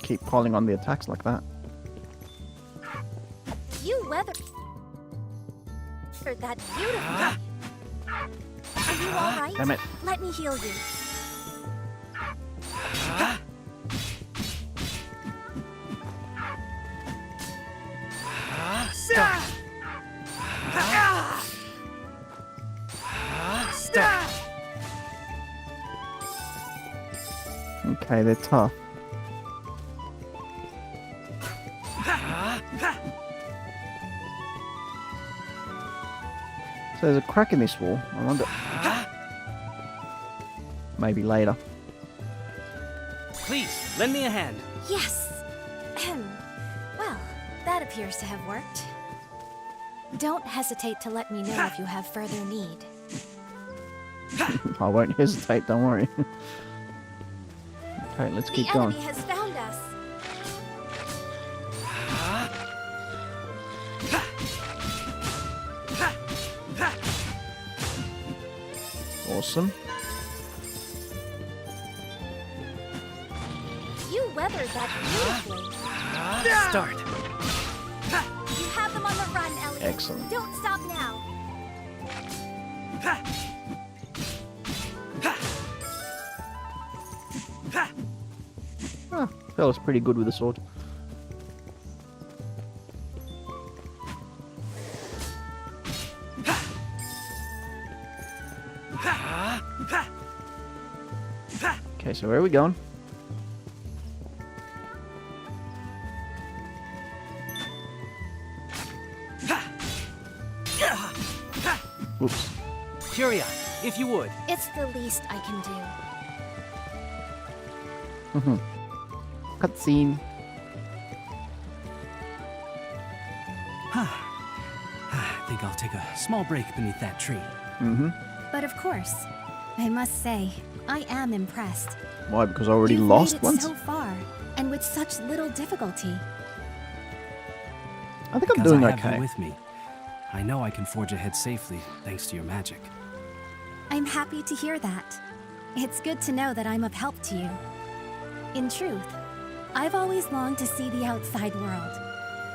keep piling on the attacks like that. You weathered that beautifully. Are you all right? Damn it. Let me heal you. Stop! Stop! Okay, they're tough. So there's a crack in this wall. I wonder. Maybe later. Please, lend me a hand. Yes. Well, that appears to have worked. Don't hesitate to let me know if you have further need. I won't hesitate, don't worry. Okay, let's keep the going. enemy has found us. Awesome. You weathered that beautifully. Start. You have them on the run, Elliot. Excellent. Don't stop now. Ah, fella's pretty good with the sword. Okay, so where are we going? Whoops. Curia, if you would. It's the least I can do. Cutscene. I think I'll take a small break beneath that tree. But of course, I must say, I am impressed. Why? Because I already You've lost made it once? so far, and with such little difficulty. I think I'm Because doing I have okay. you with me. I know I can forge ahead safely thanks to your magic. I'm happy to hear that. It's good to know that I'm of help to you. In truth, I've always longed to see the outside world.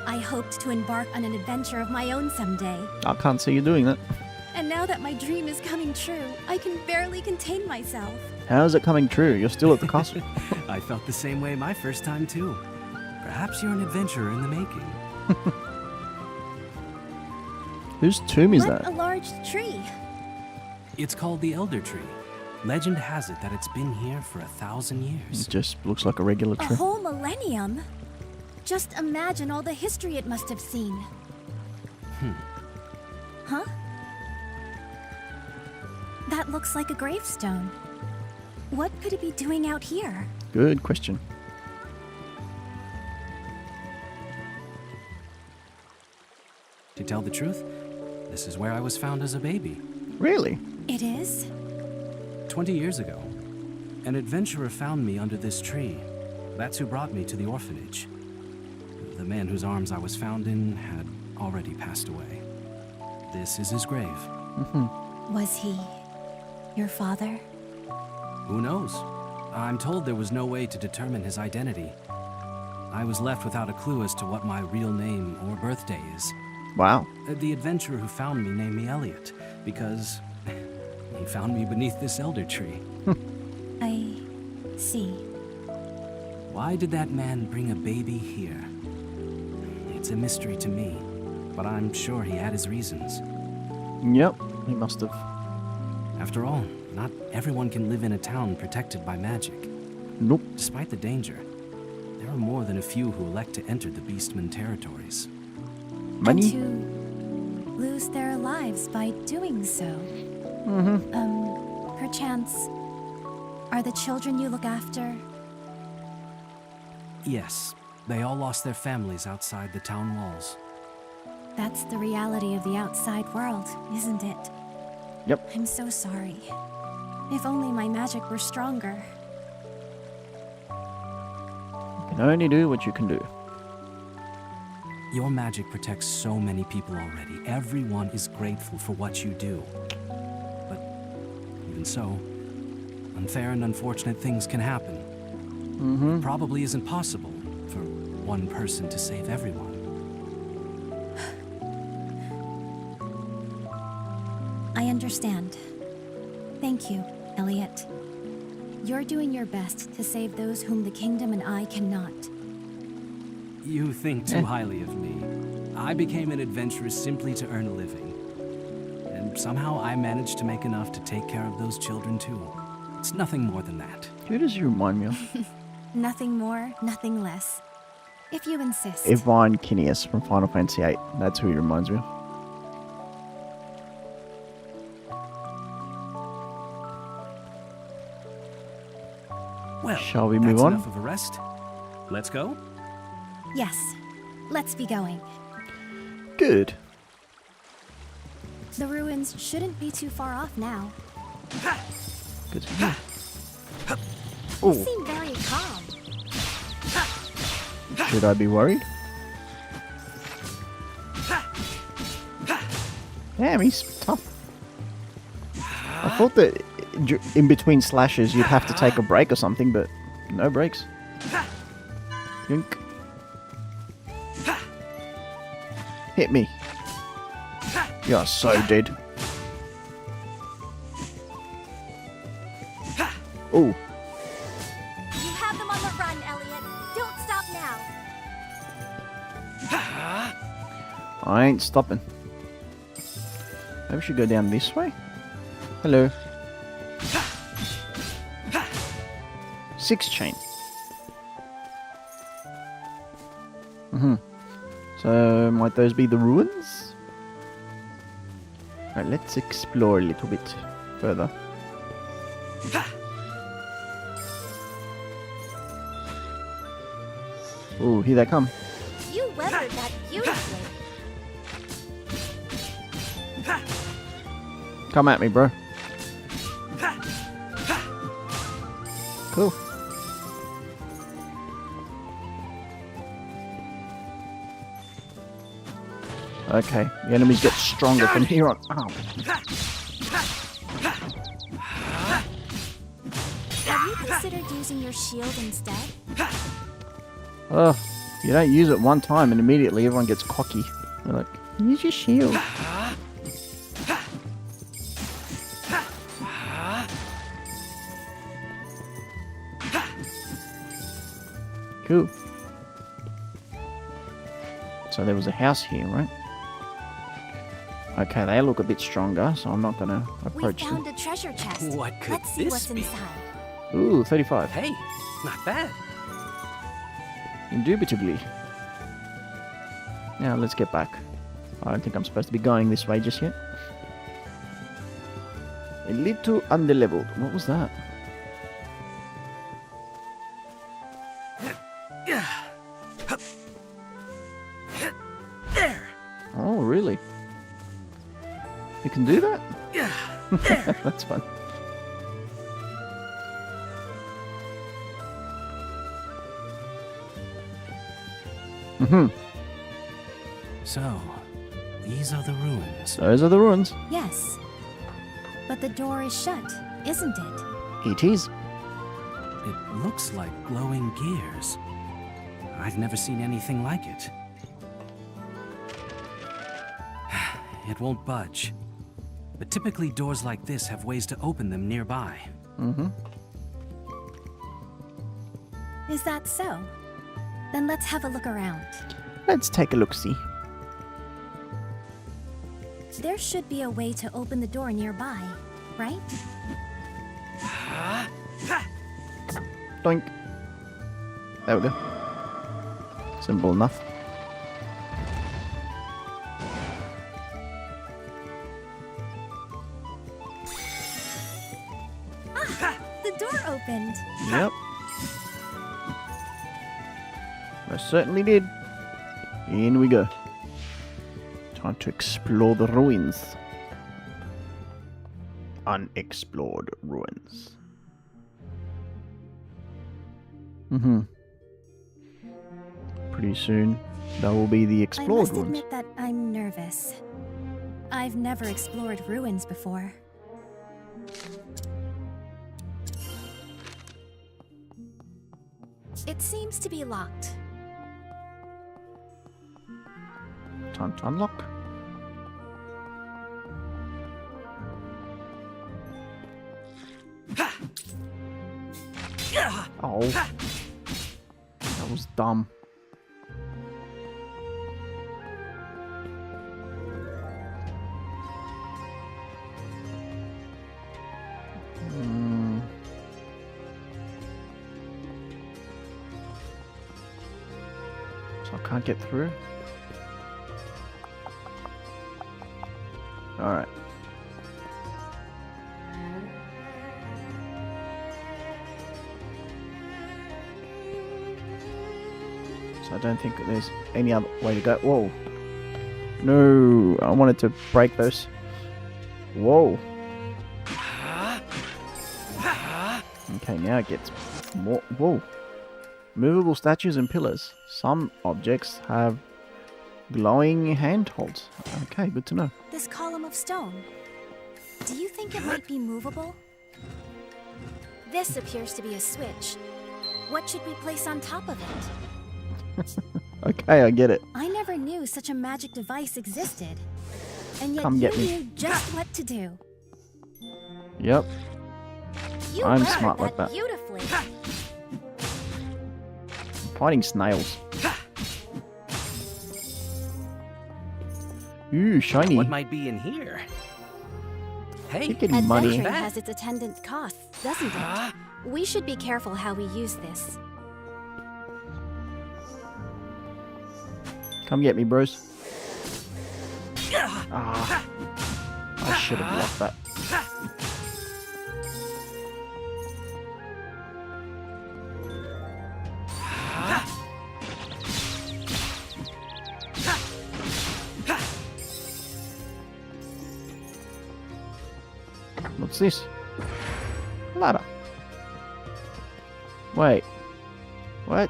I hoped to embark on an adventure of my own someday. I can't see you doing that. And now that my dream is coming true, I can barely contain myself. How is it coming true? You're still at the castle. I felt the same way my first time too. Perhaps you're an adventurer in the making. Whose tomb is What that? a large tree. It's called the Elder Tree. Legend has it that it's been here for 1,000 years. It just looks like a regular A tree. whole millennium? Just imagine all the history it must have seen. Huh? looks like a gravestone. What could it be doing out here? Good question. To tell the truth, this is where I was found as a baby. Really? It is? 20 years ago, an adventurer found me under this tree. That's who brought me to the orphanage. The man whose arms I was found in had already passed away. This is his grave. Was he your father? Who knows? I'm told there was no way to determine his identity. I was left without a clue as to what my real name or birthday is. Wow. The adventurer who found me named me Elliot because he found me beneath this elder tree. I see. Why did that man bring a baby here? It's a mystery to me, but I'm sure he had his reasons. Yep, he must have. After all, not everyone can live in a town protected by magic. Nope. Despite the danger, there are more than a few who elect to enter the Beastman territories. Money? And to lose their lives by doing so. Perchance, are the children you look after? Yes, they all lost their families outside the town walls. That's the reality of the outside world, isn't it? Yep. I'm so sorry. If only my magic were stronger. You can only do what you can do. Your magic protects so many people already. Everyone is grateful for what you do. But even so, unfair and unfortunate things can happen. It probably isn't possible for one person to save everyone. I understand. Thank you, Elliot. You're doing your best to save those whom the kingdom and I cannot. You think too highly of me. I became an adventurer simply to earn a living. And somehow I managed to make enough to take care of those children too. It's nothing more than that. Who does he remind me of? Nothing more, nothing less. If you insist. Yvonne Kineas from Final Fantasy VIII. That's who he reminds me of. Well, shall we move that's on? Enough of a rest. Let's go. Yes, let's be going. Good. The ruins shouldn't be too far off now. Good to hear. You seem very calm. Should I be worried? Damn, he's tough. I thought that in between slashes you'd have to take a break or something, but no breaks. Yoink. Hit me. You're so dead. Ooh. You have them on the run, Elliot. Don't stop now. I ain't stopping. Maybe we should go down this way. Hello. 6 chain. So, might those be the ruins? Alright, let's explore a little bit further. Ooh, here they come. You weathered that beautifully. Come at me, bro. Cool. Okay, the enemies get stronger from here on. Oh. Have you considered using your shield instead? Oh, you don't use it one time and immediately everyone gets cocky. They're like, use your shield. Cool. So there was a house here, right? Okay, they look a bit stronger, so I'm not gonna approach We them. found a treasure chest. What could Let's see this what's be? inside. Ooh, 35. Hey, not bad. Indubitably. Now let's get back. I don't think I'm supposed to be going this way just yet. A little underleveled. What was that? Oh, really? You can do that? That's fun. So, these are the ruins. Those are the ruins. Yes. But the door is shut, isn't it? It is. It looks like glowing gears. I've never seen anything like it. It won't budge. But typically doors like this have ways to open them nearby. Is that so? Then let's have a look around. Let's take a look-see. There should be a way to open the door nearby, right? Doink. There we go. Simple enough. Ah! The door opened! Yep. I certainly did. In we go. Time to explore the ruins. Unexplored ruins. Pretty soon, that will be the I explored must ruins. admit that I'm nervous. I've never explored ruins before. It seems to be locked. Time to unlock. Oh. That was dumb. So I can't get through. Alright. So I don't think that there's any other way to go. Whoa. No, I wanted to break those. Whoa. Okay, now it gets more. Whoa. Movable statues and pillars. Some objects have glowing handholds. Okay, good to know. This column of stone. Do you think it might be movable? This appears to be a switch. What should we place on top of it? Okay, I get it. I never knew such a magic device existed. And yet Come you get me. knew just what to do. Yep. You I'm learned smart like that. beautifully. Fighting snails. Ooh, shiny. What might be in here? Hey, You're getting money. Adventuring has its attendant costs, doesn't it? We should be careful how we use this. Come get me, bros. Ah, I should have blocked that. What's this? Ladder. Wait. What?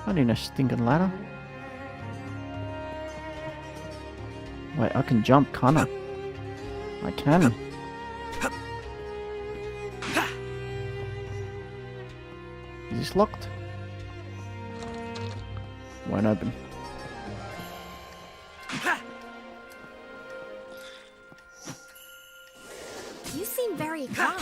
I need a stinking ladder. Wait, I can jump, can't I? I can. Is this locked? Won't open. You seem very calm.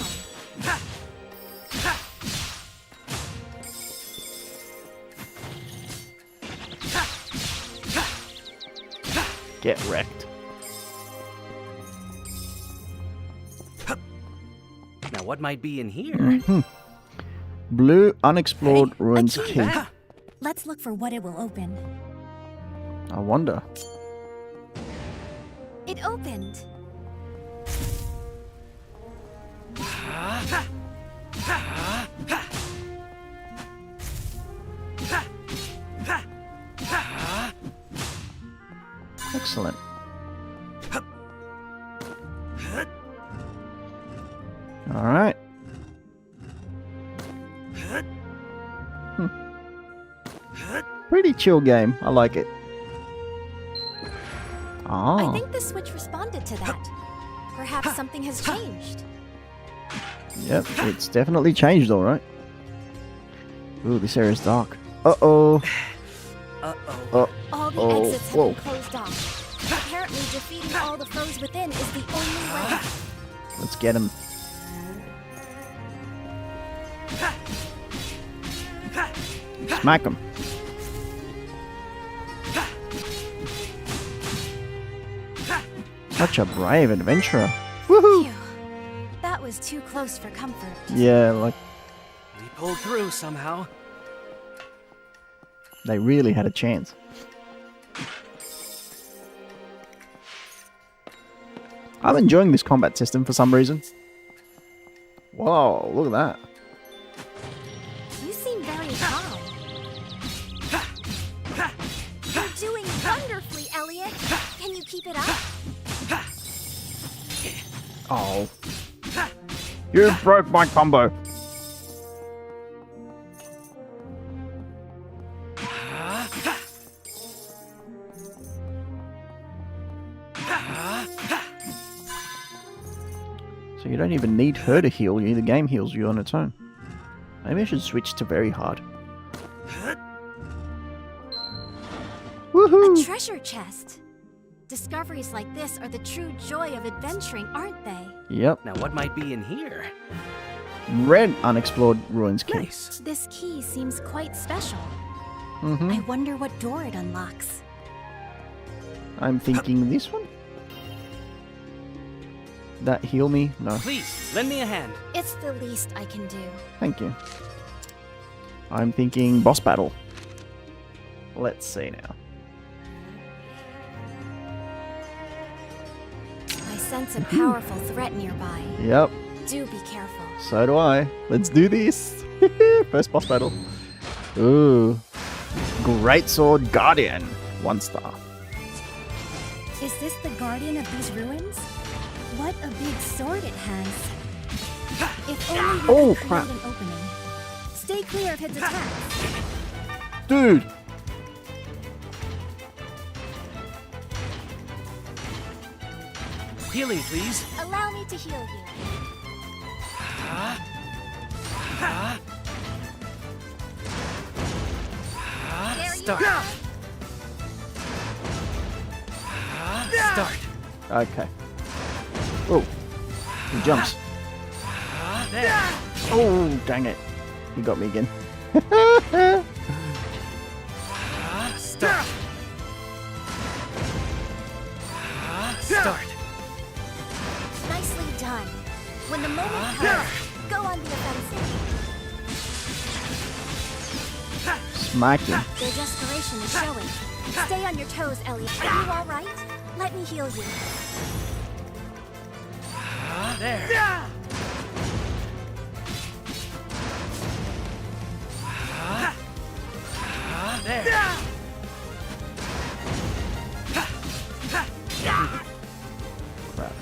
Get wrecked. Now what might be in here? Blue unexplored ruins a key. key. Let's look for what it will open. I wonder. It opened. Excellent. All right. Pretty chill game. I like it. I Oh. think the switch responded to that. Perhaps something has changed. Yep, it's definitely changed, all right. Ooh, this area's dark. Uh-oh. All the exits have Whoa. been closed off. Apparently, defeating all the foes within is the only way. Let's get him. Smack him. Such a brave adventurer. Woohoo! Phew. That was too close for comfort. Yeah, like We pulled through somehow. they really had a chance. I'm enjoying this combat system for some reason. Whoa, look at that. You seem very calm. You're doing wonderfully, Elliot. Can you keep it up? Oh. You broke my combo. So you don't even need her to heal you, the game heals you on its own. Maybe I should switch to very hard. Woohoo! A treasure chest. Discoveries like this are the true joy of adventuring, aren't they? Yep. Now what might be in here? Red unexplored ruins key. Nice. This key seems quite special. Mm-hmm. I wonder what door it unlocks. I'm thinking this one? That heal me? No. Please, lend me a hand. It's the least I can do. Thank you. I'm thinking boss battle. Let's see now. I sense a powerful threat nearby. Yep. Do be careful. So do I. Let's do this. First boss battle. Ooh. Great Sword Guardian. 1 star. Is this the guardian of these ruins? What a big sword it has. If only we Oh, could crap. create an opening. Stay clear of his attacks. Dude. Healing, please. Allow me to heal you. There you Start. are. Start. Okay. Oh. He jumps. There. Oh, dang it. He got me again. Start. Start. Nicely done. When the moment comes, go on the offensive. Smack him. Their desperation is showing. Stay on your toes, Elliot. Are you all right? Let me heal you. There. There. Crap.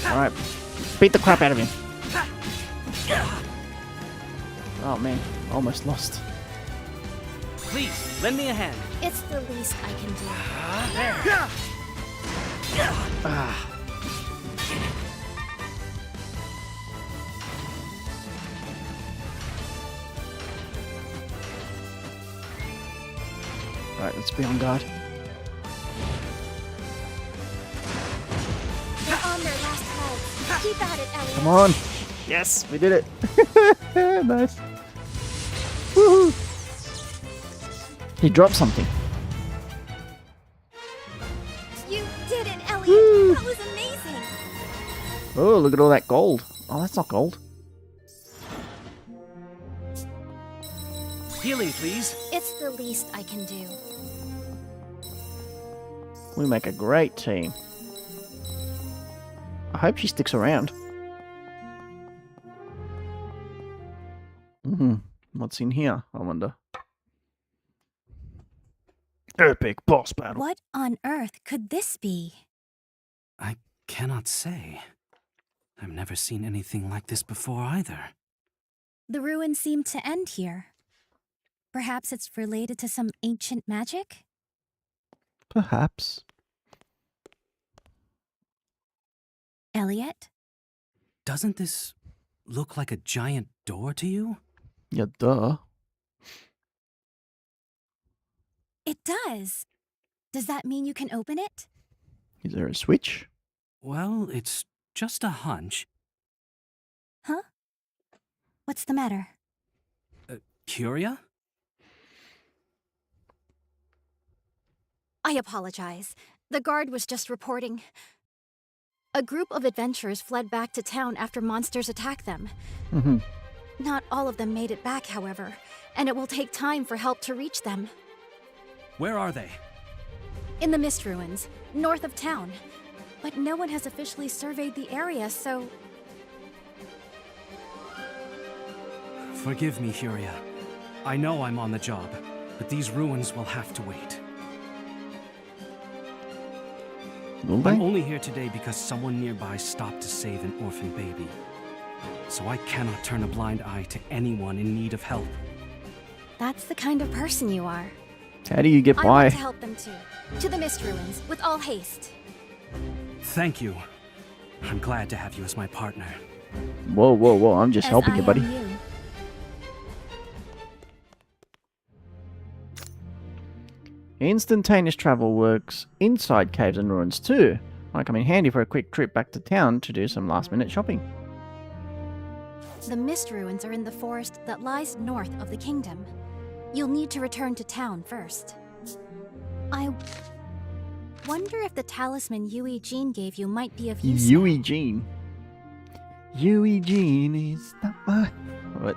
Alright. Beat the crap out of him. Oh man, almost lost. Please, lend me a hand. It's the least I can do. There. Ah. Alright, let's be on guard. They're on their last legs. Keep at it, Elliot. Come on. Yes, we did it. Nice. Woohoo. He dropped something. You did it, Elliot. Woo. That was amazing. Oh, look at all that gold. Oh, that's not gold. Healing, please. It's the least I can do. We make a great team. I hope she sticks around. What's in here, I wonder? Epic boss battle. What on earth could this be? I cannot say. I've never seen anything like this before either. The ruins seem to end here. Perhaps it's related to some ancient magic? Perhaps. Elliot? Doesn't this look like a giant door to you? Yeah, duh. It does. Does that mean you can open it? Is there a switch? Well, it's just a hunch. Huh? What's the matter? Curia? I apologize. The guard was just reporting. A group of adventurers fled back to town after monsters attacked them. Not all of them made it back, however, and it will take time for help to reach them. Where are they? In the Mist Ruins, north of town. But no one has officially surveyed the area, so... Forgive me, Curia. I know I'm on the job, but these ruins will have to wait. I'm only here today because someone nearby stopped to save an orphan baby. So I cannot turn a blind eye to anyone in need of help. That's the kind of person you are. How do you get I by? want to help them too. To the Mist Ruins, with all haste. Thank you. I'm glad to have you as my partner. Whoa, whoa, whoa. I'm just As helping I you, buddy. am you. Instantaneous travel works inside caves and ruins too. Might come in handy for a quick trip back to town to do some last-minute shopping. The Mist Ruins are in the forest that lies north of the kingdom. You'll need to return to town first. I wonder if the talisman Yui Jean gave you might be of use. Yui Jean. Yui Jean is not my... What?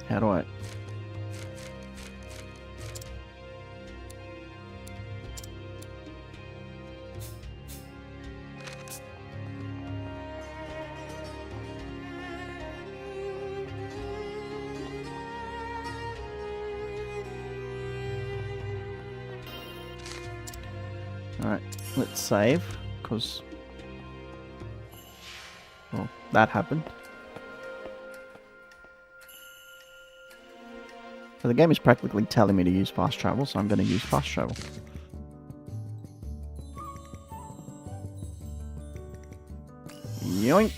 How do I... Alright, let's save, because... Well, that happened. So the game is practically telling me to use fast travel, so I'm going to use fast travel. Yoink!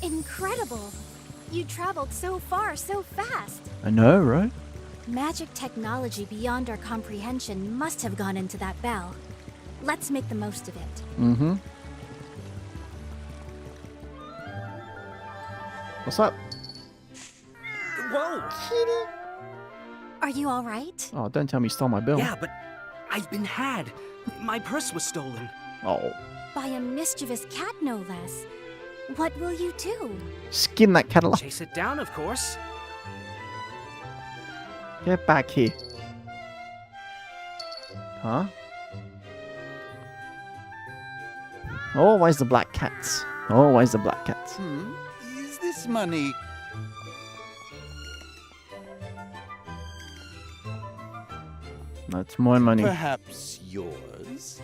Incredible! You traveled so far, so fast! I know, right? Magic technology beyond our comprehension must have gone into that bell. Let's make the most of it. Mm-hmm. What's up? Whoa! Kitty! Are you alright? Oh, don't tell me you stole my bill. Yeah, but I've been had. My purse was stolen. Oh. By a mischievous cat, no less. What will you do? Skin that cat alive. Chase it down, of course. Get back here. Huh? Always the black cats. Always the black cats. Is this money? That's my money. Perhaps yours?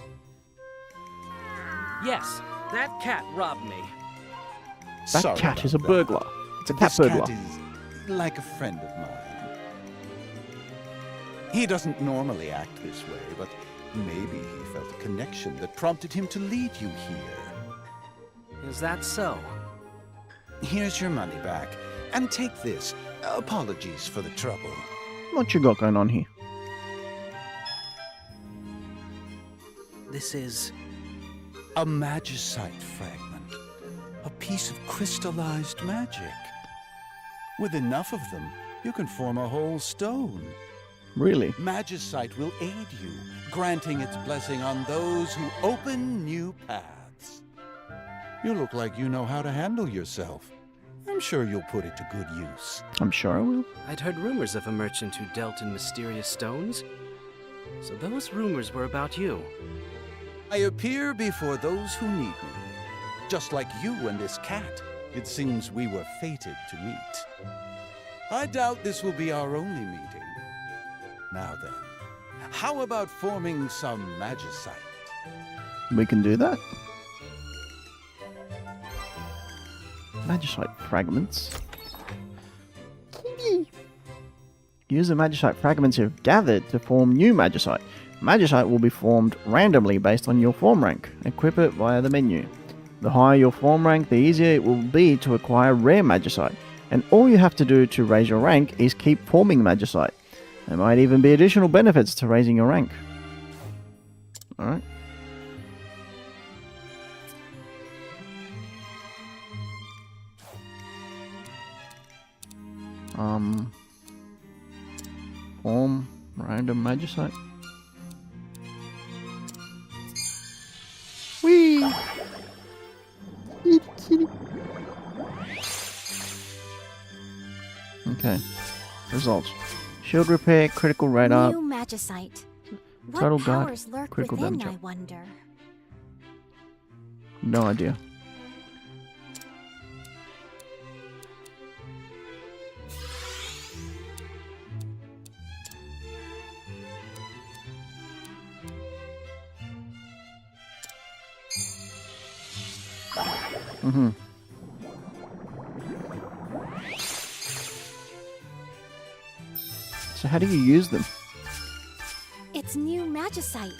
Yes, that cat robbed me. That Sorry cat is a about that. burglar. It's a cat This burglar. cat is like a friend of mine. He doesn't normally act this way, but maybe he felt a connection that prompted him to lead you here. Is that so? Here's your money back, and take this. Apologies for the trouble. What you got going on here? This is a magicite fragment. A piece of crystallized magic. With enough of them, you can form a whole stone. Really? Magicite will aid you, granting its blessing on those who open new paths. You look like you know how to handle yourself. I'm sure you'll put it to good use. I'm sure I will. I'd heard rumors of a merchant who dealt in mysterious stones. So those rumors were about you. I appear before those who need me. Just like you and this cat. It seems we were fated to meet. I doubt this will be our only meeting. Now then, how about forming some magicite? We can do that. Magicite fragments. Use the magicite fragments you've gathered to form new magicite. Magicite will be formed randomly based on your form rank. Equip it via the menu. The higher your form rank, the easier it will be to acquire rare magicite. And all you have to do to raise your rank is keep forming magicite. There might even be additional benefits to raising your rank. Alright. Form random magicite. Whee! Okay. Results. Shield repair, critical rate up. New magicite. Total What guard, powers lurk critical within, damage I up. wonder? No idea. Mm-hmm. So how do you use them? It's new magicite.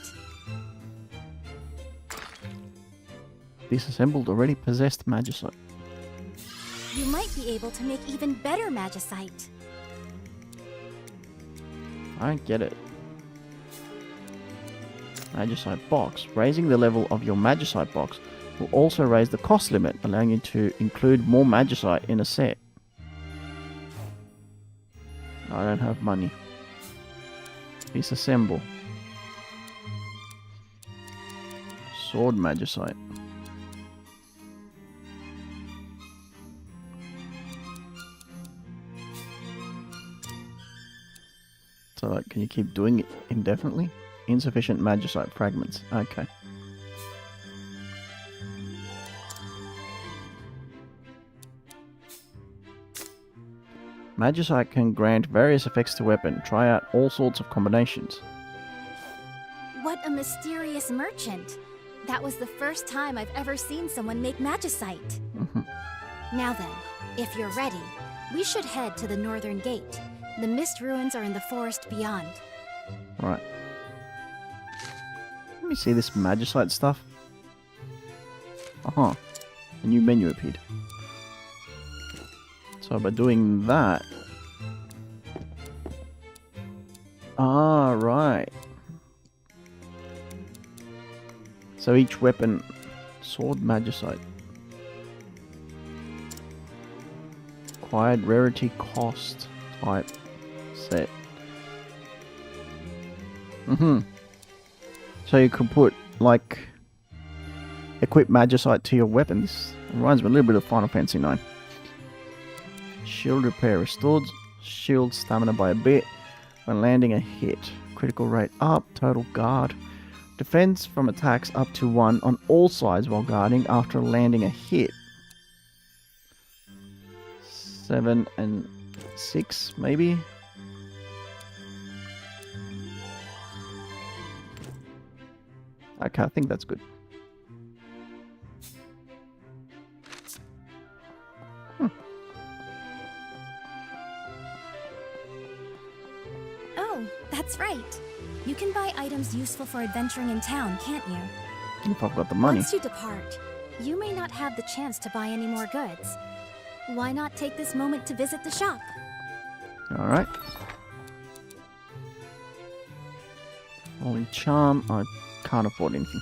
Disassembled already possessed magicite. You might be able to make even better magicite. I don't get it. Magicite box. Raising the level of your magicite box will also raise the cost limit, allowing you to include more magicite in a set. I don't have money. Disassemble. Sword magicite. So, like, can you keep doing it indefinitely? Insufficient magicite fragments. Okay. Magicite can grant various effects to weapon. Try out all sorts of combinations. What a mysterious merchant. That was the first time I've ever seen someone make magicite. Now then, if you're ready, we should head to the northern gate. The mist ruins are in the forest beyond. Right. Let me see this magicite stuff. A new menu appeared. So by doing that... Ah, right. So each weapon... Sword magicite. Acquired rarity cost type set. So you could put, like... equip magicite to your weapon. This reminds me a little bit of Final Fantasy 9. Shield repair restores shield stamina by a bit when landing a hit. Critical rate up, total guard. Defense from attacks up to 1 on all sides while guarding after landing a hit. 7 and 6 maybe? Okay, I think that's good. Oh, that's right. You can buy items useful for adventuring in town, can't you? If I've got the money. Once you depart, you may not have the chance to buy any more goods. Why not take this moment to visit the shop? Alright. charm. I can't afford anything.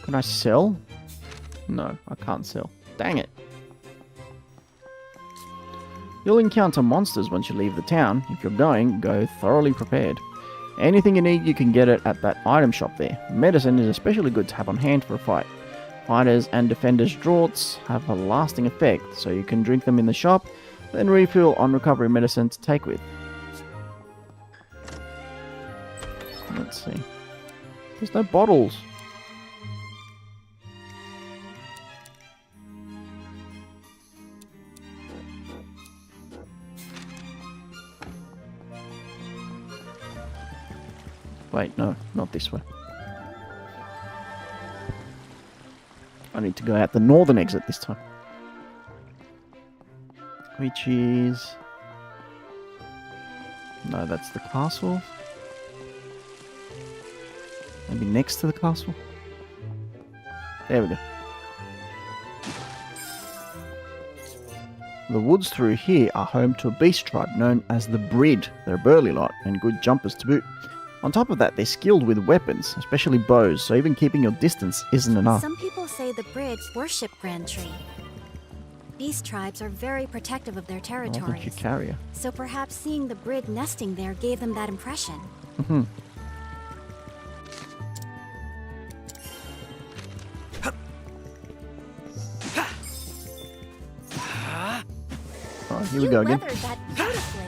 Can I sell? No, I can't sell. Dang it. You'll encounter monsters once you leave the town. If you're going, go thoroughly prepared. Anything you need, you can get it at that item shop there. Medicine is especially good to have on hand for a fight. Fighters and defenders' draughts have a lasting effect, so you can drink them in the shop, then refill on recovery medicine to take with. Let's see. There's no bottles. Wait, no, not this way. I need to go out the northern exit this time. Which is... No, that's the castle. Maybe next to the castle? There we go. The woods through here are home to a beast tribe known as the Brid. They're a burly lot and good jumpers to boot. On top of that, they're skilled with weapons, especially bows, so even keeping your distance isn't enough. Some people say the Brid worship Grand Tree. Beast tribes are very protective of their I think territories. you carry her. So perhaps seeing the Brid nesting there gave them that impression. Mm-hmm. Oh, here we go again. Weathered that beautifully.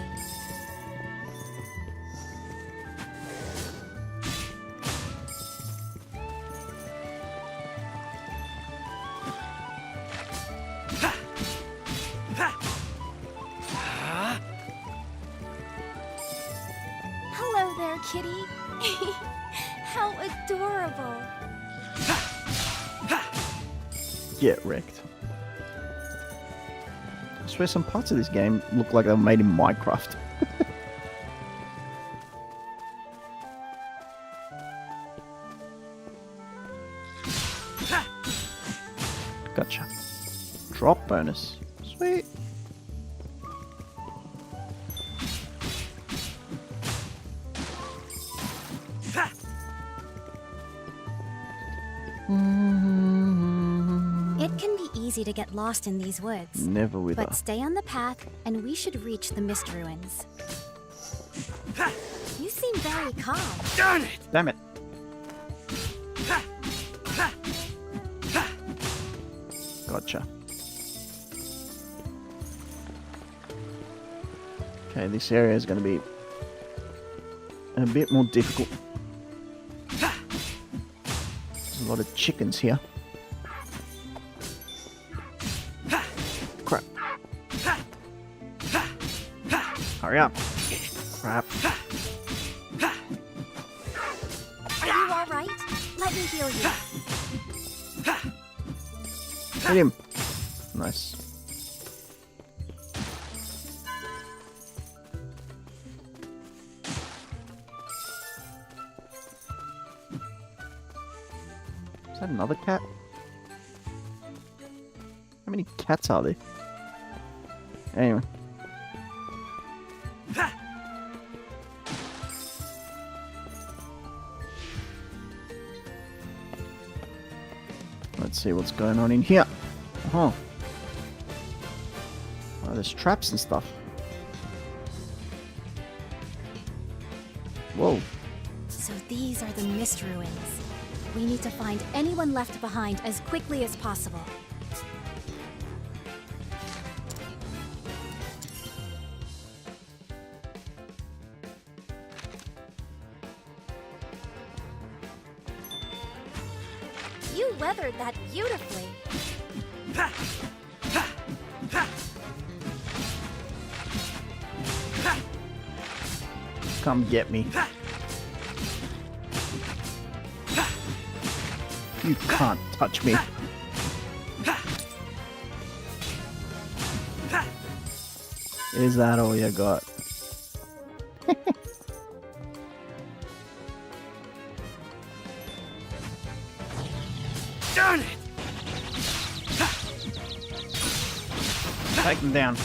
Hello there, kitty. How adorable. Get wrecked. I swear some parts of this game look like they were made in Minecraft. Gotcha. Drop bonus. Sweet. It can be easy to get lost in these woods. Never with her. But stay on the path, and we should reach the Mist Ruins. You seem very calm. Darn it! Damn it. Gotcha. Okay, this area is going to be a bit more difficult. There's a lot of chickens here. Crap. Hurry up. Crap. Are you alright? Let me heal you. Hit him. Nice. Is that another cat? How many cats are there? Anyway. Let's see what's going on in here. Oh, there's traps and stuff. Whoa. So these are the Mist Ruins. We need to find anyone left behind as quickly as possible. You weathered that beautifully. Come get me. You can't touch me. Is that all you got? Darn it! Take them down.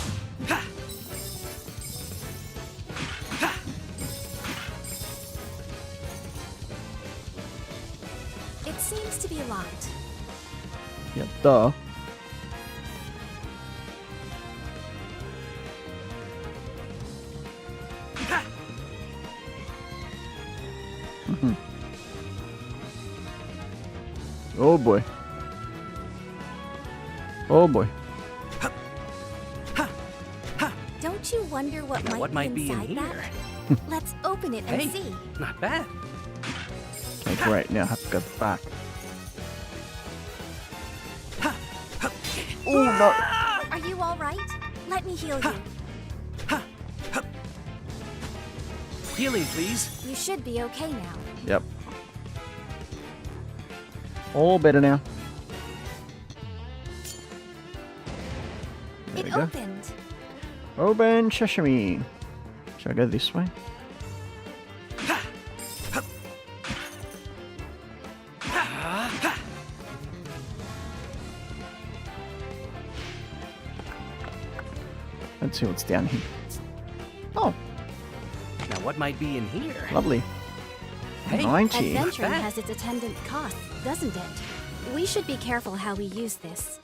seems to be locked. Yeah, duh. Oh boy. Oh boy. Don't you wonder what might be inside that? Let's open it and see. Not bad. Okay, great. Now I have to go back. Oh no! Are you all right? Let me heal you. Healing, please. You should be okay now. Yep. All better now. There we It go. opened. Open sesame. Should I go this way? Let's see what's down here. Oh, Now, what might be in here? lovely. Hey, 90. Adventuring has its attendant costs, doesn't it? We should be careful how we use this.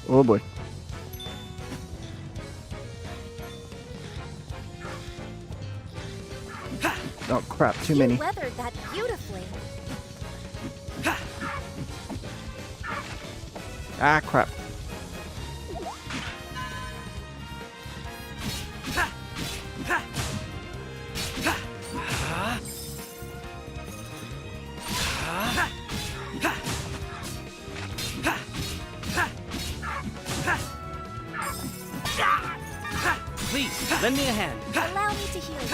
Oh boy. Oh crap, too many. You weathered that beautifully. Ah crap. Please, lend me a hand. Allow me to heal you.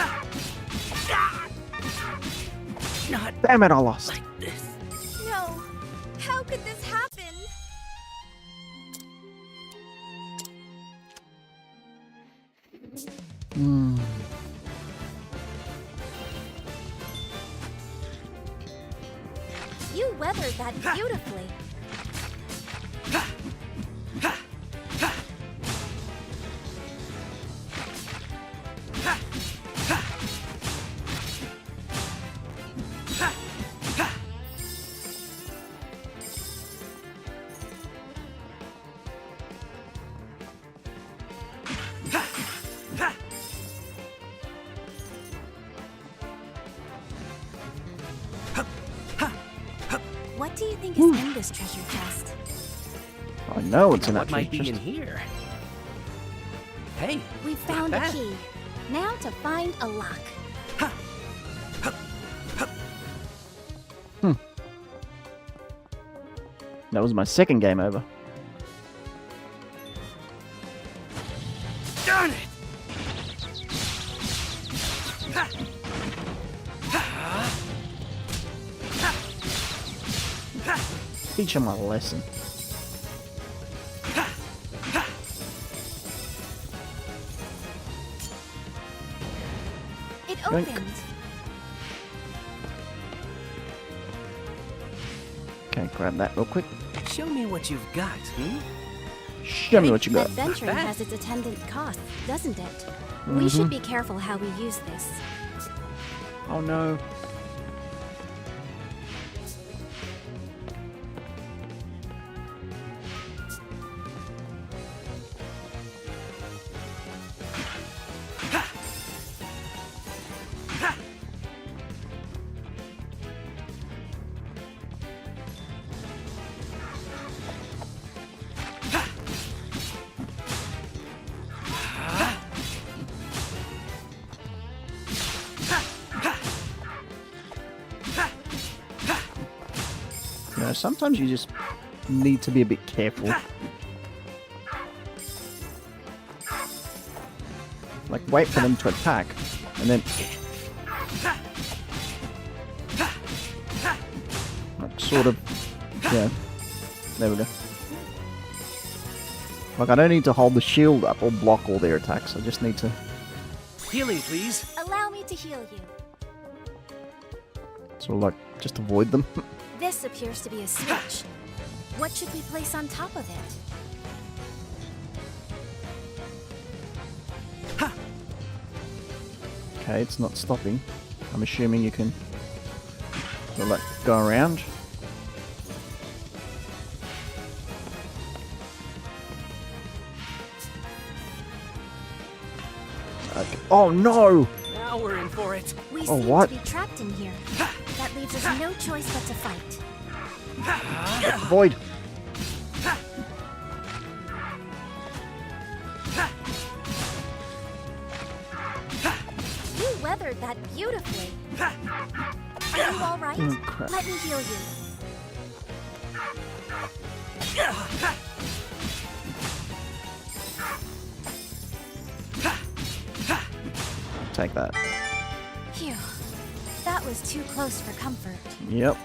Not Damn it, I lost. like this. No. How could this happen? You weathered that beautifully. What do you think is in this treasure chest? I know it's Now, in what that might be chest. in here? Hey, We not found a bad. key. Now to find a lock. That was my second game over. Darn it! Teach him a lesson. It Yoink. opened. Okay, grab that real quick. Show me what you've got, hmm? Show me what you got. Adventuring bad. has its attendant costs, doesn't it? We should be careful how we use this. Oh no. You know, sometimes you just need to be a bit careful. Like, wait for them to attack, and then... Like, sort of... Yeah. There we go. Like, I don't need to hold the shield up or block all their attacks. I just need to... Healing, please. Allow me to heal you. sort of, like, just avoid them. This appears to be a switch. What should we place on top of it? Okay, it's not stopping. I'm assuming you can let go around. Okay. Oh no! Now we're in for it. We Oh, seem what? to be trapped in here. That leaves us no choice but to fight. Void! You weathered that beautifully. Are you all right? Oh, crap. Let me heal you. Take that. Phew. That was too close for comfort. Yep.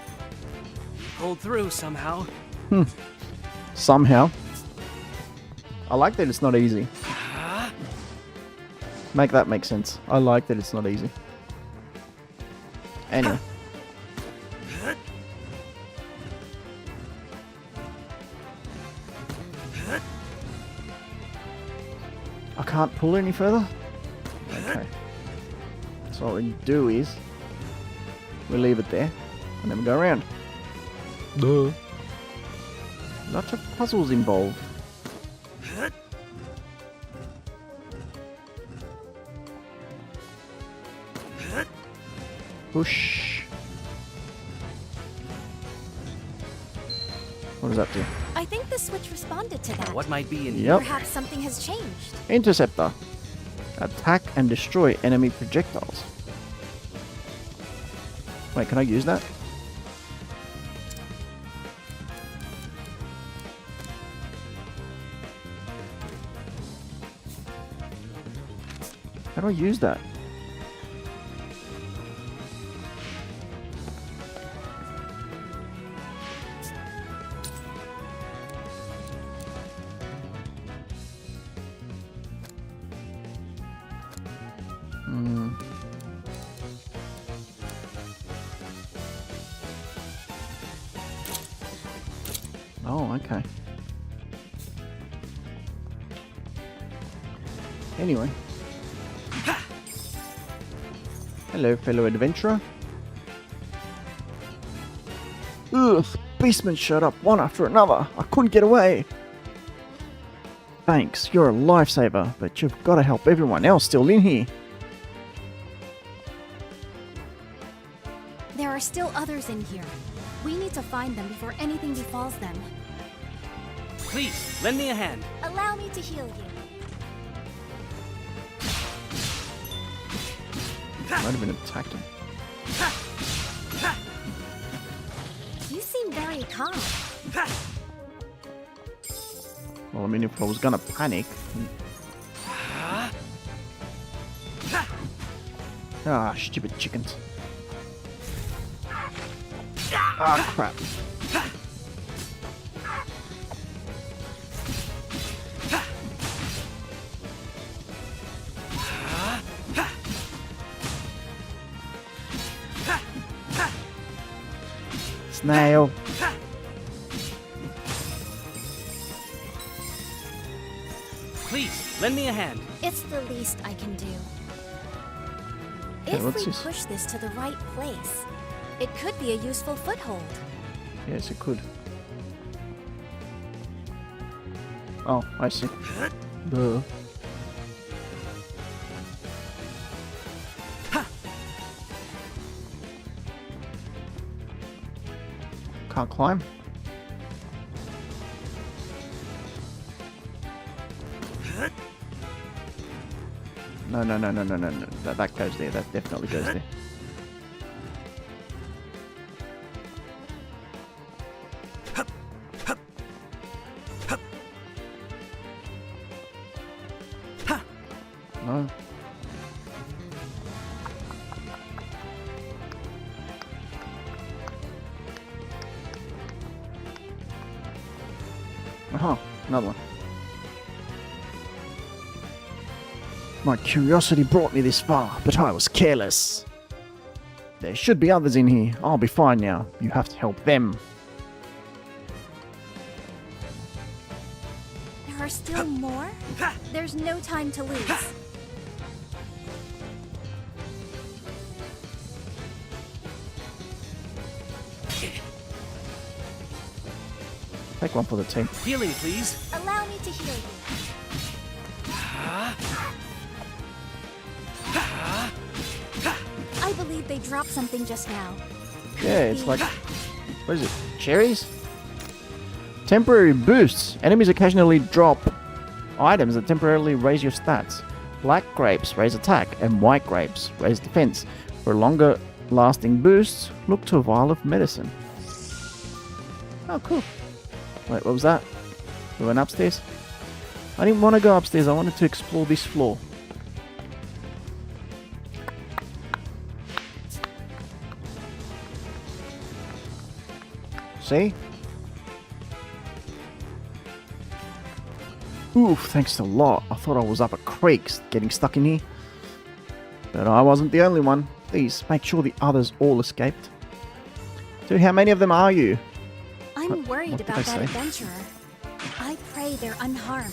Pulled through somehow. Somehow. I like that it's not easy. Make that make sense. I like that it's not easy. Anyway. I can't pull any further? Okay. So what we do is we leave it there and then we go around. Duh. Lots of puzzles involved. Push. What does that do? I think the switch responded to that. What might be in Yep. Perhaps something has changed. Interceptor. Attack and destroy enemy projectiles. Wait, can I use that? How do I use that? Oh, okay. Anyway. Hello, fellow adventurer. Ugh, beastmen showed up one after another. I couldn't get away. Thanks, you're a lifesaver, but you've got to help everyone else still in here. There are still others in here. We need to find them before anything befalls them. Please, lend me a hand. Allow me to heal you. Might have been attacked him. You seem very calm. Well, I mean, if I was gonna panic... Ah, stupid chickens. Ah, crap. Snail. Please, lend me a hand. It's the least I can do. Okay, If what's we this? push this to the right place, it could be a useful foothold. Yes, it could. Oh, I see. Duh. Can't climb. No. That goes there. That definitely goes there. No. Uh-huh, another one. My curiosity brought me this far, but I was careless. There should be others in here. I'll be fine now. You have to help them. There are still more? There's no time to lose. Take one for the team. Healing, please. Allow me to heal you. I believe they dropped something just now. Yeah, it's like, what is it? Cherries? Temporary boosts. Enemies occasionally drop items that temporarily raise your stats. Black grapes raise attack, and white grapes raise defense. For longer lasting boosts, look to a vial of medicine. Oh, cool. Wait, what was that? We went upstairs? I didn't want to go upstairs, I wanted to explore this floor. See? Oof, thanks a lot. I thought I was up a creek getting stuck in here. But I wasn't the only one. Please, make sure the others all escaped. Dude, how many of them are you? I'm worried what did about I that say? adventurer. I pray they're unharmed.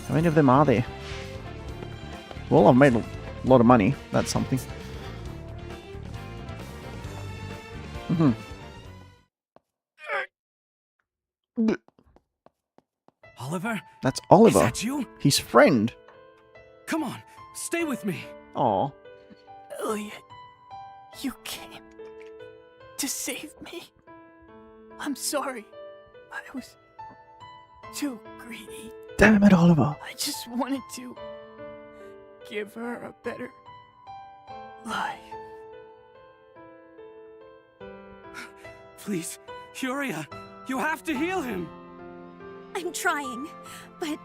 How many of them are there? Well, I've made a lot of money. That's something. Mm-hmm. Oliver? That's Oliver. Is that you? His friend. Come on, stay with me. Aw. Elliot, you came to save me. I'm sorry. I was too greedy. Damn it, Oliver. I just wanted to give her a better life. Please, Furia, you have to heal him. I'm trying, but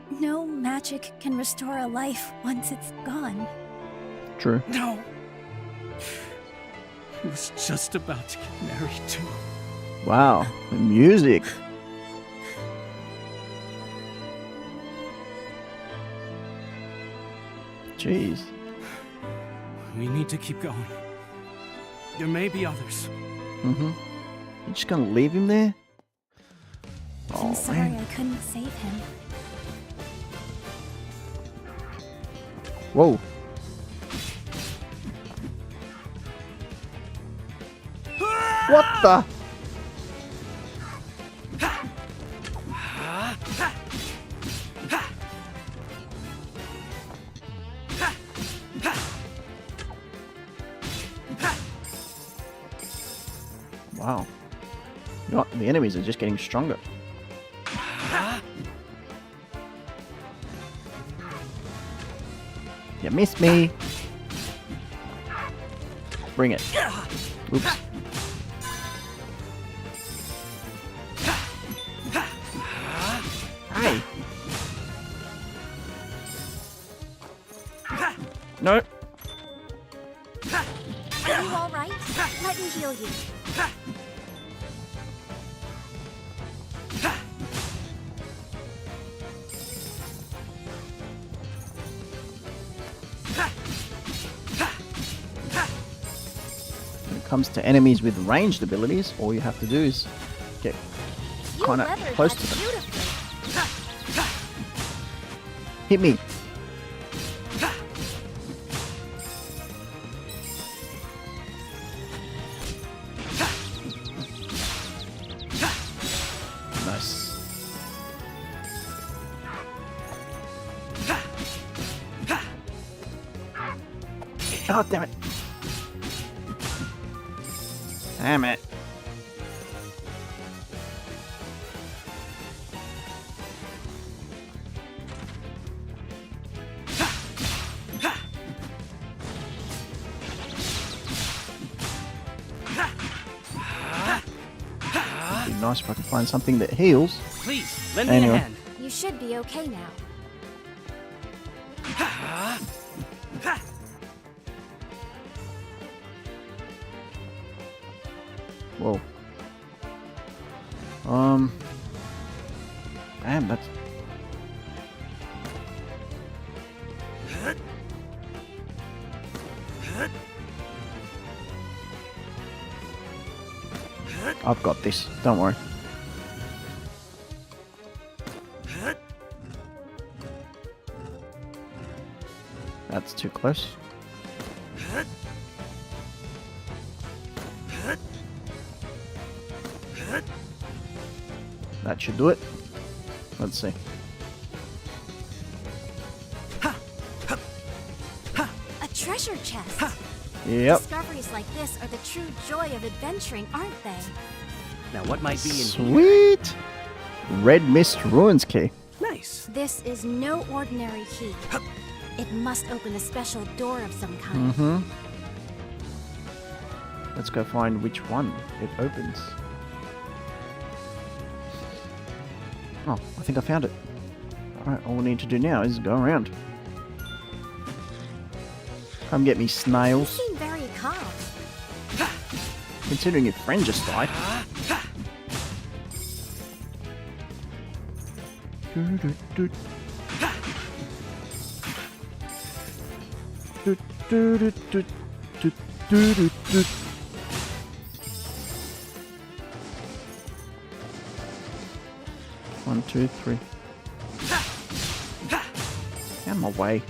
no magic can restore a life once it's gone. True. No. I was just about to get married too. Wow, the music. Jeez. We need to keep going. There may be others. Mm-hmm. You just gonna leave him there? I'm sorry I couldn't save him. Whoa. What the? Wow. You know what? The enemies are just getting stronger. You missed me. Bring it. Oops. Hey. No. Are you all right? Let me heal you. When it comes to enemies with ranged abilities, all you have to do is get kind of close to them. Hit me. Nice. Oh, damn it. Damn it. It'd be nice if I could find something that heals. Please, lend me a Anyway. hand. You should be okay now. Whoa. Damn, that's... I've got this, don't worry. That's too close. That should do it. Let's see. A treasure chest. Yep. Discoveries like this are the true joy of adventuring, aren't they? Now, what might be in here? Sweet! Red Mist Ruins key. Nice. This is no ordinary key. It must open a special door of some kind. Mm-hmm. Let's go find which one it opens. Oh, I think I found it. Alright, all we need to do now is go around. Come get me, You snails. seem very calm. Considering your friend just died. Do-do-do. Do-do-do-do-do-do-do-do. 1, 2, 3. Out of my way.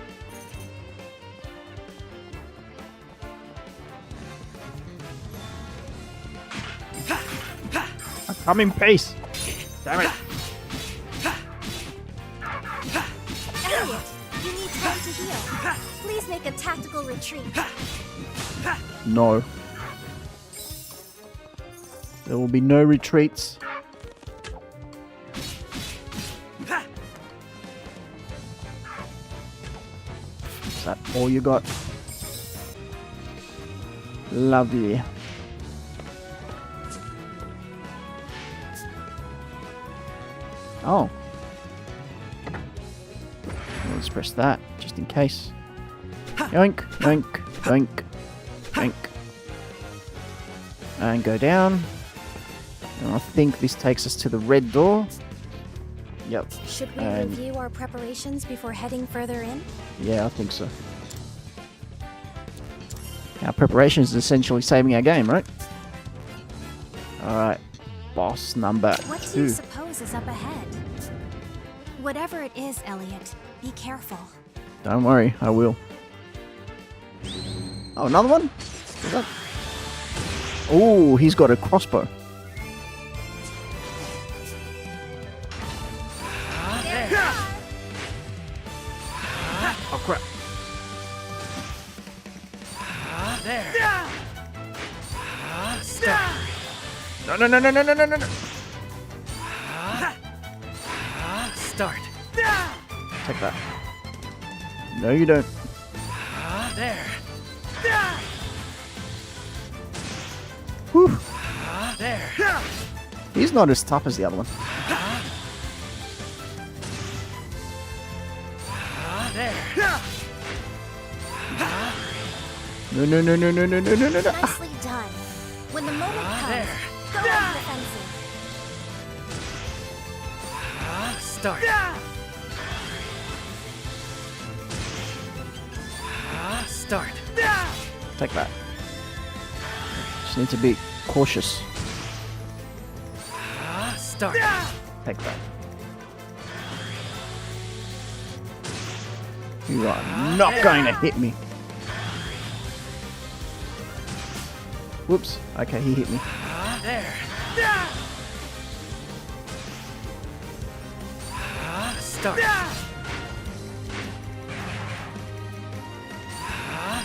Come in peace. Damn it. Elliot, you need time to heal. Please make a tactical retreat. No. There will be no retreats. Is that all you got? Lovely. Oh. Let's press that, just in case. Yoink, yoink, yoink, yoink. And go down. And I think this takes us to the red door. Yep. Should we And review our preparations before heading further in? yeah, I think so. Our preparation is essentially saving our game, right? Alright. Boss number What do you 2. suppose is up ahead? Whatever it is, Elliot, be careful. Don't worry, I will. Oh, another one? Is that... Oh, he's got a crossbow. Oh, crap. There. Stop. No, no, no, no, no, no, no, no. Start. Take that. No, you don't. There. Whew. There. He's not as tough as the other one. There. No, no, no, no, no, no, no, no, no, no. Nicely done. When the moment comes, go on the offensive. Start. Start. Take that. Just need to be cautious. Start. Take that. You are not going to hit me. Whoops. Okay, he hit me. There. Start.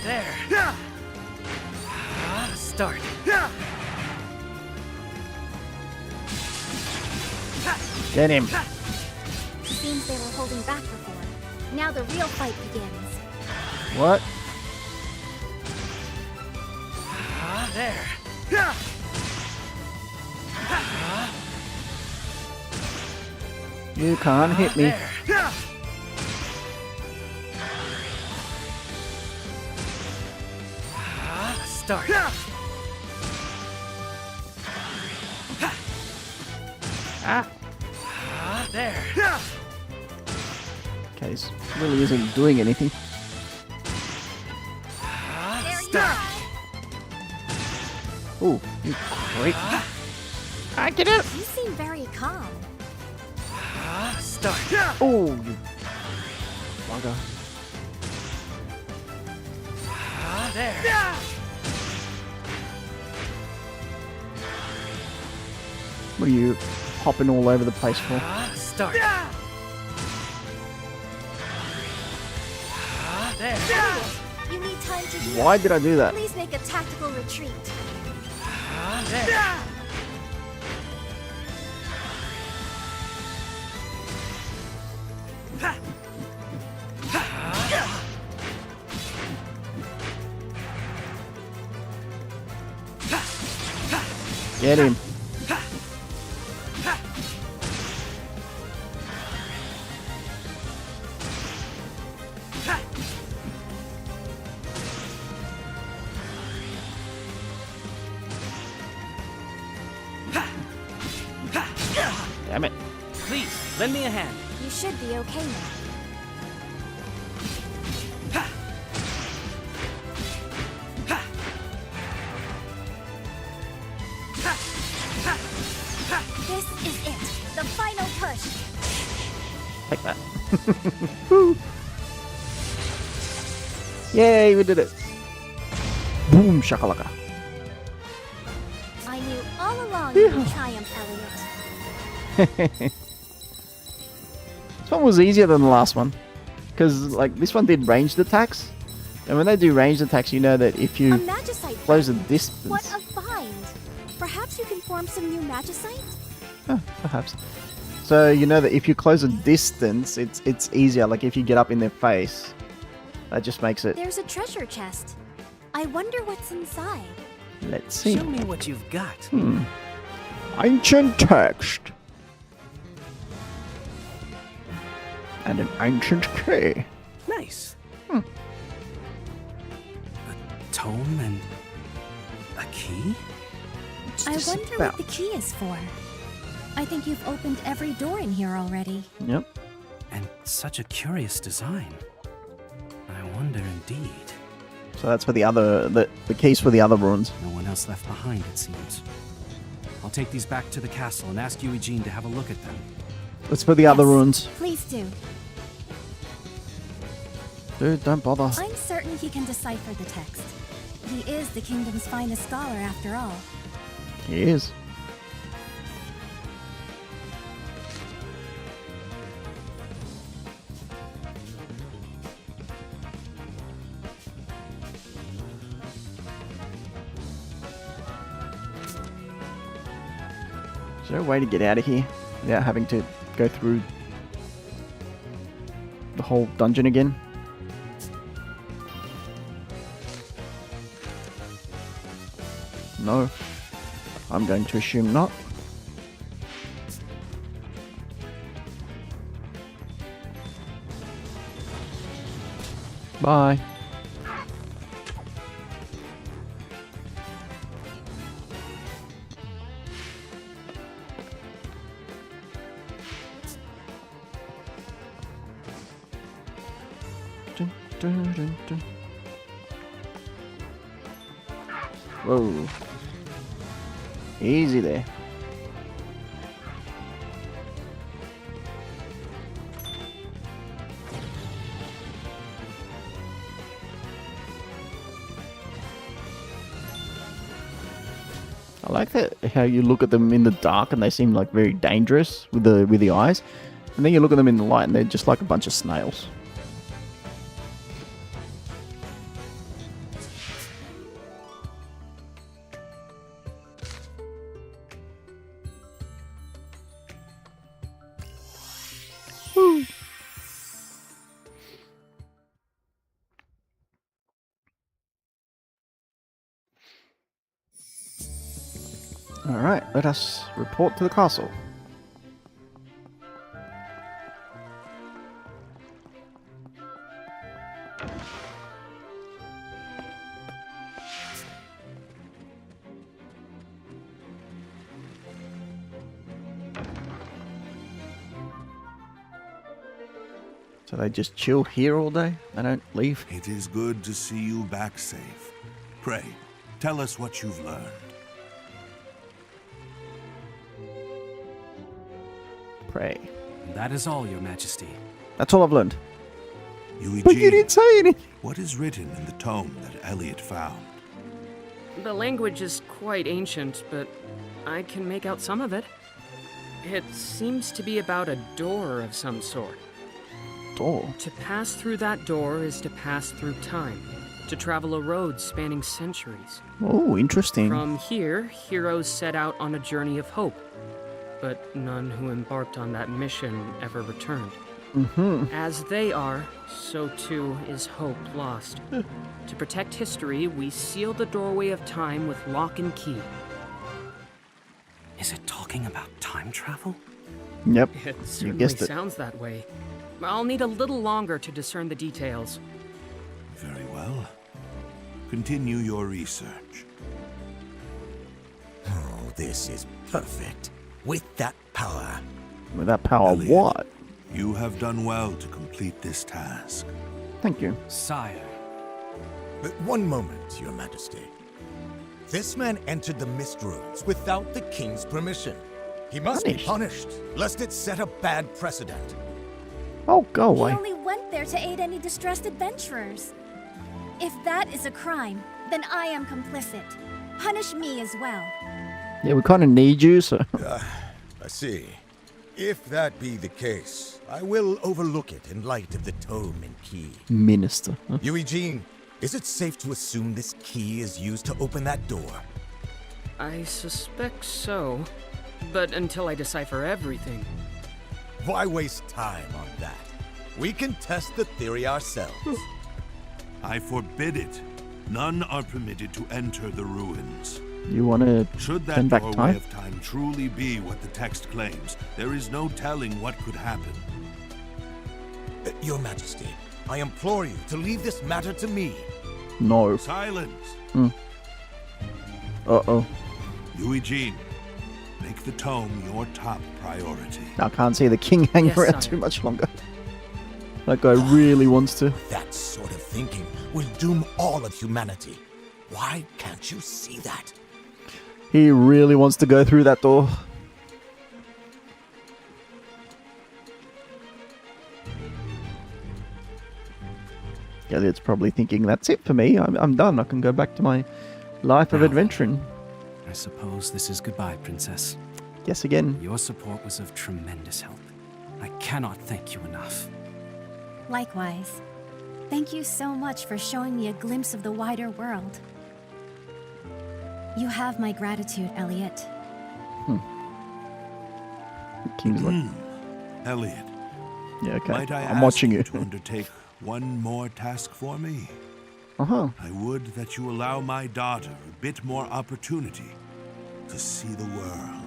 There. Start. Get him. Seems they were holding back before. Now the real fight begins. What? There. You can't hit me. There. Start. Ah. There. Okay, this really isn't doing anything. Start. Oh, you creep. Ah, get out. You seem very calm. Start. Oh, you bugger. There. What are you? hopping all over the place for? Start. There. You need time to heal. Why did I do that? Please make a tactical retreat. There. Get him. Damn it. Please, lend me a hand. You should be okay now. This is it. The final push. Take that. Woo. Yay, we did it. Boom, shakalaka. I knew all along you would triumph, Elliot. This one was easier than the last one. Because, like, this one did ranged attacks. And when they do ranged attacks, you know that if you close a distance... What a find! Perhaps you can form some new magicite? Oh, perhaps. So you know that if you close a distance, it's easier. Like if you get up in their face, that just makes it... There's a treasure chest. I wonder what's inside. Let's see. Show me what you've got. Ancient text. And an ancient key. Nice. A tome and a key? I wonder what the key is for. I think you've opened every door in here already. Yep. And such a curious design. I wonder indeed. So that's for the other... The keys for the other runes. No one else left behind, it seems. I'll take these back to the castle and ask Eugene to have a look at them. It's for the other runes. Please do. Dude, don't bother. I'm certain he can decipher the text. He is the kingdom's finest scholar after all. He is. Is there a way to get out of here without having to go through the whole dungeon again? No. I'm going to assume not. Bye. Dun, dun, dun, dun. Whoa. Easy there. I like that how you look at them in the dark and they seem like very dangerous with the eyes, and then you look at them in the light and they're just like a bunch of snails. Alright, let us report to the castle. So they just chill here all day? They don't leave? It is good to see you back safe. Pray, tell us what you've learned. Pray. That is all, Your Majesty. That's all I've learned. Eugene, But you didn't say anything. What is written in the tome that Elliot found? The language is quite ancient, but I can make out some of it. It seems to be about a door of some sort. Door? To pass through that door is to pass through time, to travel a road spanning centuries. Oh, interesting. From here, heroes set out on a journey of hope, but none who embarked on that mission ever returned. As they are, so too is hope lost. To protect history, we seal the doorway of time with lock and key. Is it talking about time travel? Yep. It You certainly guessed it. sounds that way. I'll need a little longer to discern the details. Very well. Continue your research. Oh, this is perfect. With that power. With that power, Elliot, what? You have done well to complete this task. Thank you. Sire. But one moment, Your Majesty. This man entered the Mist Ruins without the king's permission. He must be punished, lest it set a bad precedent. Oh, go He away. only went there to aid any distressed adventurers. If that is a crime, then I am complicit. Punish me as well. Yeah, we kind of need you, so. I see. If that be the case, I will overlook it in light of the tome and key. Minister. Huh? Eugene, is it safe to assume this key is used to open that door? I suspect so, but until I decipher everything. Why waste time on that? We can test the theory ourselves. I forbid it. None are permitted to enter the ruins. You want to Should that turn back doorway time? of time truly be what the text claims, there is no telling what could happen. Your Majesty, I implore you to leave this matter to me. No. Silence! Uh-oh. Eugene, make the tome your top priority. I can't see the king hanging Yes, around sire. too much longer. That guy really wants to. That sort of thinking will doom all of humanity. Why can't you see that? He really wants to go through that door. Elliot's probably thinking, that's it for me. I'm done. I can go back to my life of Now, adventuring. I suppose this is goodbye, Princess. Yes, again. Your support was of tremendous help. I cannot thank you enough. Likewise. Thank you so much for showing me a glimpse of the wider world. You have my gratitude, Elliot. The king's like, Elliot, yeah, okay. might I I'm ask watching you. to undertake one more task for me? Uh-huh. I would that you allow my daughter a bit more opportunity to see the world.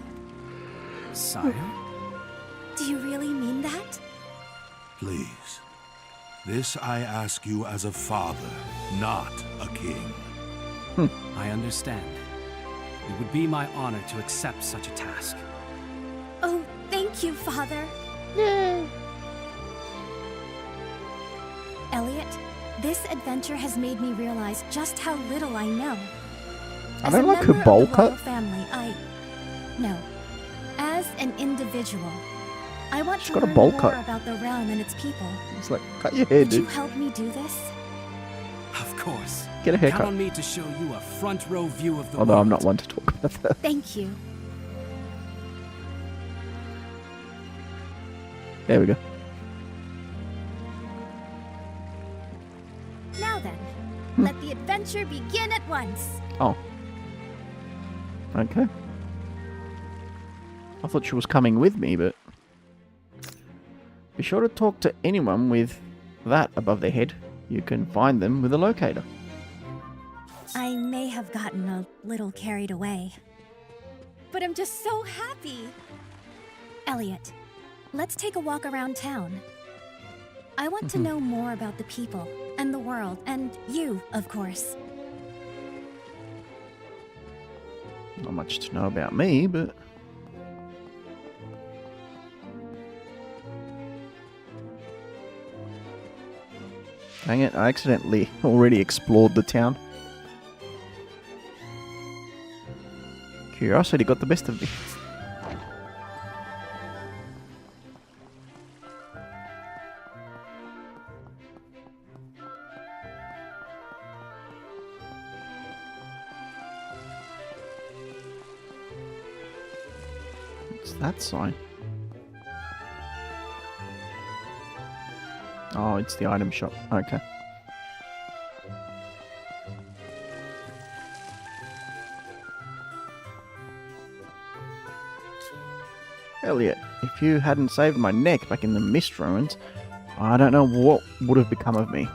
Sire? Do you really mean that? Please. This I ask you as a father, not a king. I understand. It would be my honor to accept such a task. Oh, thank you, Father. Elliot, this adventure has made me realize just how little I know. I As don't a like her member bowl of the royal cut. family, No. As an individual, I want She's to got a learn bowl more cut. about the realm and its people. It's like, cut your hair, Would you dude. help me do this? Of course. Get a haircut. Count on me to show you a front row view of the Although I'm world. not one to talk about that. Thank you. There we go. Now then, let the adventure begin at once. Oh. Okay. I thought she was coming with me, but... Be sure to talk to anyone with that above their head. You can find them with a locator. I may have gotten a little carried away. But I'm just so happy. Elliot, let's take a walk around town. I want to know more about the people and the world, and you, of course. Not much to know about me, but... Dang it, I accidentally already explored the town. Curiosity got the best of me. What's that sign? Oh, it's the item shop. Okay. Elliot, if you hadn't saved my neck back in the Mist Ruins, I don't know what would have become of me.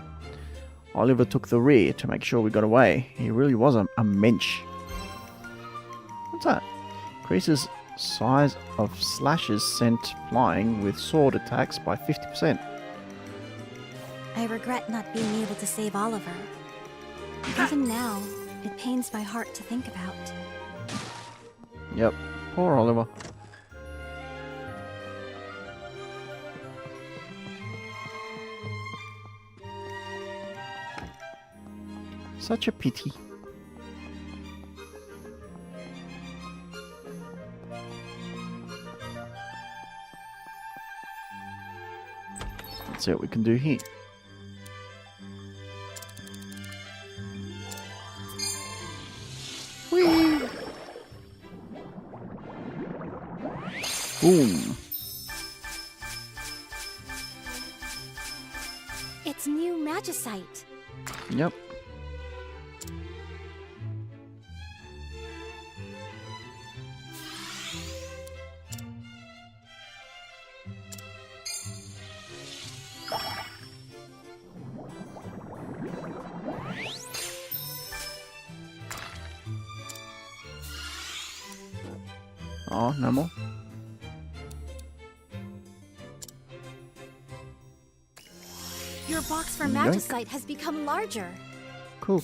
Oliver took the rear to make sure we got away. He really was a mensch. What's that? Increases size of slashes sent flying with sword attacks by 50%. I regret not being able to save Oliver. Even now, it pains my heart to think about. Yep, poor Oliver. Such a pity. Let's see what we can do here. Whee! Boom. It's new magicite. Yep. Oh, no more. Your box for Yoink. magicite has become larger. Cool.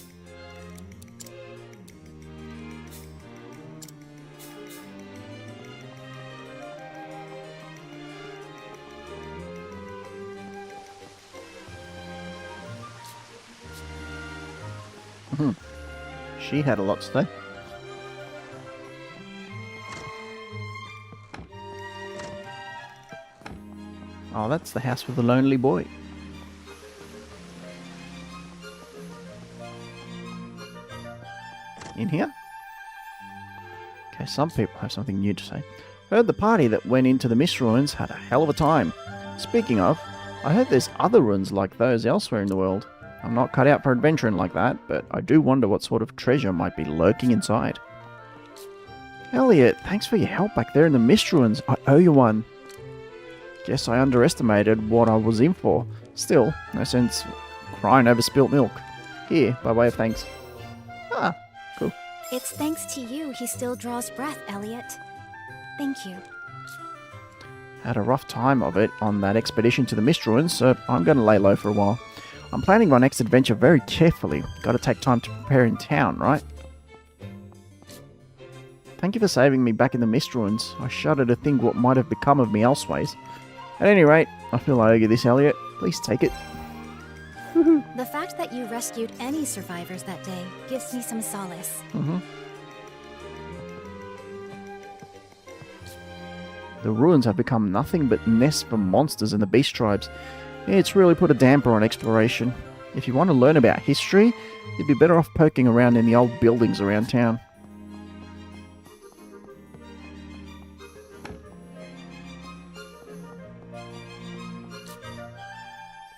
She had a lot to say. Oh, that's the house with the lonely boy. In here? Okay, some people have something new to say. Heard the party that went into the Mist Ruins had a hell of a time. Speaking of, I heard there's other ruins like those elsewhere in the world. I'm not cut out for adventuring like that, but I do wonder what sort of treasure might be lurking inside. Elliot, thanks for your help back there in the Mist Ruins. I owe you one. Guess I underestimated what I was in for. Still, no sense crying over spilt milk. Here, by way of thanks. Ah, cool. It's thanks to you he still draws breath, Elliot. Thank you. Had a rough time of it on that expedition to the Mist Ruins, so I'm going to lay low for a while. I'm planning my next adventure very carefully. Got to take time to prepare in town, right? Thank you for saving me back in the Mist Ruins. I shudder to think what might have become of me elseways. At any rate, I feel I owe you this, Elliot. Please take it. The fact that you rescued any survivors that day gives me some solace. The ruins have become nothing but nests for monsters and the beast tribes. It's really put a damper on exploration. If you want to learn about history, you'd be better off poking around in the old buildings around town.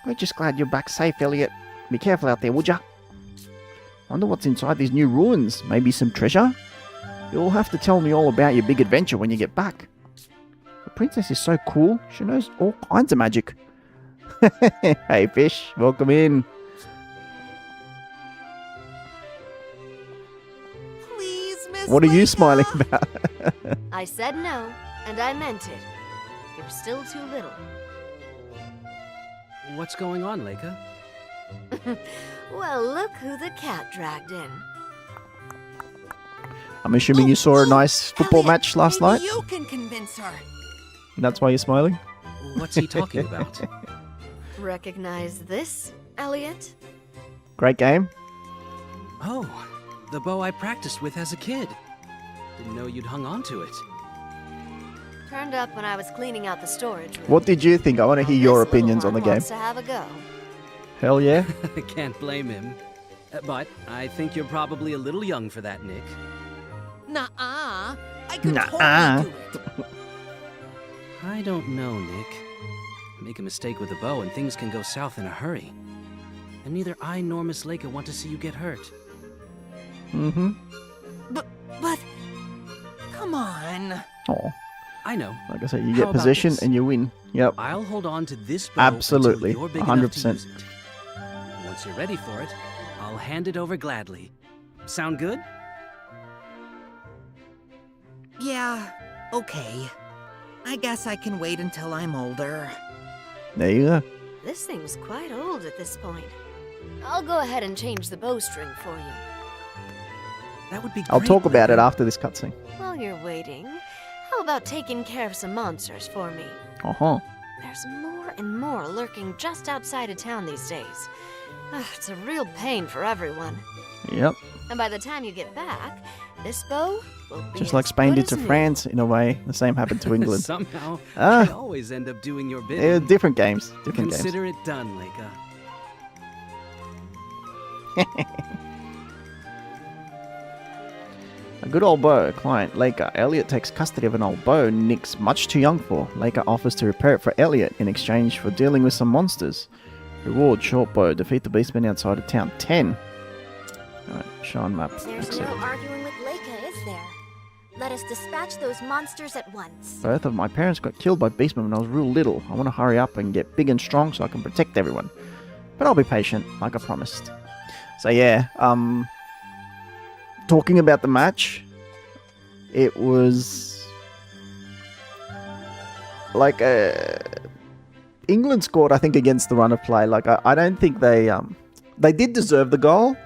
We're just glad you're back safe, Elliot. Be careful out there, would ya? Wonder what's inside these new ruins. Maybe some treasure? You'll have to tell me all about your big adventure when you get back. The princess is so cool. She knows all kinds of magic. Hey, fish. Welcome in. Please, Miss What are you Leica? smiling about? I said no, and I meant it. You're still too little. What's going on, Leica? Well, look who the cat dragged in. I'm assuming you saw a nice football match last night? You can convince her. That's why you're smiling? What's he talking about? Recognize this, Elliot? Great game. Oh, the bow I practiced with as a kid. Didn't know you'd hung on to it. Turned up when I was cleaning out the storage room. What did you think? I want to hear your This little opinions on the one game. wants to have a go. Hell yeah. Can't blame him. But I think you're probably a little young for that, Nick. Nuh-uh. I could Nuh-uh. totally do it. I don't know, Nick. Make a mistake with the bow and things can go south in a hurry. And neither I nor Miss Leica want to see you get hurt. Mm-hmm. But come on. Oh. I know. Like I said, you How get about possession this? and you win. Yep. I'll hold on to this bow Absolutely. until you're big enough to 100%. use it. Once you're ready for it, I'll hand it over gladly. Sound good? Yeah, okay. I guess I can wait until I'm older. There you go. This thing's quite old at this point. I'll go ahead and change the bowstring for you. That would be I'll great, talk about it Leica. after this cutscene. While you're waiting, how about taking care of some monsters for me? Uh-huh. There's more and more lurking just outside of town these days. It's a real pain for everyone. Yep. And by the time you get back, this bow will be Just like as Spain good did to as new. France, in a way. The same happened to England. Somehow, Ah. I always end up doing your bidding. Yeah, different games. Different games. Consider it done, Leica. A good old bow, client Leica. Elliot takes custody of an old bow Nick's much too young for. Leica offers to repair it for Elliot in exchange for dealing with some monsters. Reward, short bow. Defeat the beastmen outside of town. 10. Alright, show on map. There's Accept. no arguing with Leica, is there? Let us dispatch those monsters at once. Both of my parents got killed by beastmen when I was real little. I want to hurry up and get big and strong so I can protect everyone. But I'll be patient, like I promised. So yeah, talking about the match, it was like England scored, I think, against the run of play. Like I don't think they did deserve the goal.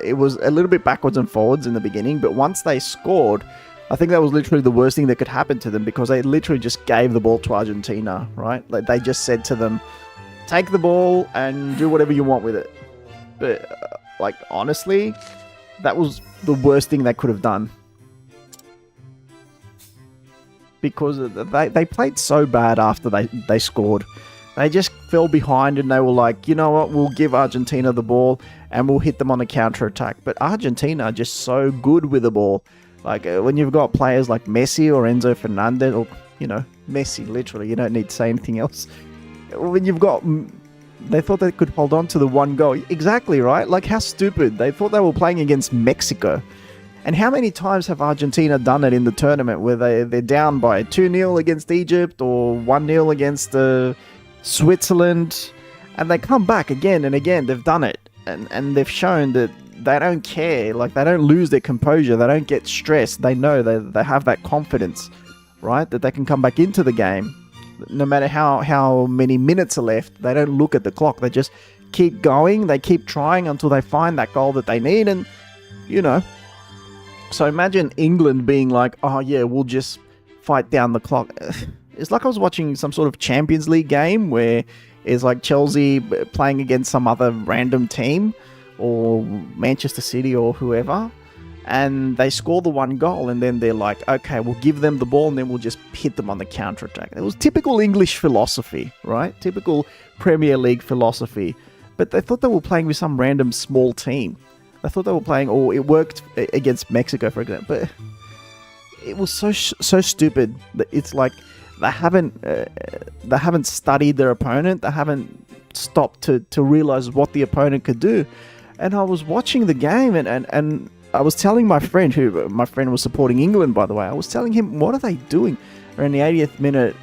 It was a little bit backwards and forwards in the beginning, but once they scored, I think that was literally the worst thing that could happen to them, because they literally just gave the ball to Argentina, right? Like they just said to them, take the ball and do whatever you want with it. But like honestly, that was the worst thing they could have done, because they played so bad after they scored. They just fell behind and they were like, you know what, we'll give Argentina the ball and we'll hit them on a counter-attack. But Argentina are just so good with the ball. Like when you've got players like Messi or Enzo Fernandez, or, you know, Messi, literally, you don't need to say anything else. When you've got... They thought they could hold on to the one goal. Exactly, right? Like, how stupid. They thought they were playing against Mexico. And how many times have Argentina done it in the tournament where they're down by 2-0 against Egypt or 1-0 against Switzerland, and they come back again and again. They've done it. And they've shown that they don't care. Like, they don't lose their composure. They don't get stressed. They know they have that confidence, right? That they can come back into the game. No matter how many minutes are left, they don't look at the clock. They just keep going. They keep trying until they find that goal that they need. And, you know, so imagine England being like, oh yeah, we'll just fight down the clock. It's like I was watching some sort of Champions League game where it's like Chelsea playing against some other random team, or Manchester City or whoever, and they score the one goal, and then they're like, okay, we'll give them the ball and then we'll just hit them on the counter-attack. It was typical English philosophy, right? Typical Premier League philosophy. But they thought they were playing with some random small team. They thought they were playing, or it worked against Mexico, for example. But it was so stupid. It's like they haven't studied their opponent. They haven't stopped to realize what the opponent could do. And I was watching the game, and I was telling my friend was supporting England, by the way. I was telling him, what are they doing? Around the 80th minute,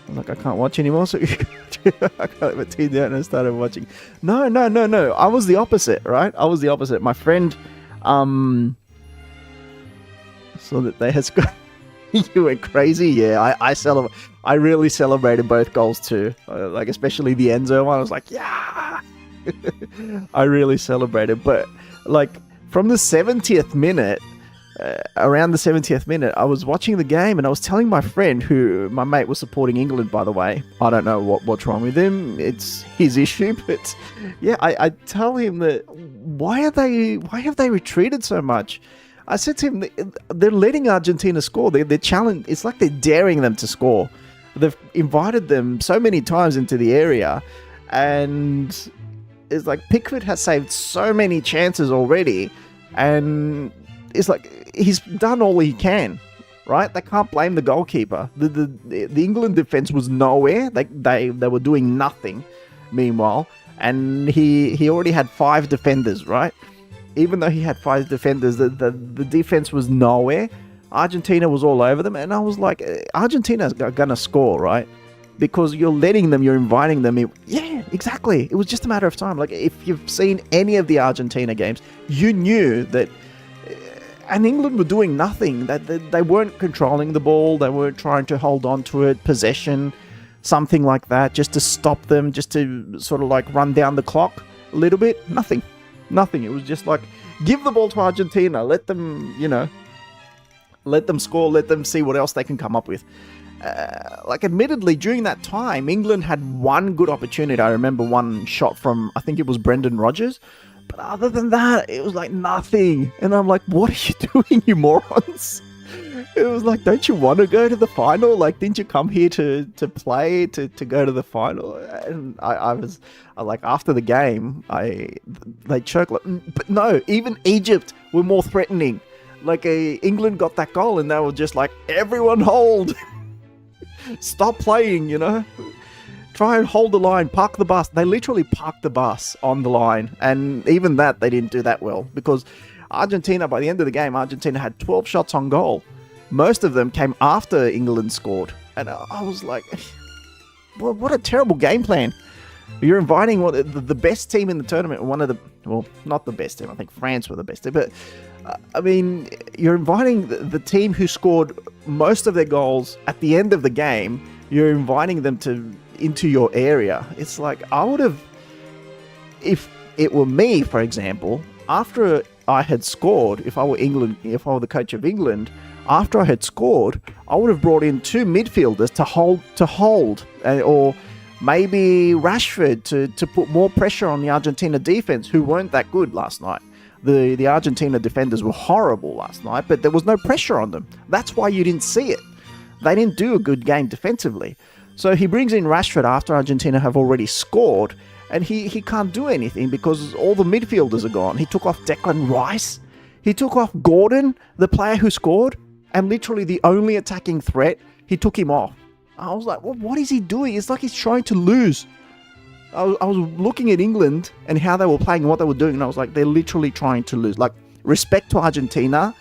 I'm like, I can't watch anymore, so I got my TV down and I started watching. No. I was the opposite, right? I was the opposite. My friend, saw that they had scored. You went crazy? Yeah, I really celebrated both goals too. Like, especially the Enzo one. I was like, yeah! I really celebrated. But, like, from the 70th minute, around the 70th minute, I was watching the game and I was telling my friend, who my mate was supporting England, by the way. I don't know what's wrong with him. It's his issue, but yeah, I tell him that why have they retreated so much? I said to him, they're letting Argentina score. They're challenged. It's like they're daring them to score. They've invited them so many times into the area, and it's like Pickford has saved so many chances already, and it's like he's done all he can. right? They can't blame the goalkeeper. The England defense was nowhere. They were doing nothing. Meanwhile, and he already had 5 defenders, right? Even though he had 5 defenders, the defense was nowhere. Argentina was all over them, and I was like, Argentina's gonna score, right? Because you're letting them, you're inviting them. Yeah, exactly. It was just a matter of time. Like, if you've seen any of the Argentina games, you knew that. And England were doing nothing. That they weren't controlling the ball. They weren't trying to hold on to it, possession, something like that, just to stop them, just to sort of like run down the clock a little bit. Nothing. It was just like, give the ball to Argentina. Let them, let them score. Let them see what else they can come up with. Admittedly, during that time, England had one good opportunity. I remember one shot from, I think it was Brendan Rodgers. But other than that, it was like nothing. And I'm like, what are you doing, you morons? It was like, don't you want to go to the final? Like, didn't you come here to play, to go to the final? And I was like, after the game, they choked. But no, even Egypt were more threatening. Like, England got that goal and they were just like, everyone hold. Stop playing, Try and hold the line, park the bus. They literally parked the bus on the line. And even that, they didn't do that well. Because Argentina, by the end of the game, Argentina had 12 shots on goal. Most of them came after England scored. And I was like, what a terrible game plan. You're inviting the best team in the tournament. Not the best team. I think France were the best team. But, you're inviting the team who scored most of their goals at the end of the game. You're inviting them into your area. It's like, I would have, if it were me, for example, after I had scored, if I were the coach of England, after I had scored, I would have brought in 2 midfielders to hold, or maybe Rashford to put more pressure on the Argentina defense, who weren't that good last night. The Argentina defenders were horrible last night, but there was no pressure on them. That's why you didn't see it. They didn't do a good game defensively. So he brings in Rashford after Argentina have already scored, and he can't do anything because all the midfielders are gone. He took off Declan Rice. He took off Gordon, the player who scored, and literally the only attacking threat, he took him off. I was like, what is he doing? It's like he's trying to lose. I was looking at England and how they were playing and what they were doing, and I was like, they're literally trying to lose. Like, respect to Argentina.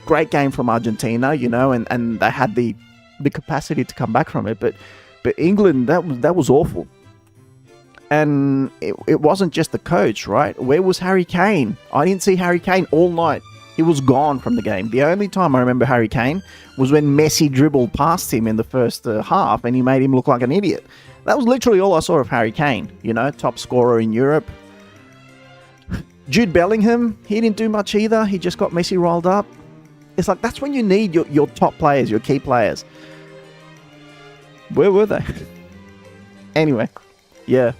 Great game from Argentina, and they had the capacity to come back from it, but England, that was awful. And it wasn't just the coach, right? Where was Harry Kane? I didn't see Harry Kane all night. He was gone from the game. The only time I remember Harry Kane was when Messi dribbled past him in the first half and he made him look like an idiot. That was literally all I saw of Harry Kane, top scorer in Europe. Jude Bellingham, he didn't do much either. He just got Messi rolled up. It's like, that's when you need your top players, your key players. Where were they? Anyway, yeah.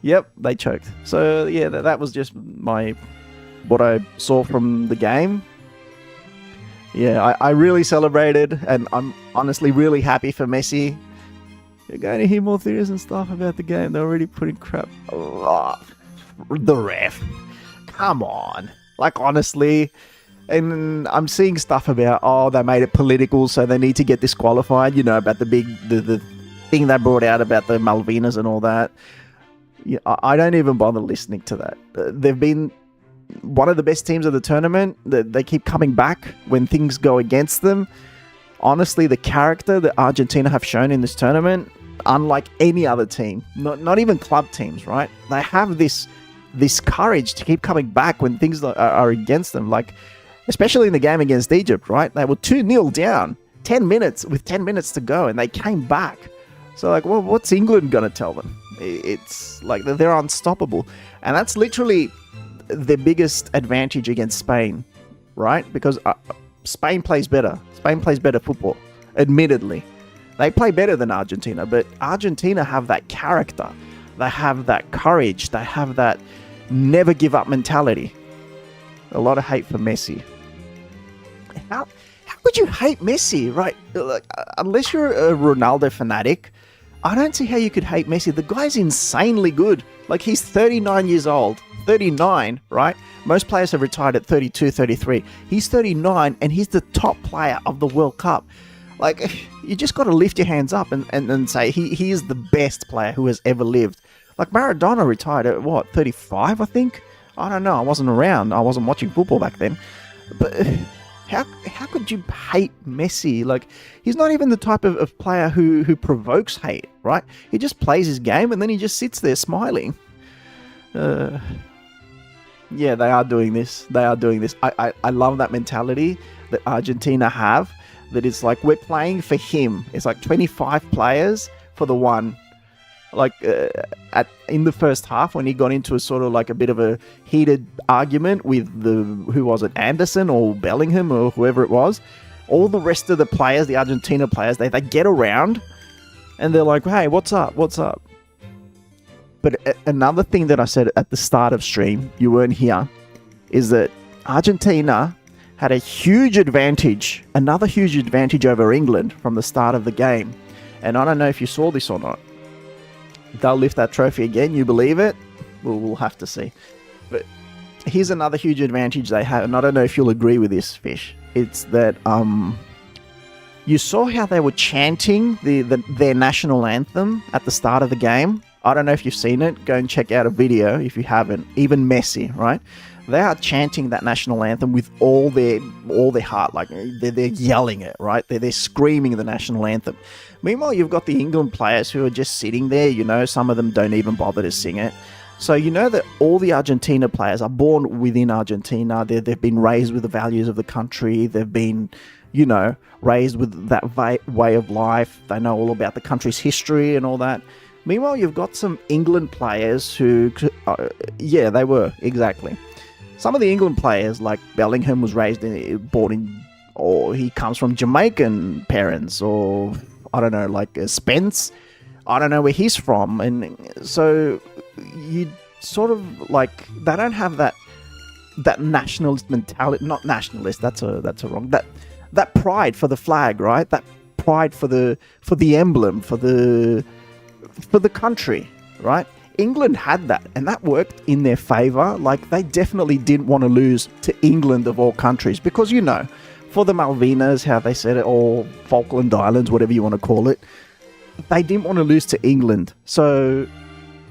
Yep, they choked. So, yeah, that was just what I saw from the game. Yeah, I really celebrated, and I'm honestly really happy for Messi. You're going to hear more theories and stuff about the game. They're already putting crap. Oh, the ref. Come on. Like, honestly. And I'm seeing stuff about, they made it political, so they need to get disqualified, about the thing they brought out about the Malvinas and all that. Yeah, I don't even bother listening to that. They've been one of the best teams of the tournament. They keep coming back when things go against them. Honestly, the character that Argentina have shown in this tournament, unlike any other team, not even club teams, right? They have this courage to keep coming back when things are against them. Like, especially in the game against Egypt, right? They were 2-0 down, 10 minutes to go, and they came back. So, like, well, what's England going to tell them? It's like they're unstoppable. And that's literally their biggest advantage against Spain, right? Because Spain plays better. Spain plays better football, admittedly. They play better than Argentina, but Argentina have that character. They have that courage. They have that never give up mentality. A lot of hate for Messi. How could you hate Messi, right? Like, unless you're a Ronaldo fanatic, I don't see how you could hate Messi. The guy's insanely good. Like, he's 39 years old. 39, right? Most players have retired at 32, 33. He's 39, and he's the top player of the World Cup. Like, you just got to lift your hands up and say he is the best player who has ever lived. Like, Maradona retired at, what, 35, I think? I don't know. I wasn't around. I wasn't watching football back then. But how could you hate Messi? Like, he's not even the type of player who provokes hate, right? He just plays his game, and then he just sits there smiling. Yeah, they are doing this. They are doing this. I love that mentality that Argentina have. That it's like, we're playing for him. It's like 25 players for the one. Like in the first half, when he got into a sort of like a bit of a heated argument with who was it, Anderson or Bellingham or whoever it was, all the rest of the players, the Argentina players, they get around and they're like, hey, what's up? What's up? But another thing that I said at the start of stream, you weren't here, is that Argentina had a huge advantage, another huge advantage over England from the start of the game. And I don't know if you saw this or not. They'll lift that trophy again, you believe it? We'll have to see. But here's another huge advantage they have, and I don't know if you'll agree with this, Fish. It's that you saw how they were chanting their national anthem at the start of the game. I don't know if you've seen it. Go and check out a video if you haven't. Even Messi, right? They are chanting that national anthem with all their heart, like they're yelling it, right? They're screaming the national anthem. Meanwhile, you've got the England players who are just sitting there. You know, some of them don't even bother to sing it. So you know that all the Argentina players are born within Argentina. They've been raised with the values of the country. They've been, you know, raised with that way of life. They know all about the country's history and all that. Meanwhile, you've got some England players who, yeah, they were, exactly. Some of the England players, like Bellingham, was born in, or he comes from Jamaican parents, or I don't know, like Spence. I don't know where he's from, and so you sort of like, they don't have that nationalist mentality. Not nationalist. That's a wrong. That pride for the flag, right? That pride for the emblem, for the country, right? England had that, and that worked in their favour. Like, they definitely didn't want to lose to England of all countries, because, you know, for the Malvinas, how they said it, or Falkland Islands, whatever you want to call it, they didn't want to lose to England. So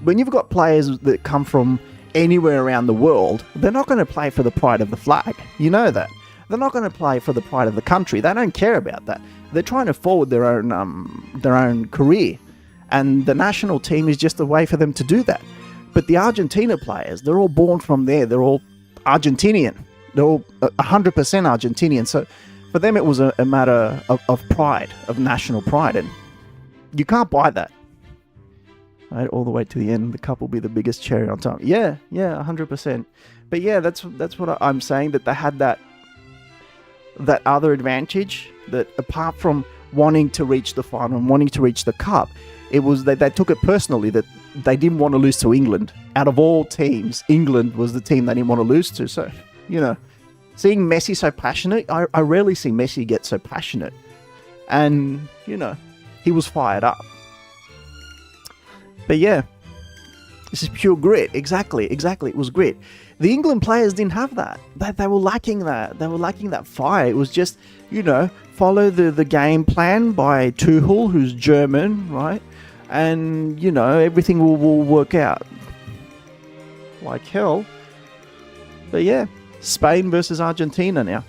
when you've got players that come from anywhere around the world, they're not going to play for the pride of the flag. You know that. They're not going to play for the pride of the country. They don't care about that. They're trying to forward their own career. And the national team is just a way for them to do that. But the Argentina players, they're all born from there. They're all Argentinian. They're all 100% Argentinian. So for them, it was a matter of pride, of national pride. And you can't buy that. Right, all the way to the end, the cup will be the biggest cherry on top. Yeah, 100%. But yeah, that's what I'm saying, that they had that other advantage, that apart from wanting to reach the final and wanting to reach the cup, it was that they took it personally, that they didn't want to lose to England. Out of all teams, England was the team they didn't want to lose to. So, you know, seeing Messi so passionate, I rarely see Messi get so passionate. And, you know, he was fired up. But yeah, this is pure grit. Exactly. It was grit. The England players didn't have that. They were lacking that. They were lacking that fire. It was just, you know, follow the game plan by Tuchel, who's German, right? And, you know, everything will work out like hell. But yeah, Spain versus Argentina now.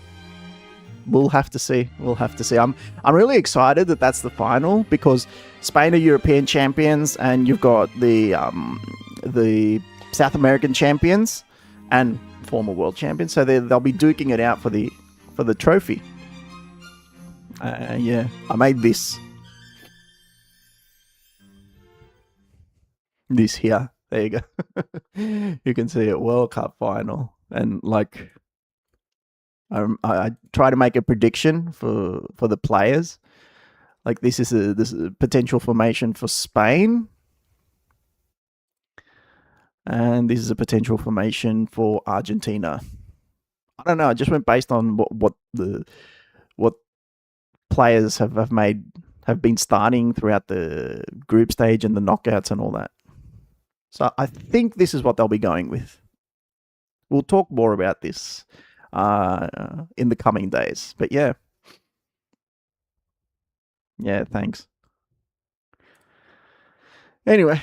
We'll have to see. I'm really excited that that's the final, because Spain are European champions, and you've got the South American champions and former world champions, so they'll be duking it out for the trophy. Yeah, I made this here. There you go. You can see it, World Cup final, and like, I try to make a prediction for the players. Like, this is a potential formation for Spain, and this is a potential formation for Argentina. I don't know. I just went based on what players have been starting throughout the group stage and the knockouts and all that. So I think this is what they'll be going with. we'll talk more about this in the coming days. But yeah. Yeah, thanks. Anyway.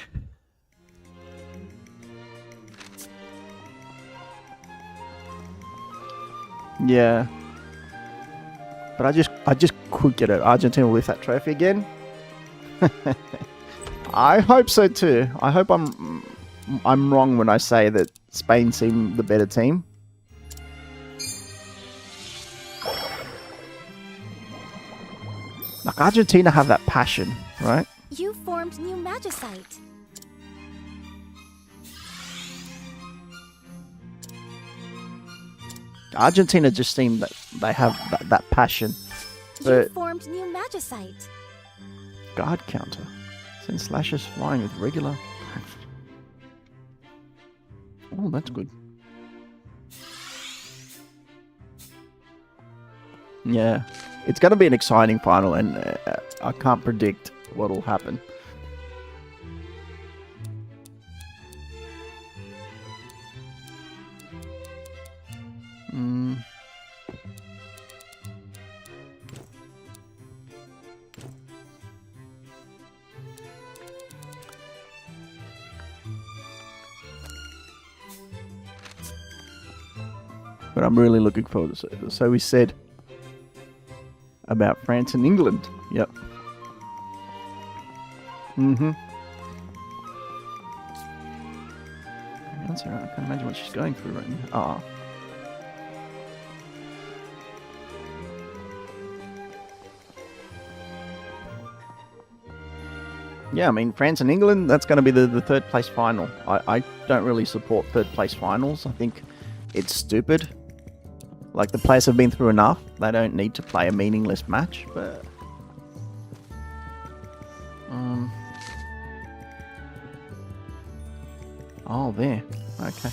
Yeah. But I just could get it. Argentina will lift that trophy again. I hope so too. I hope I'm wrong when I say that Spain seem the better team. Like, Argentina have that passion, right? You formed new Magicite. Argentina just seem that they have that passion. You formed new Magicite. Guard counter. Send slashes flying with regular. Oh, that's good. Yeah. It's going to be an exciting final, and I can't predict what will happen. But I'm really looking forward to it. So we said about France and England. Yep. Mm-hmm. I can't imagine what she's going through right now. Ah. Yeah, I mean, France and England, that's going to be the third place final. I don't really support third place finals. I think it's stupid. Like, the players have been through enough. They don't need to play a meaningless match, but... Oh, there. Okay.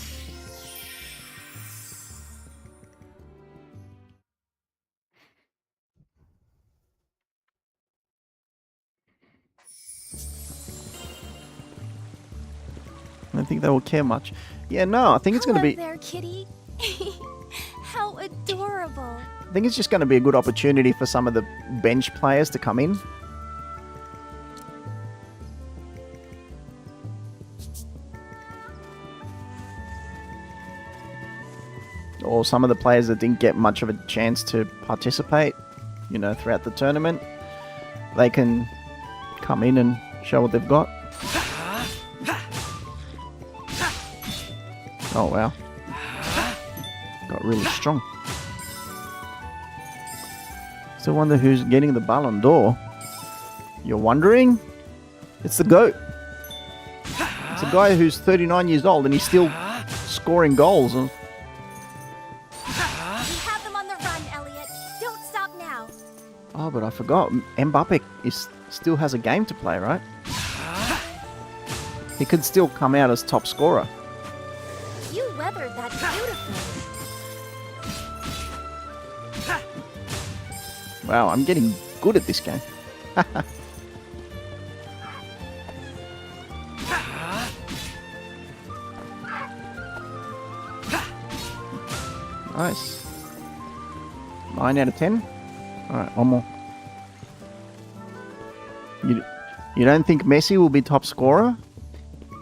I don't think they will care much. Yeah, no, I think it's going to be... Hello there, kitty. How adorable. I think it's just going to be a good opportunity for some of the bench players to come in. Or some of the players that didn't get much of a chance to participate, you know, throughout the tournament. They can come in and show what they've got. Oh, wow. Got really strong. Still wonder who's getting the Ballon d'Or. You're wondering? It's the GOAT. It's a guy who's 39 years old and he's still scoring goals. We have them on the run, Elliot. Don't stop now. Oh, but I forgot. Mbappe still has a game to play, right? He could still come out as top scorer. You weathered that beautifully. Wow, I'm getting good at this game. Nice. 9 out of 10. Alright, one more. You don't think Messi will be top scorer?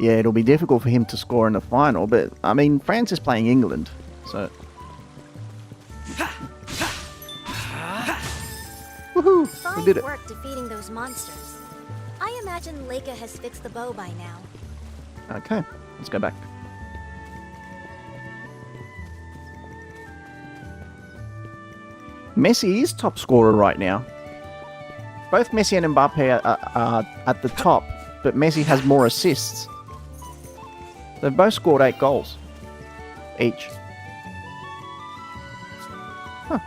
Yeah, it'll be difficult for him to score in the final, but, I mean, France is playing England, so... Woohoo! We did it. Fine work defeating those monsters. I imagine Leica has fixed the bow by now. Okay, let's go back. Messi is top scorer right now. Both Messi and Mbappe are at the top, but Messi has more assists. They've both scored 8 goals each. Huh.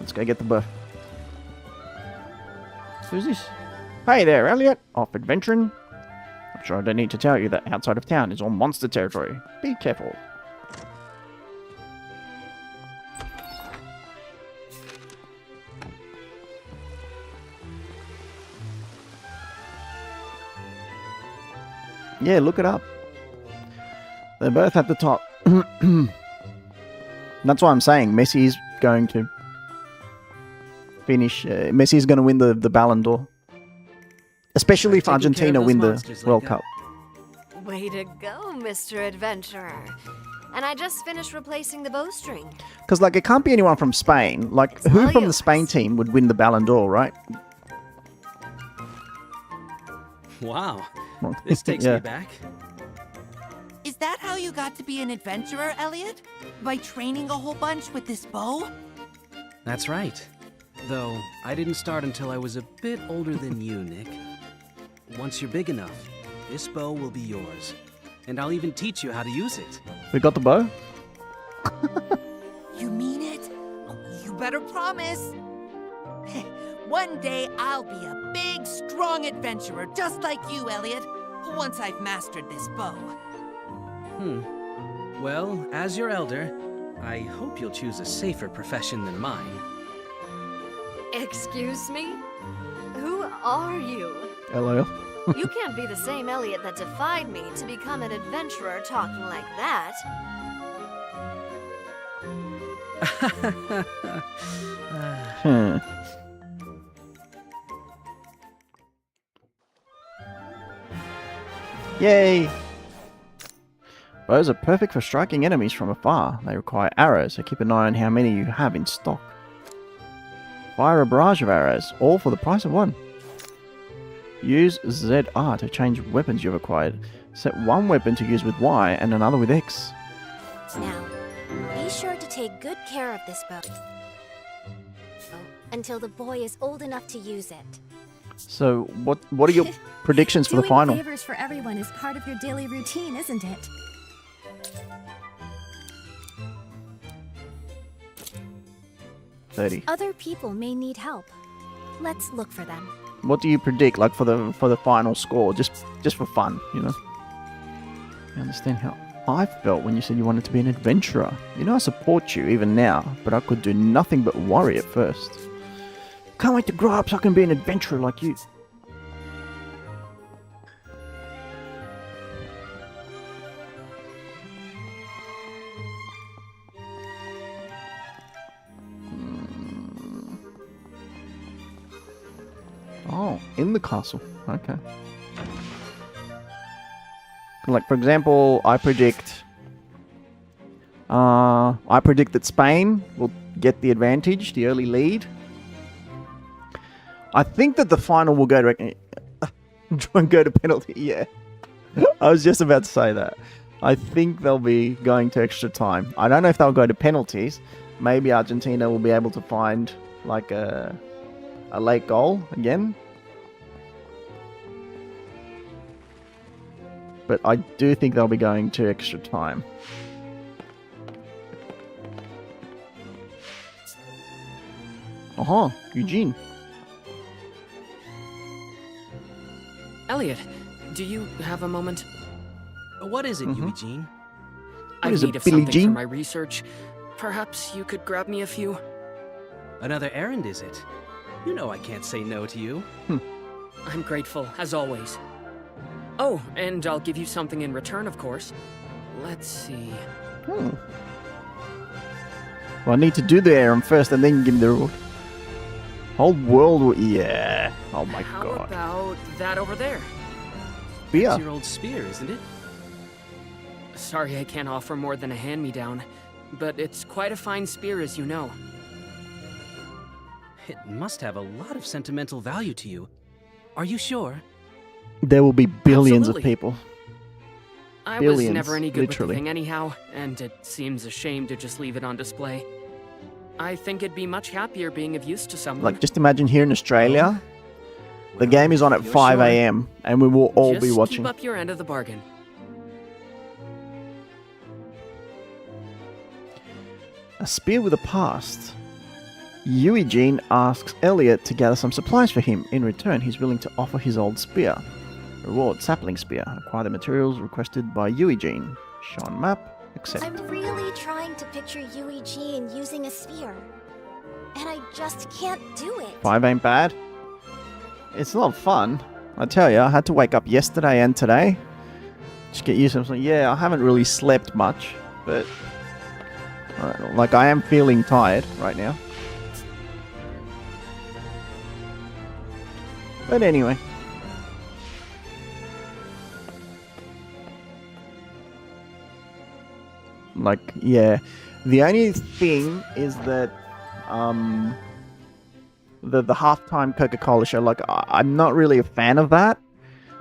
Let's go get the buff. Who's this? Hey there, Elliot. Off adventuring? I'm sure I don't need to tell you that outside of town is all monster territory. Be careful. Yeah, look it up. They're both at the top. That's why I'm saying Messi is going to finish. Messi is going to win the Ballon d'Or. Especially if Argentina win the World Cup. Way to go, Mr. Adventurer. And I just finished replacing the bowstring. Because, like, it can't be anyone from Spain. Like, who from the Spain team would win the Ballon d'Or, right? Wow. This takes me back. Is that how you got to be an adventurer, Elliot? By training a whole bunch with this bow? That's right. Though, I didn't start until I was a bit older than you, Nick. Once you're big enough, this bow will be yours. And I'll even teach you how to use it. We got the bow? You mean it? You better promise. One day I'll be a big, strong adventurer just like you, Elliot. Once I've mastered this bow. Well, as your elder, I hope you'll choose a safer profession than mine. Excuse me? Who are you? LOL. You can't be the same Elliot that defied me to become an adventurer talking like that. Yay! Bows are perfect for striking enemies from afar. They require arrows, so keep an eye on how many you have in stock. Fire a barrage of arrows, all for the price of one. Use ZR to change weapons you've acquired. Set one weapon to use with Y and another with X. Now, be sure to take good care of this bow until the boy is old enough to use it. So, what are your predictions for the final? Doing favors for everyone is part of your daily routine, isn't it? Other people may need help. Let's look for them. What do you predict, like for the final score, just for fun, you know? You understand how I felt when you said you wanted to be an adventurer. You know I support you even now, but I could do nothing but worry at first. Can't wait to grow up so I can be an adventurer like you. Oh, in the castle. Okay. Like, for example, I predict that Spain will get the advantage, the early lead. I think that the final will go to penalty. Yeah, I was just about to say that. I think they'll be going to extra time. I don't know if they'll go to penalties. Maybe Argentina will be able to find like a late goal again. But I do think they'll be going to extra time. Eugene. Elliot, do you have a moment? What is it, Eugene? I need of something for my research. Perhaps you could grab me a few? Another errand, is it? You know I can't say no to you. I'm grateful, as always. Oh, and I'll give you something in return, of course. Let's see. Well, I need to do the errand first and then give me the reward. Whole world, yeah. Oh my god. How about that over there? Spear. It's your old spear, isn't it? Sorry I can't offer more than a hand-me-down, but it's quite a fine spear, as you know. It must have a lot of sentimental value to you. Are you sure? There will be billions Absolutely. of people. I Billions, was never any good literally. with the thing anyhow, and it seems a shame to just leave it on display. I think it'd be much happier being of use to someone. Like, just imagine here in Australia, the game is on at 5 a.m. and we will all be watching. Keep up your end of the bargain. A spear with a past. Eugene asks Elliot to gather some supplies for him. In return, he's willing to offer his old spear. Reward, sapling spear. Acquire the materials requested by Eugene. Show on map. Accept. I'm really trying to picture Eugene using a spear. And I just can't do it. 5 ain't bad. It's a lot of fun. I tell you, I had to wake up yesterday and today Just get used to something. Yeah, I haven't really slept much, but like I am feeling tired right now. But anyway. Like, yeah. The only thing is that the halftime Coca-Cola show, like I'm not really a fan of that.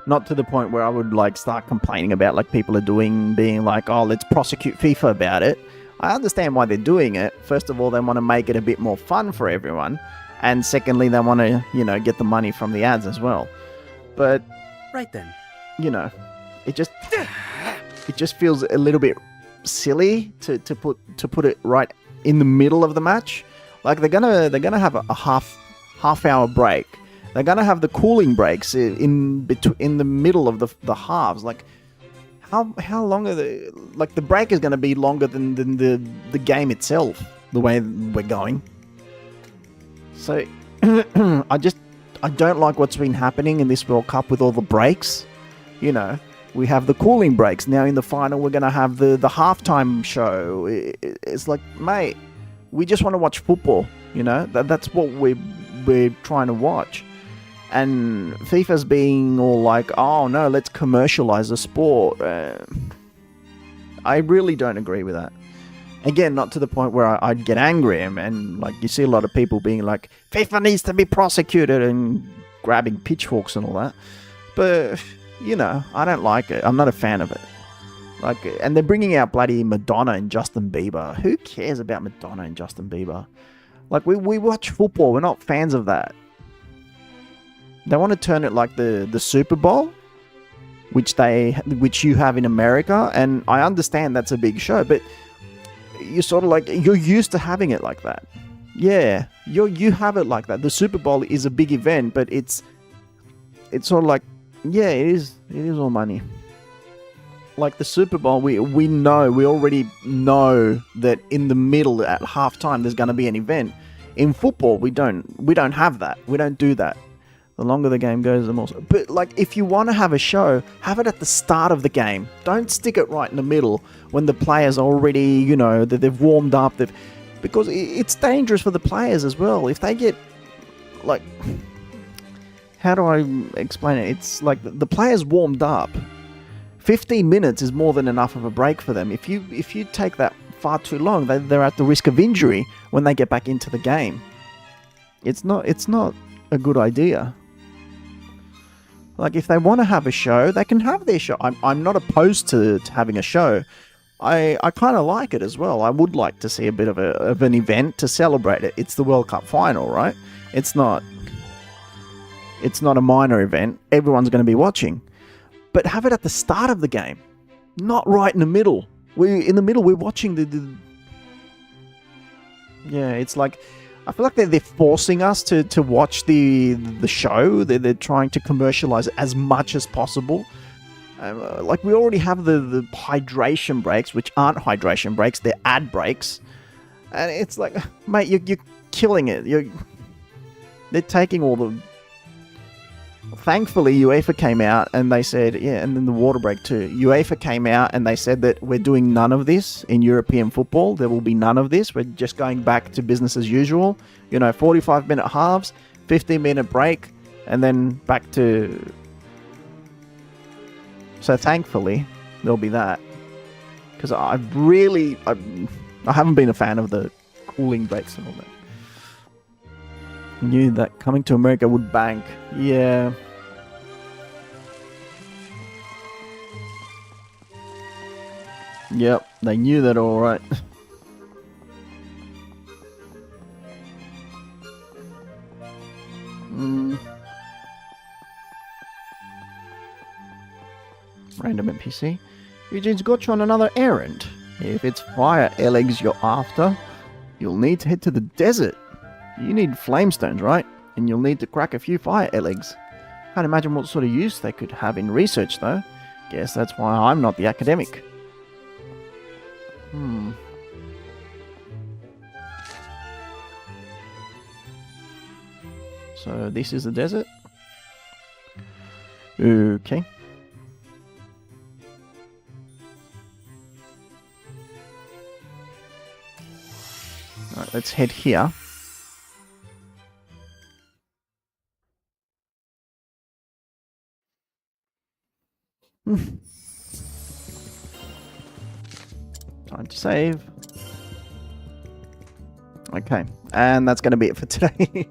Not to the point where I would like start complaining about like people are being like, oh, let's prosecute FIFA about it. I understand why they're doing it. First of all, they want to make it a bit more fun for everyone. And secondly, they want to, get the money from the ads as well. But right then, it just feels a little bit silly to put it right in the middle of the match. Like they're gonna have a half hour break. They're gonna have the cooling breaks in the middle of the halves. Like how long are the break is gonna be longer than the game itself, the way we're going. So I don't like what's been happening in this World Cup with all the breaks. We have the cooling breaks. Now in the final, we're going to have the halftime show. It's like, mate, we just want to watch football. That's what we're trying to watch. And FIFA's being all like, oh no, let's commercialize the sport. I really don't agree with that. Again, not to the point where I'd get angry and like you see a lot of people being like, FIFA needs to be prosecuted and grabbing pitchforks and all that. But I don't like it. I'm not a fan of it. Like, and they're bringing out bloody Madonna and Justin Bieber. Who cares about Madonna and Justin Bieber? Like, we watch football. We're not fans of that. They want to turn it like the Super Bowl, which you have in America, and I understand that's a big show, but you're sort of like, you're used to having it like that. Yeah, you have it like that. The Super Bowl is a big event, but it's sort of like, yeah, it is all money. Like the Super Bowl, we already know that in the middle at halftime there's going to be an event. In football, we don't have that. We don't do that. The longer the game goes, the more. But like, if you want to have a show, have it at the start of the game. Don't stick it right in the middle when the players already, they've warmed up. Because it's dangerous for the players as well. If they get like. How do I explain it? It's like the players warmed up. 15 minutes is more than enough of a break for them. If you take that far too long, they're at the risk of injury when they get back into the game. It's not a good idea. Like, if they want to have a show, they can have their show. I'm not opposed to having a show. I kind of like it as well. I would like to see a bit of an event to celebrate it. It's the World Cup final, right? It's not a minor event. Everyone's going to be watching. But have it at the start of the game, not right in the middle. We're watching Yeah, it's like, I feel like they're forcing us to watch the show. They're trying to commercialize it as much as possible. Like, we already have the hydration breaks, which aren't hydration breaks, they're ad breaks. And it's like, mate, you're killing it. They're taking all the... Thankfully, UEFA came out and they said, yeah, and then the water break too. UEFA came out and they said that we're doing none of this in European football. There will be none of this. We're just going back to business as usual. 45-minute halves, 15-minute break, and then back to... So thankfully, there'll be that. Because I haven't been a fan of the cooling breaks and all that. Knew that coming to America would bank. Yeah. Yep, they knew that all right. Random NPC. Eugene's got you on another errand. If it's fire eggs you're after, you'll need to head to the desert. You need flamestones, right? And you'll need to crack a few fire eggs. Can't imagine what sort of use they could have in research, though. Guess that's why I'm not the academic. So this is the desert. Okay. Alright, let's head here. Time to save. Okay, and that's going to be it for today.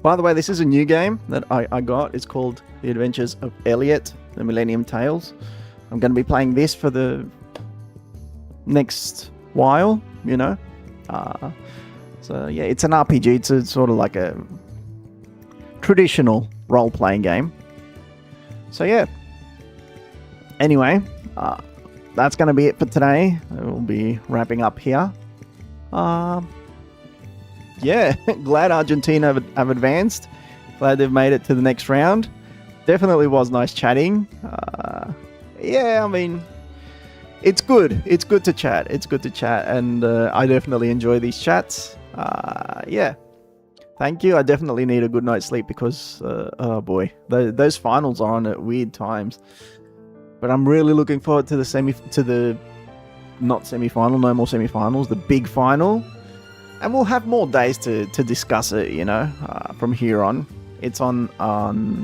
By the way, this is a new game that I got. It's called The Adventures of Elliot, the Millennium Tales. I'm going to be playing this for the next while, you know. So yeah, it's an RPG. It's a, sort of like a traditional role-playing game. So yeah. Anyway, that's going to be it for today. We'll be wrapping up here. Yeah, glad Argentina have advanced. Glad they've made it to the next round. Definitely was nice chatting. Yeah, I mean, it's good. It's good to chat. It's good to chat, and I definitely enjoy these chats. Yeah, thank you. I definitely need a good night's sleep because, oh boy, those finals are on at weird times. But I'm really looking forward to the not semi-final, no more semi-finals, the big final. And we'll have more days to discuss it, you know, from here on. It's on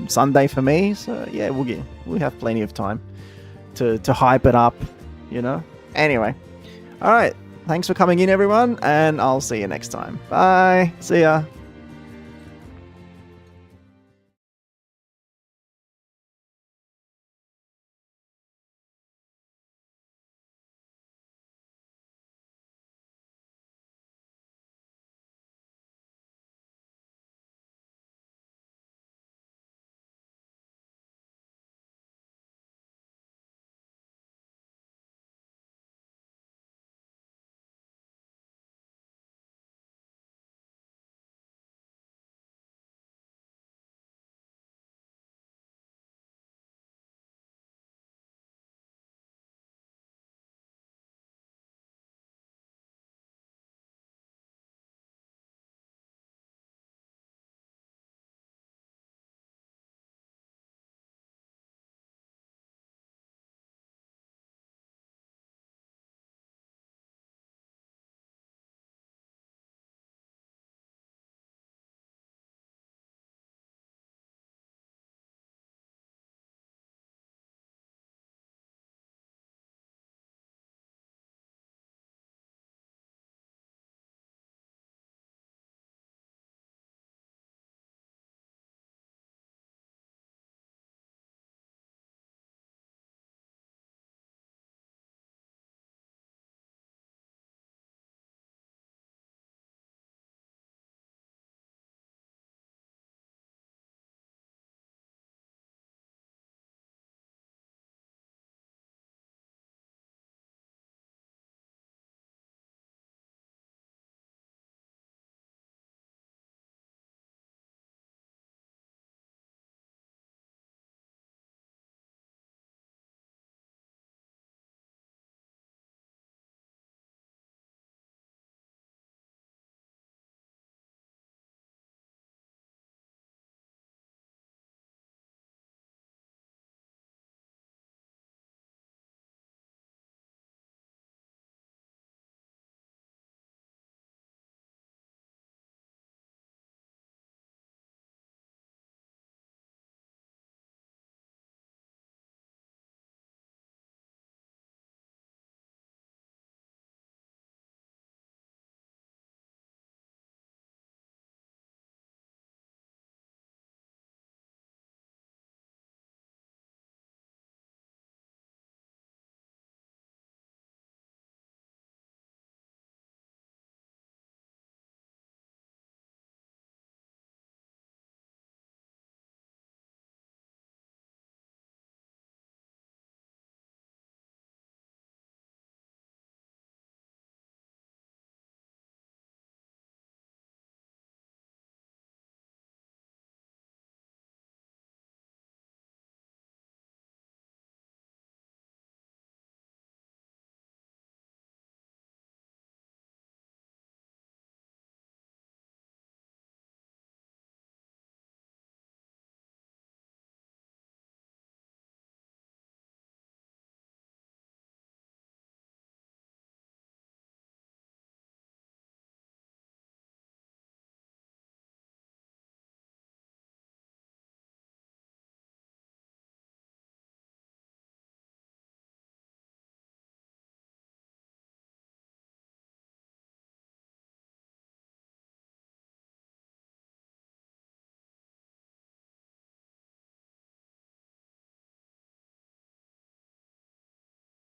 Sunday for me, so yeah, we have plenty of time to hype it up, you know. Anyway, all right, thanks for coming in, everyone, and I'll see you next time. Bye. See ya.